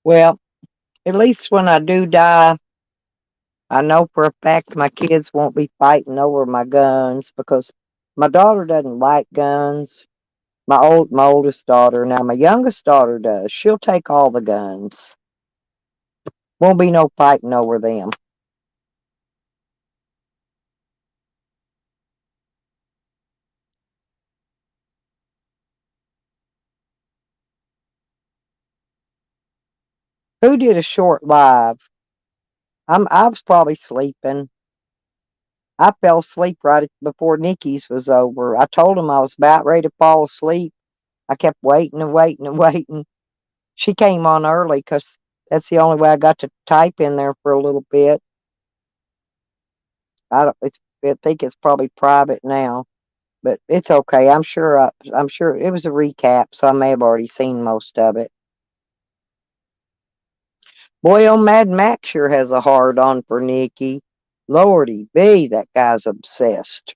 Well, at least when I do die, I know for a fact my kids won't be fighting over my guns because my daughter doesn't like guns. My oldest daughter. Now my youngest daughter does. She'll take all the guns. Won't be no fighting over them. Who did a short live? I was probably sleeping. I fell asleep right before Nikki's was over. I told him I was about ready to fall asleep. I kept waiting and waiting and waiting. She came on early because that's the only way I got to type in there for a little bit. I think it's probably private now, but it's okay. I'm sure it was a recap, so I may have already seen most of it. Boy, old Mad Max sure has a hard on for Nikki. Lordy be, that guy's obsessed.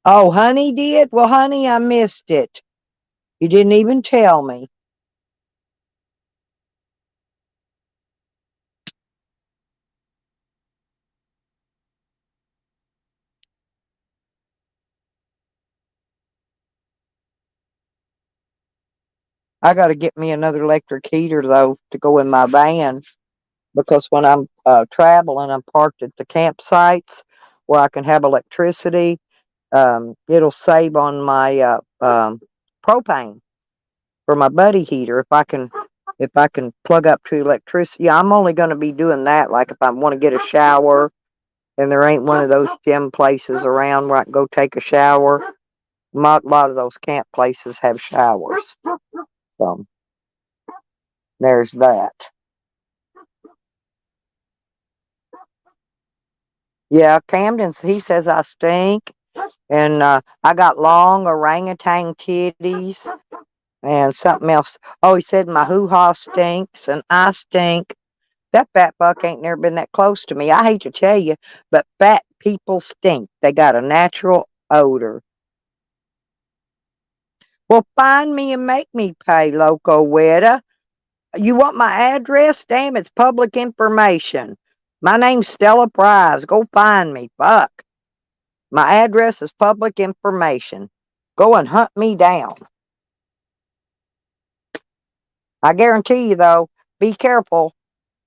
Oh, honey did? Well, honey, I missed it. You didn't even tell me. I got to get me another electric heater though to go in my van because when I'm traveling, I'm parked at the campsites where I can have electricity. It'll save on my propane for my buddy heater if I can plug up to electricity. Yeah, I'm only going to be doing that like if I want to get a shower and there ain't one of those gym places around where I can go take a shower. A lot of those camp places have showers. So there's that. Yeah, Camden, he says I stink. And I got long orangutan titties and something else. Oh, he said my hoo ha stinks and I stink. That fat buck ain't never been that close to me. I hate to tell you, but fat people stink. They got a natural odor. Well, find me and make me pay, Loco Weta. You want my address? Damn, it's public information. My name's Stella Prize. Go find me. Fuck. My address is public information. Go and hunt me down. I guarantee you, though, be careful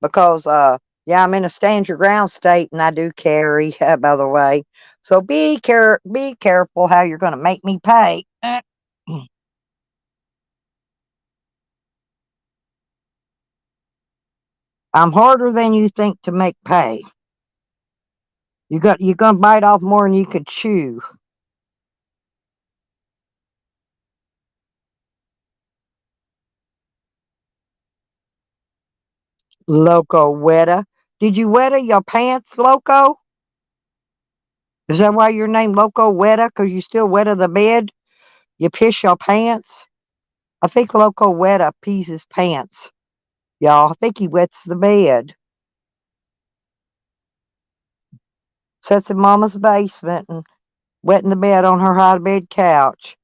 because, yeah, I'm in a stand your ground state and I do carry, by the way. So be careful how you're going to make me pay. I'm harder than you think to make pay. You're gonna bite off more than you could chew. Loco Weta. Did you weta your pants, Loco? Is that why your name Loco Weta? Cause you still weta the bed? You piss your pants? I think Loco Weta pees his pants. Y'all, I think he wets the bed. Sits in Mama's basement and wetting the bed on her high bed couch.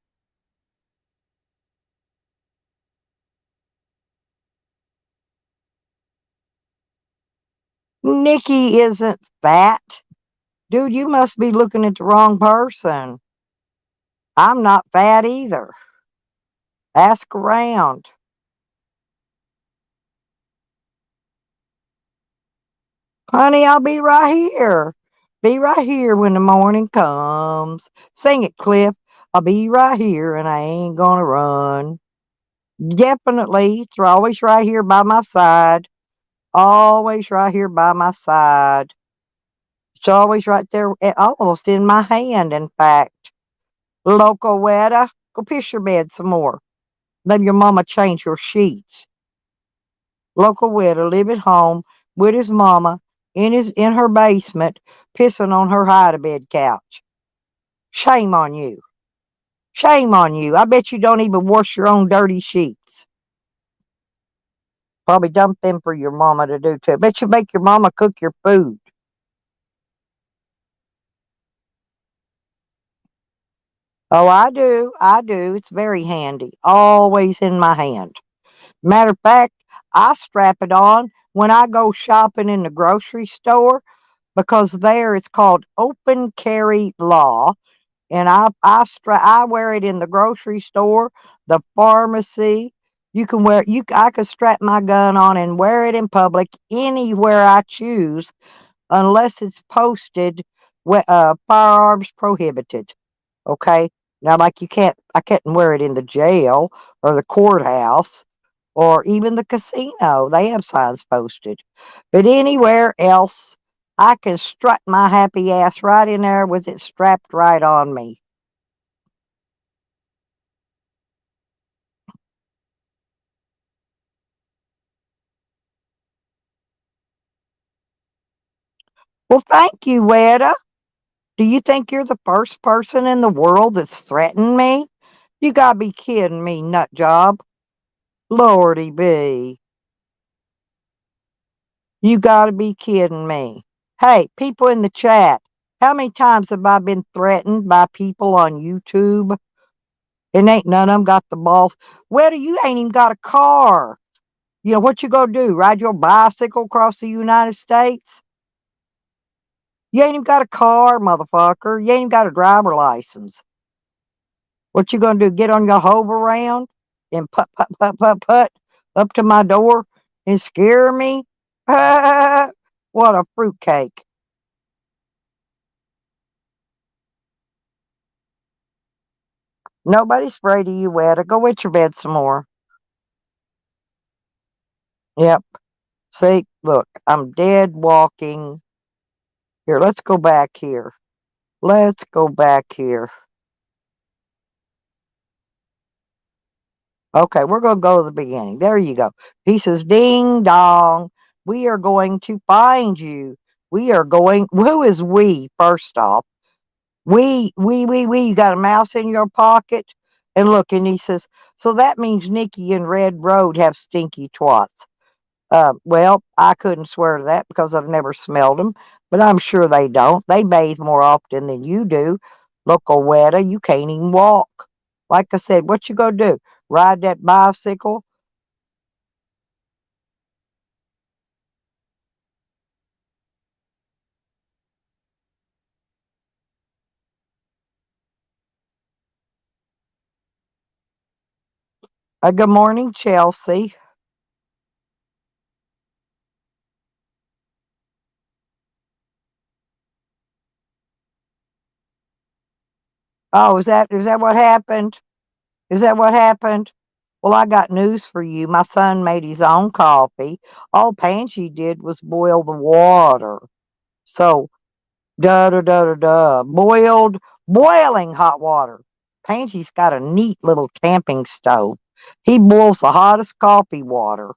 Nikki isn't fat. Dude, you must be looking at the wrong person. I'm not fat either. Ask around. Honey, I'll be right here. Be right here when the morning comes. Sing it, Cliff. I'll be right here and I ain't gonna run. Definitely. It's always right here by my side. Always right here by my side. It's always right there, almost in my hand, in fact. Loco Weta, go piss your bed some more. Let your mama change your sheets. Local Weta live at home with his mama in her basement, pissing on her hide-a-bed couch. Shame on you. Shame on you. I bet you don't even wash your own dirty sheets. Probably dump them for your mama to do too. Bet you make your mama cook your food. Oh, I do. I do. It's very handy. Always in my hand. Matter of fact, I strap it on when I go shopping in the grocery store because there it's called open carry law. And I wear it in the grocery store, the pharmacy. I could strap my gun on and wear it in public anywhere I choose unless it's posted firearms prohibited. Okay. Now, like I couldn't wear it in the jail or the courthouse or even the casino. They have signs posted. But anywhere else, I can strut my happy ass right in there with it strapped right on me. Well, thank you, Weta. Do you think you're the first person in the world that's threatened me? You gotta be kidding me, nut job. Lordy be. You gotta be kidding me. Hey, people in the chat, how many times have I been threatened by people on YouTube? And ain't none of them got the balls. Weta, you ain't even got a car. You know what you gonna do? Ride your bicycle across the United States? You ain't even got a car, motherfucker. You ain't even got a driver license. What you gonna do? Get on your hove around? and put up to my door and scare me. What a fruitcake. Nobody's afraid of you, Wetta. Go wet your bed some more. Yep. See, look, I'm dead walking. Here, let's go back here. Let's go back here. Okay, we're going to go to the beginning. There you go. He says, ding dong, we are going to find you. We are going, who is we, first off? We, you got a mouse in your pocket? And look, and he says, so that means Nikki and Red Road have stinky twats. Well, I couldn't swear to that because I've never smelled them, but I'm sure they don't. They bathe more often than you do. Look, Owetta, you can't even walk. Like I said, what you gonna do? Ride that bicycle? Good morning, Chelsea. Oh, is that what happened? Is that what happened? Well, I got news for you. My son made his own coffee. All Pansy did was boil the water. So da da da da da. Boiling hot water. Pansy's got a neat little camping stove. He boils the hottest coffee water.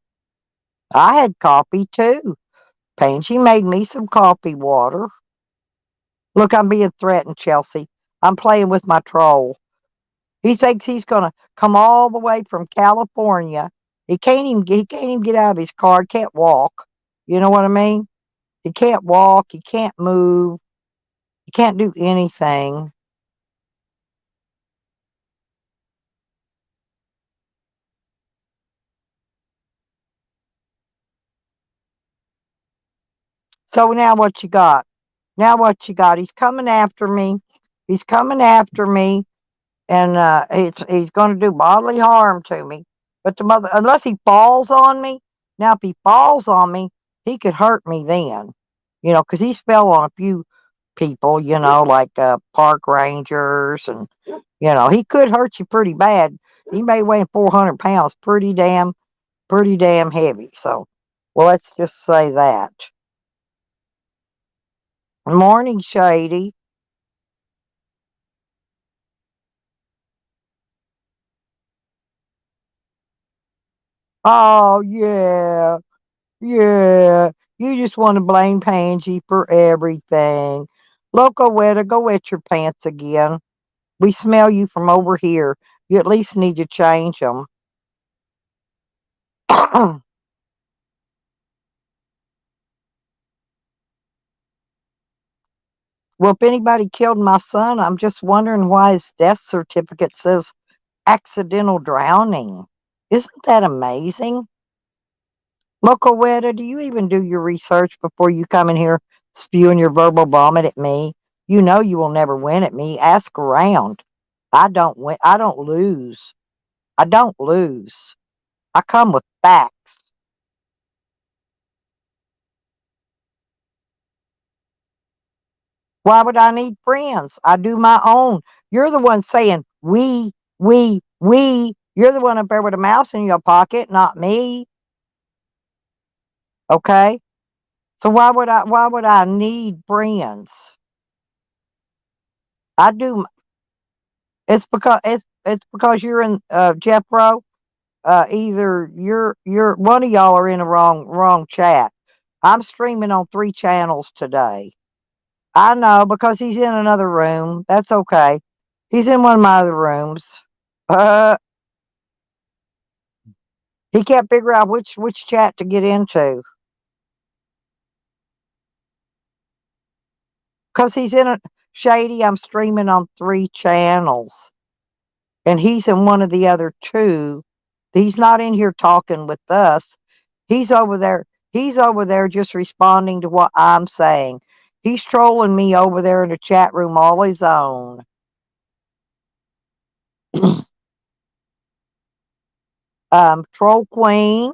I had coffee too. Pansy made me some coffee water. Look, I'm being threatened, Chelsea. I'm playing with my troll. He thinks he's gonna come all the way from California. He can't even get out of his car. He can't walk. You know what I mean? He can't walk. He can't move. He can't do anything. So now what you got? Now what you got? He's coming after me. He's coming after me, and he's going to do bodily harm to me. But the mother, unless he falls on me, now if he falls on me, he could hurt me then. Because he's fell on a few people. Like park rangers, and he could hurt you pretty bad. He may weigh 400 pounds, pretty damn heavy. So, well, let's just say that. Morning, Shady. Oh, yeah, yeah. You just want to blame Pansy for everything. Loco Weta, go wet your pants again. We smell you from over here. You at least need to change them. Well, if anybody killed my son, I'm just wondering why his death certificate says accidental drowning. Isn't that amazing? Loco Weta, do you even do your research before you come in here spewing your verbal vomit at me? You know you will never win at me. Ask around. I don't win. I don't lose. I don't lose. I come with facts. Why would I need friends? I do my own. You're the one saying we. You're the one up there with a mouse in your pocket, not me. Okay? So why would I need friends? I do. It's because you're in Jeffro. Either you're one of y'all are in a wrong chat. I'm streaming on 3 channels today. I know because he's in another room. That's okay. He's in one of my other rooms. Uh, he can't figure out which chat to get into because he's in a shady. I'm streaming on 3 channels, and he's in one of the other two. He's not in here talking with us. He's over there. He's over there just responding to what I'm saying. He's trolling me over there in the chat room all his own. Troll Queen,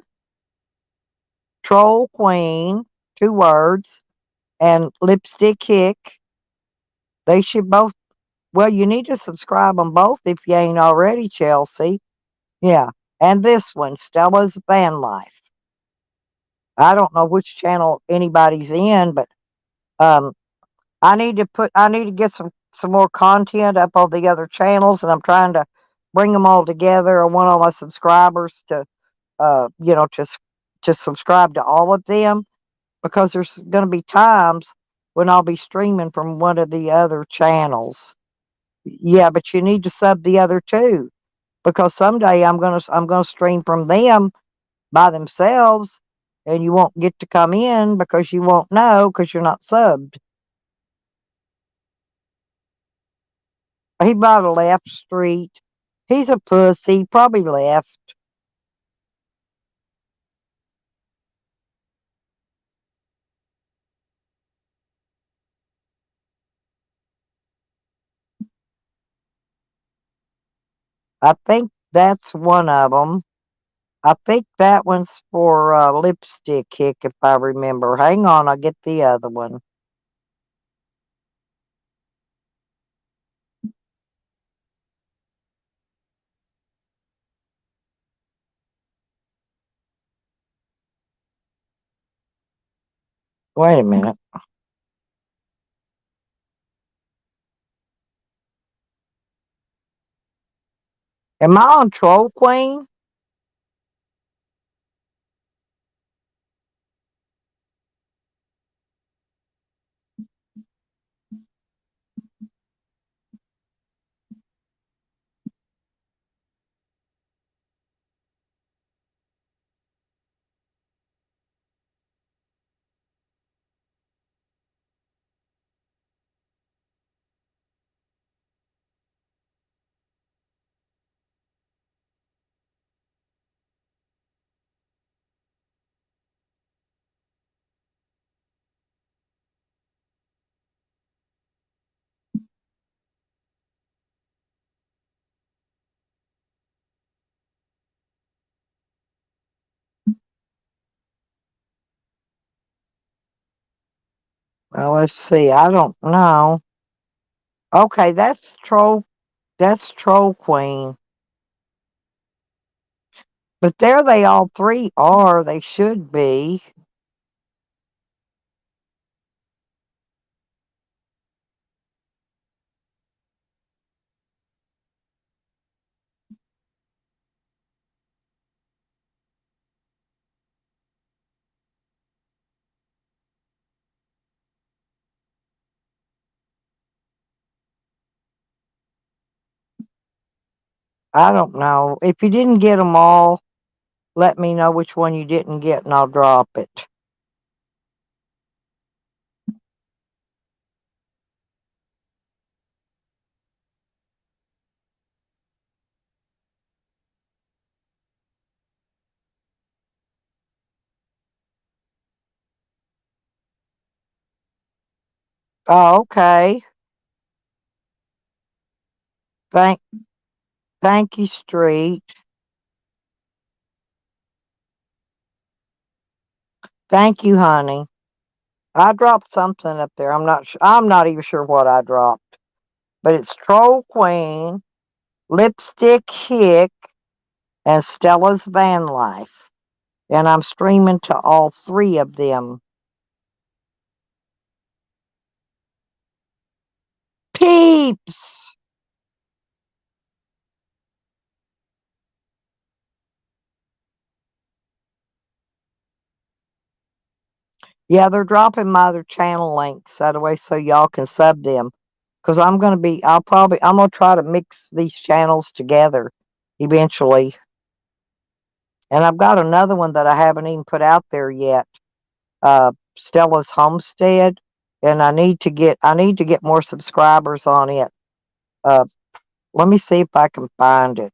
Troll Queen, 2 words, and Lipstick Hick. They should both. Well, you need to subscribe on both if you ain't already, Chelsea. Yeah, and this one, Stella's Van Life. I don't know which channel anybody's in, but um, I need to get some more content up on the other channels, and I'm trying to bring them all together. I want all my subscribers to you know to subscribe to all of them because there's going to be times when I'll be streaming from one of the other channels. Yeah, but you need to sub the other two because someday I'm gonna stream from them by themselves, and you won't get to come in because you won't know because you're not subbed. He bought a left street. He's a pussy. Probably left. I think that's one of them. I think that one's for lipstick kick, if I remember. Hang on, I'll get the other one. Wait a minute. Am I on Troll Queen? Well, let's see. I don't know. Okay, that's Troll. That's Troll Queen. But there they all three are. They should be. I don't know. If you didn't get them all, let me know which one you didn't get, and I'll drop it. Oh, okay. Thank, thank you, Street. Thank you, honey. I dropped something up there. I'm not even sure what I dropped, but it's Troll Queen, Lipstick Hick, and Stella's Van Life, and I'm streaming to all three of them. Peeps. Yeah, they're dropping my other channel links that way so y'all can sub them. Cause I'm gonna try to mix these channels together eventually. And I've got another one that I haven't even put out there yet. Stella's Homestead, and I need to get more subscribers on it. Uh, let me see if I can find it.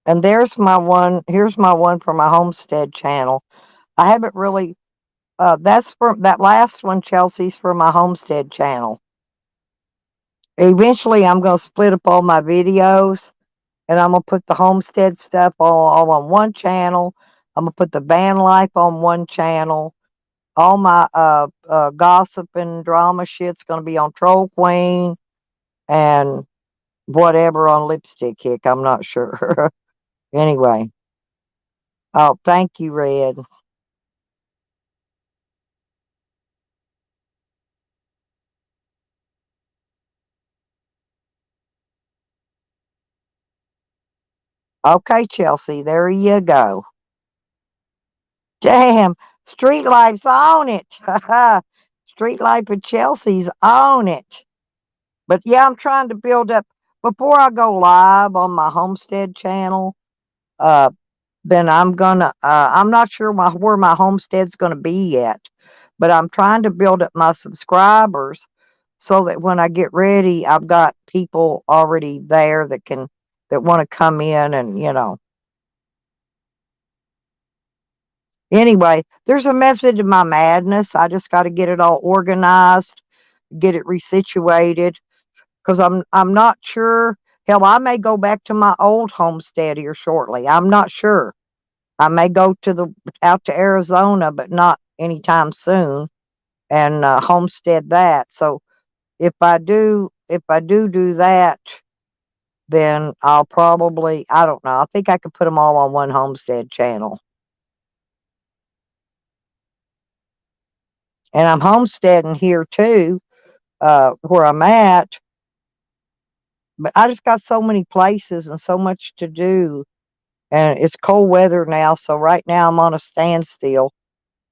And there's my one. Here's my one for my homestead channel. I haven't really. That's for that last one, Chelsea's for my homestead channel. Eventually, I'm gonna split up all my videos, and I'm gonna put the homestead stuff all on one channel. I'm gonna put the van life on one channel. All my gossip and drama shit's gonna be on Troll Queen and whatever on Lipstick Kick. I'm not sure. Anyway, oh, thank you, Red. Okay, Chelsea, there you go. Damn, Street Life's on it. Street Life at Chelsea's on it. But yeah, I'm trying to build up before I go live on my homestead channel. Uh, then I'm not sure where my homestead's gonna be yet, but I'm trying to build up my subscribers so that when I get ready, I've got people already there that want to come in and Anyway, there's a method to my madness. I just got to get it all organized, get it resituated, because I'm not sure. Hell, I may go back to my old homestead here shortly. I'm not sure. I may go to the out to Arizona, but not anytime soon, and homestead that. So if I do that, then I'll probably I don't know. I think I could put them all on one homestead channel, and I'm homesteading here too, where I'm at. But I just got so many places and so much to do, and it's cold weather now. So right now I'm on a standstill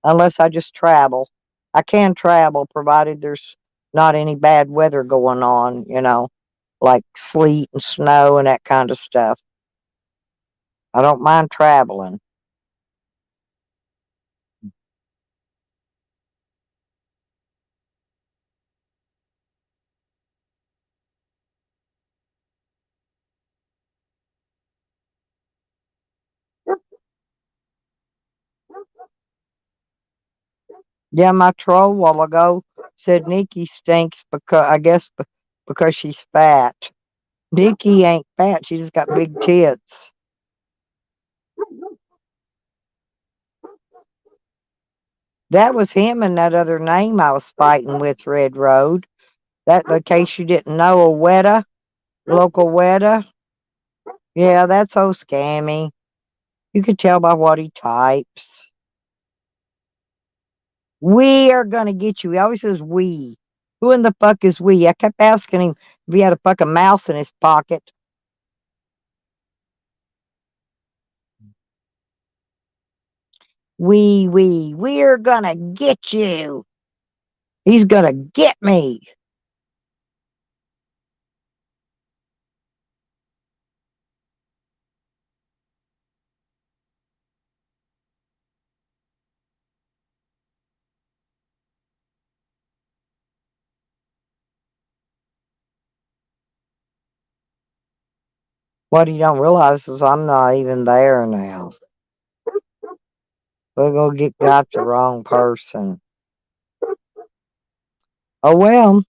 unless I just travel. I can travel provided there's not any bad weather going on, like sleet and snow and that kind of stuff. I don't mind traveling. Yeah, my troll while ago said Nikki stinks because I guess because she's fat. Nikki ain't fat. She just got big tits. That was him and that other name I was fighting with, Red Road. That, in case you didn't know, a Weta, local Weta. Yeah, that's so scammy. You can tell by what he types. We are gonna get you. He always says we. Who in the fuck is we? I kept asking him if he had a fucking mouse in his pocket. We're gonna get you. He's gonna get me. What he don't realize is I'm not even there now. We're gonna got the wrong person. Oh well,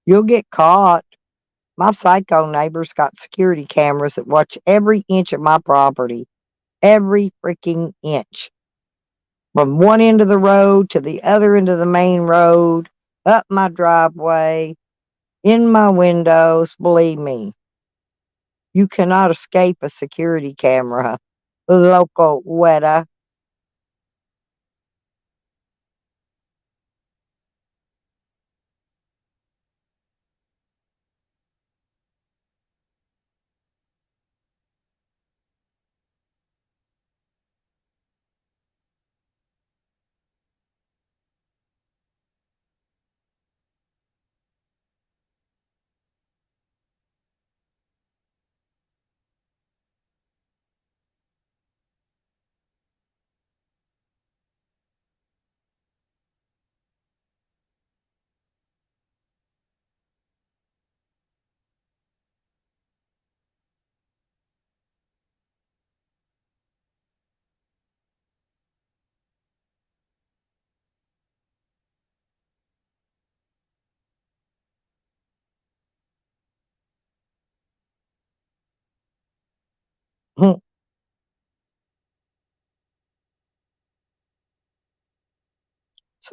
you'll get caught. My psycho neighbor's got security cameras that watch every inch of my property. Every freaking inch. From one end of the road to the other end of the main road, up my driveway, in my windows. Believe me, you cannot escape a security camera. Loco Weta.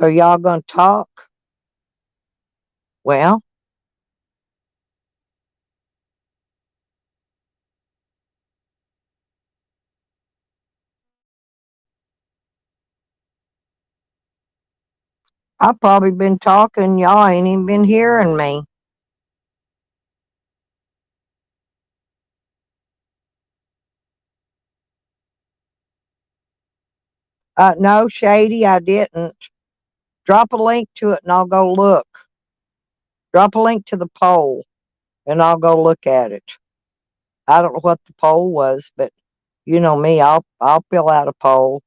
So y'all gonna talk? Well, I've probably been talking. Y'all ain't even been hearing me. No, Shady, I didn't. Drop a link to it and I'll go look. Drop a link to the poll and I'll go look at it. I don't know what the poll was, but you know me, I'll fill out a poll.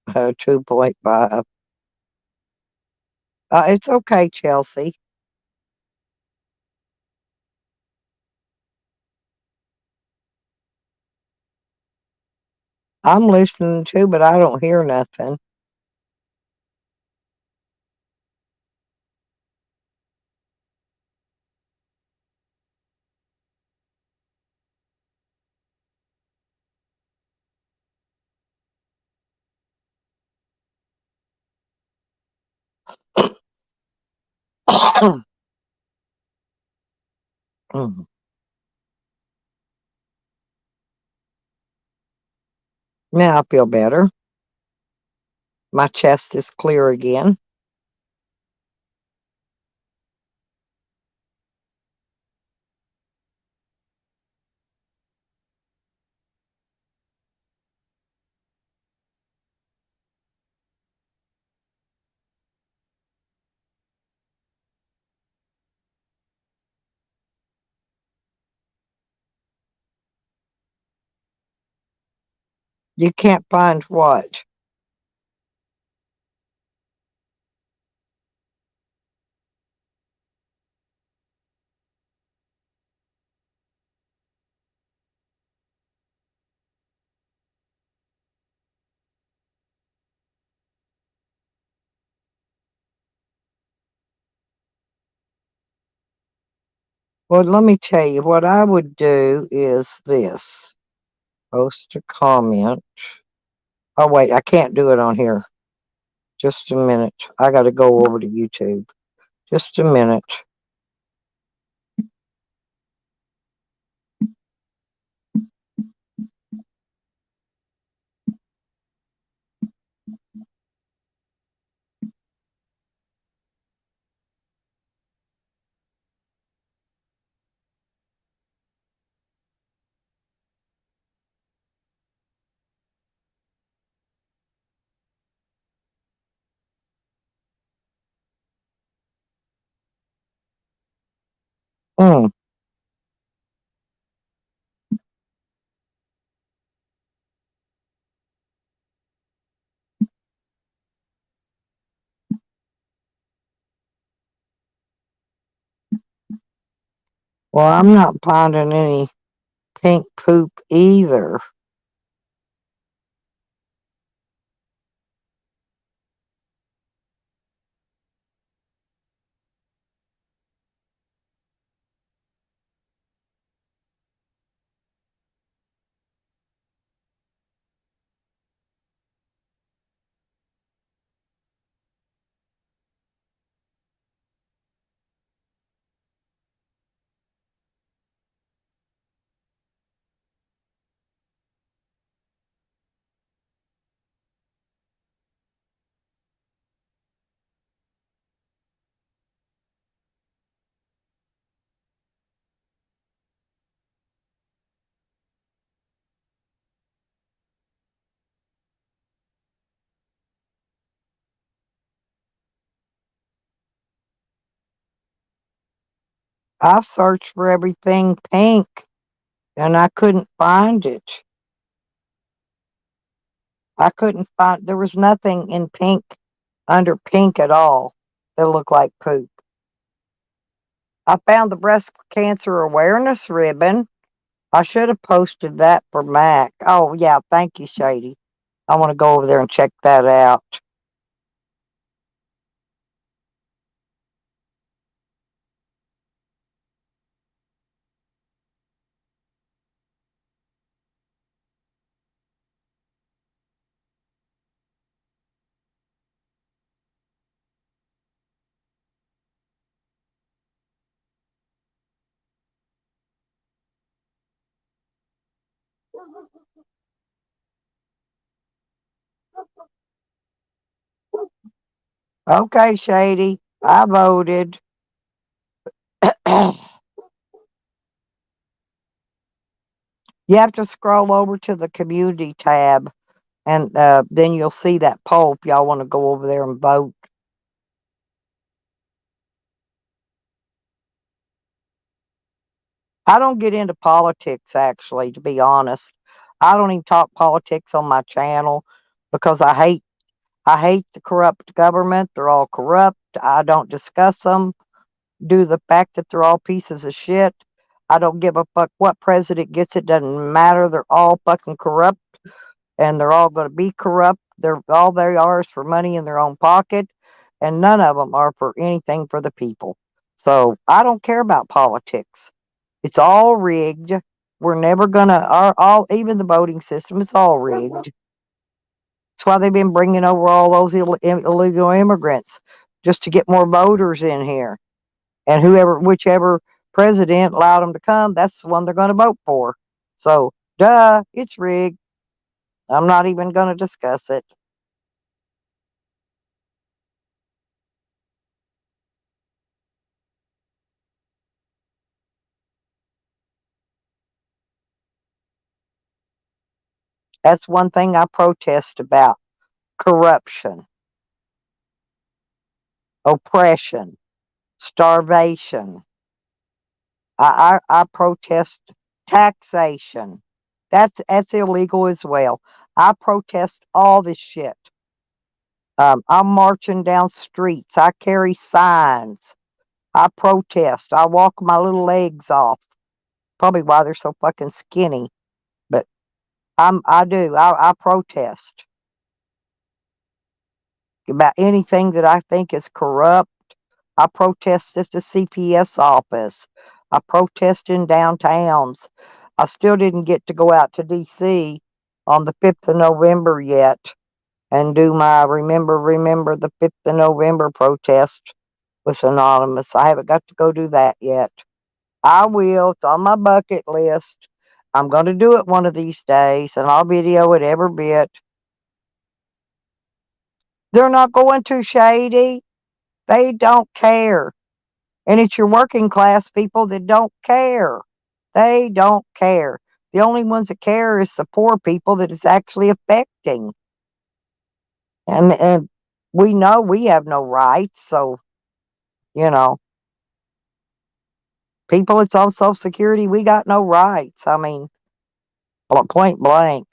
2.5. It's okay, Chelsea. I'm listening too, but I don't hear nothing. Now I feel better. My chest is clear again. You can't find what? Well, let me tell you, what I would do is this. Post a comment. Oh, wait, I can't do it on here. Just a minute. I got to go over to YouTube. Just a minute. Mm. Well, I'm not finding any pink poop either. I've searched for everything pink and I couldn't find it. I couldn't find, there was nothing in pink, under pink at all, that looked like poop. I found the breast cancer awareness ribbon. I should have posted that for Mac. Oh, yeah, thank you, Shady. I want to go over there and check that out. Okay, Shady. I voted. You have to scroll over to the community tab, and then you'll see that poll if y'all want to go over there and vote. I don't get into politics, actually, to be honest. I don't even talk politics on my channel because I hate the corrupt government. They're all corrupt. I don't discuss them due to the fact that they're all pieces of shit. I don't give a fuck what president gets. It doesn't matter. They're all fucking corrupt, and they're all going to be corrupt. They're all they are is for money in their own pocket, and none of them are for anything for the people. So I don't care about politics. It's all rigged. We're never gonna. Our all even the voting system. It's all rigged. That's why they've been bringing over all those illegal immigrants just to get more voters in here. And whichever president allowed them to come, that's the one they're going to vote for. So, duh, it's rigged. I'm not even going to discuss it. That's one thing I protest about: corruption, oppression, starvation. I protest taxation. That's illegal as well. I protest all this shit. I'm marching down streets. I carry signs. I protest. I walk my little legs off. Probably why they're so fucking skinny. But I do. I protest about anything that I think is corrupt. I protest at the CPS office. I protest in downtowns. I still didn't get to go out to DC on the 5th of November yet and do my remember the 5th of November protest with Anonymous. I haven't got to go do that yet. I will. It's on my bucket list. I'm going to do it one of these days, and I'll video it every bit. They're not going to, Shady. They don't care. And it's your working class people that don't care. They don't care. The only ones that care is the poor people that it's actually affecting. And we know we have no rights, so, you know, people that's on Social Security, we got no rights. I mean, point blank.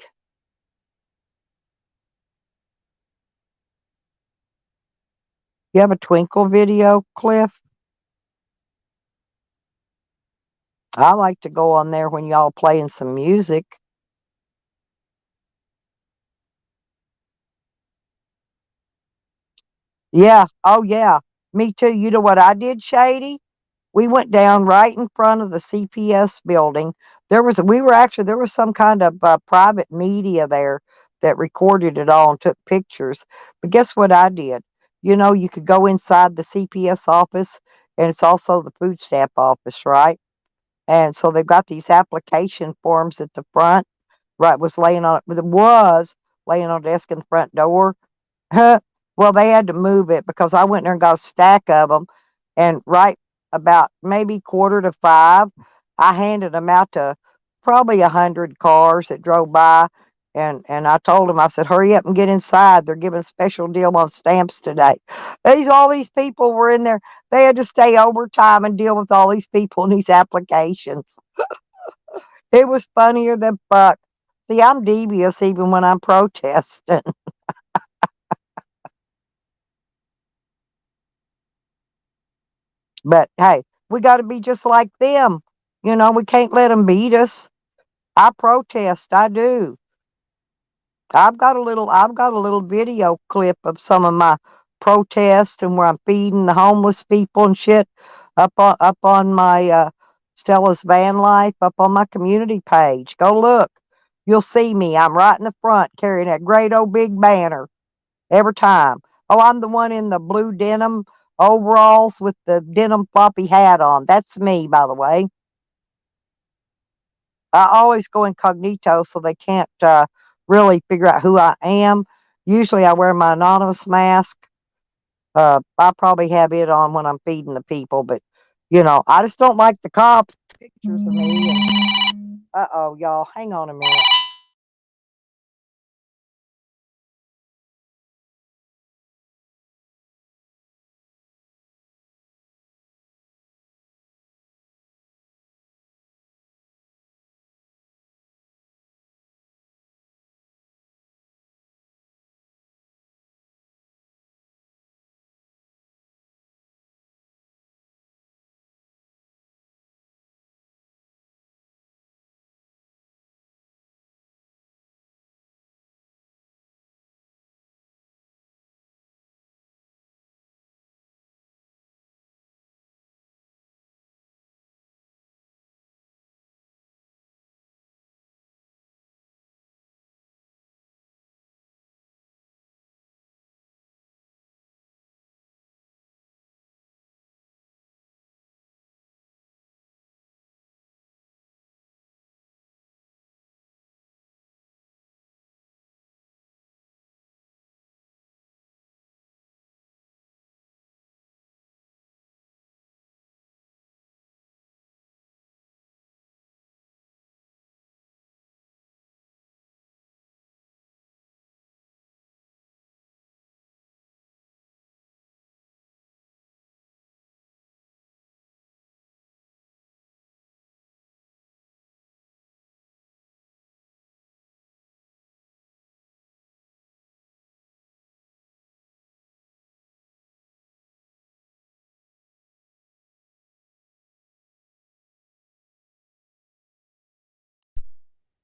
You have a Twinkle video, Cliff? I like to go on there when y'all playing some music. Yeah. Oh, yeah. Me too. You know what I did, Shady? We went down right in front of the CPS building. There was some kind of private media there that recorded it all and took pictures. But guess what I did? You know, you could go inside the CPS office, and it's also the food stamp office, right? And so they've got these application forms at the front. Right, was laying on a desk in the front door. Huh. Well, they had to move it because I went there and got a stack of them, and right about maybe 4:45, I handed them out to probably 100 cars that drove by, and I told them, I said, "Hurry up and get inside. They're giving a special deal on stamps today." All these people were in there. They had to stay overtime and deal with all these people and these applications. It was funnier than fuck. See, I'm devious even when I'm protesting. But hey, we got to be just like them. You know, we can't let them beat us. I protest. I do. I've got a little video clip of some of my protests and where I'm feeding the homeless people and shit up on my Stella's van life up on my community page. Go look. You'll see me. I'm right in the front carrying that great old big banner every time. Oh, I'm the one in the blue denim overalls with the denim floppy hat on. That's me, by the way. I always go incognito so they can't really figure out who I am. Usually I wear my anonymous mask. I probably have it on when I'm feeding the people, but I just don't like the cops pictures of me. And uh-oh, y'all, hang on a minute.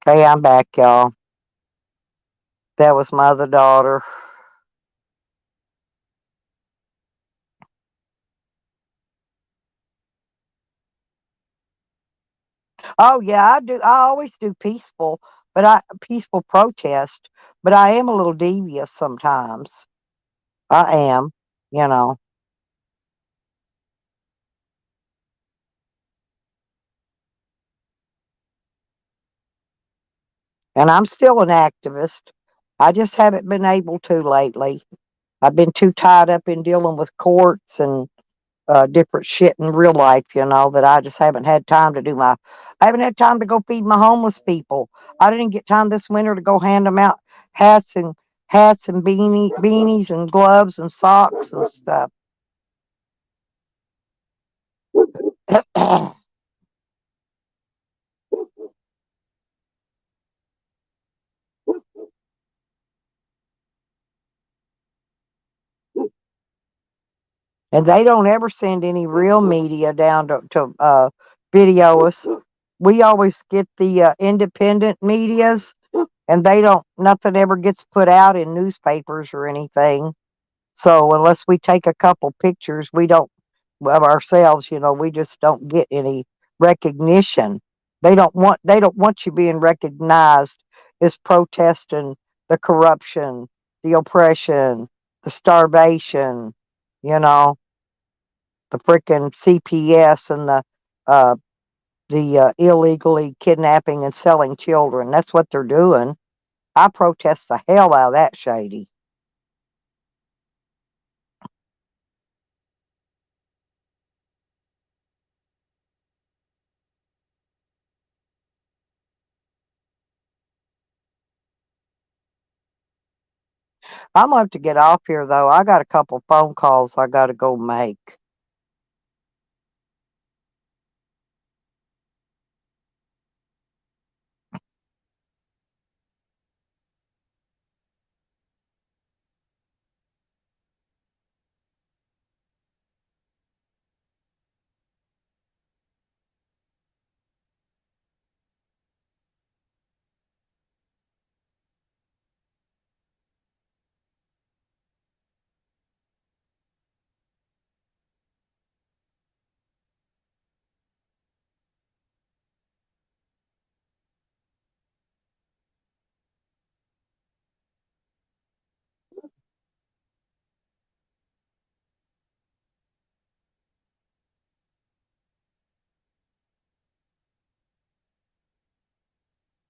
Okay, I'm back, y'all. That was my other daughter. Oh yeah, I do. I always do peaceful protest, but I am a little devious sometimes. I am, you know, and I'm still an activist. I just haven't been able to lately. I've been too tied up in dealing with courts and different shit in real life, that I just haven't had time to I haven't had time to go feed my homeless people. I didn't get time this winter to go hand them out hats and beanies and gloves and socks and stuff. And they don't ever send any real media down to video us. We always get the independent medias, and they don't. Nothing ever gets put out in newspapers or anything. So unless we take a couple pictures, we don't of ourselves. We just don't get any recognition. They don't want you being recognized as protesting the corruption, the oppression, the starvation. You know the frickin' CPS and uh, the illegally kidnapping and selling children. That's what they're doing. I protest the hell out of that, Shady. I'm going to have to get off here, though. I got a couple phone calls I got to go make.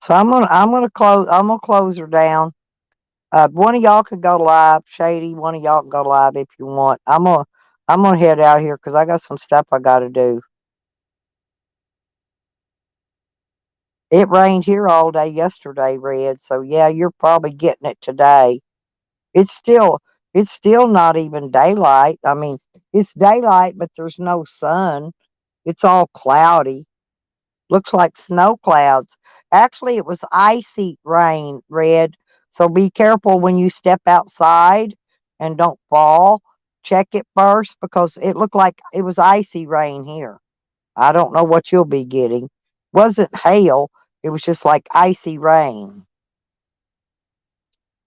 So I'm gonna close her down. One of y'all could go live, Shady. One of y'all can go live if you want. I'm gonna head out here because I got some stuff I gotta do. It rained here all day yesterday, Red. So yeah, you're probably getting it today. It's still it's still not even daylight. I mean, it's daylight, but there's no sun. It's all cloudy. Looks like snow clouds. Actually, it was icy rain, Red. So be careful when you step outside and don't fall. Check it first because it looked like it was icy rain here. I don't know what you'll be getting. Wasn't hail, it was just like icy rain.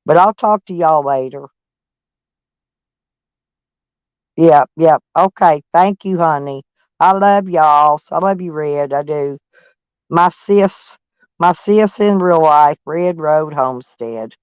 But I'll talk to y'all later. Yep, yep. Okay. Thank you, honey. I love y'all. I love you, Red. I do. My sis, my sis in real life, Red Road Homestead.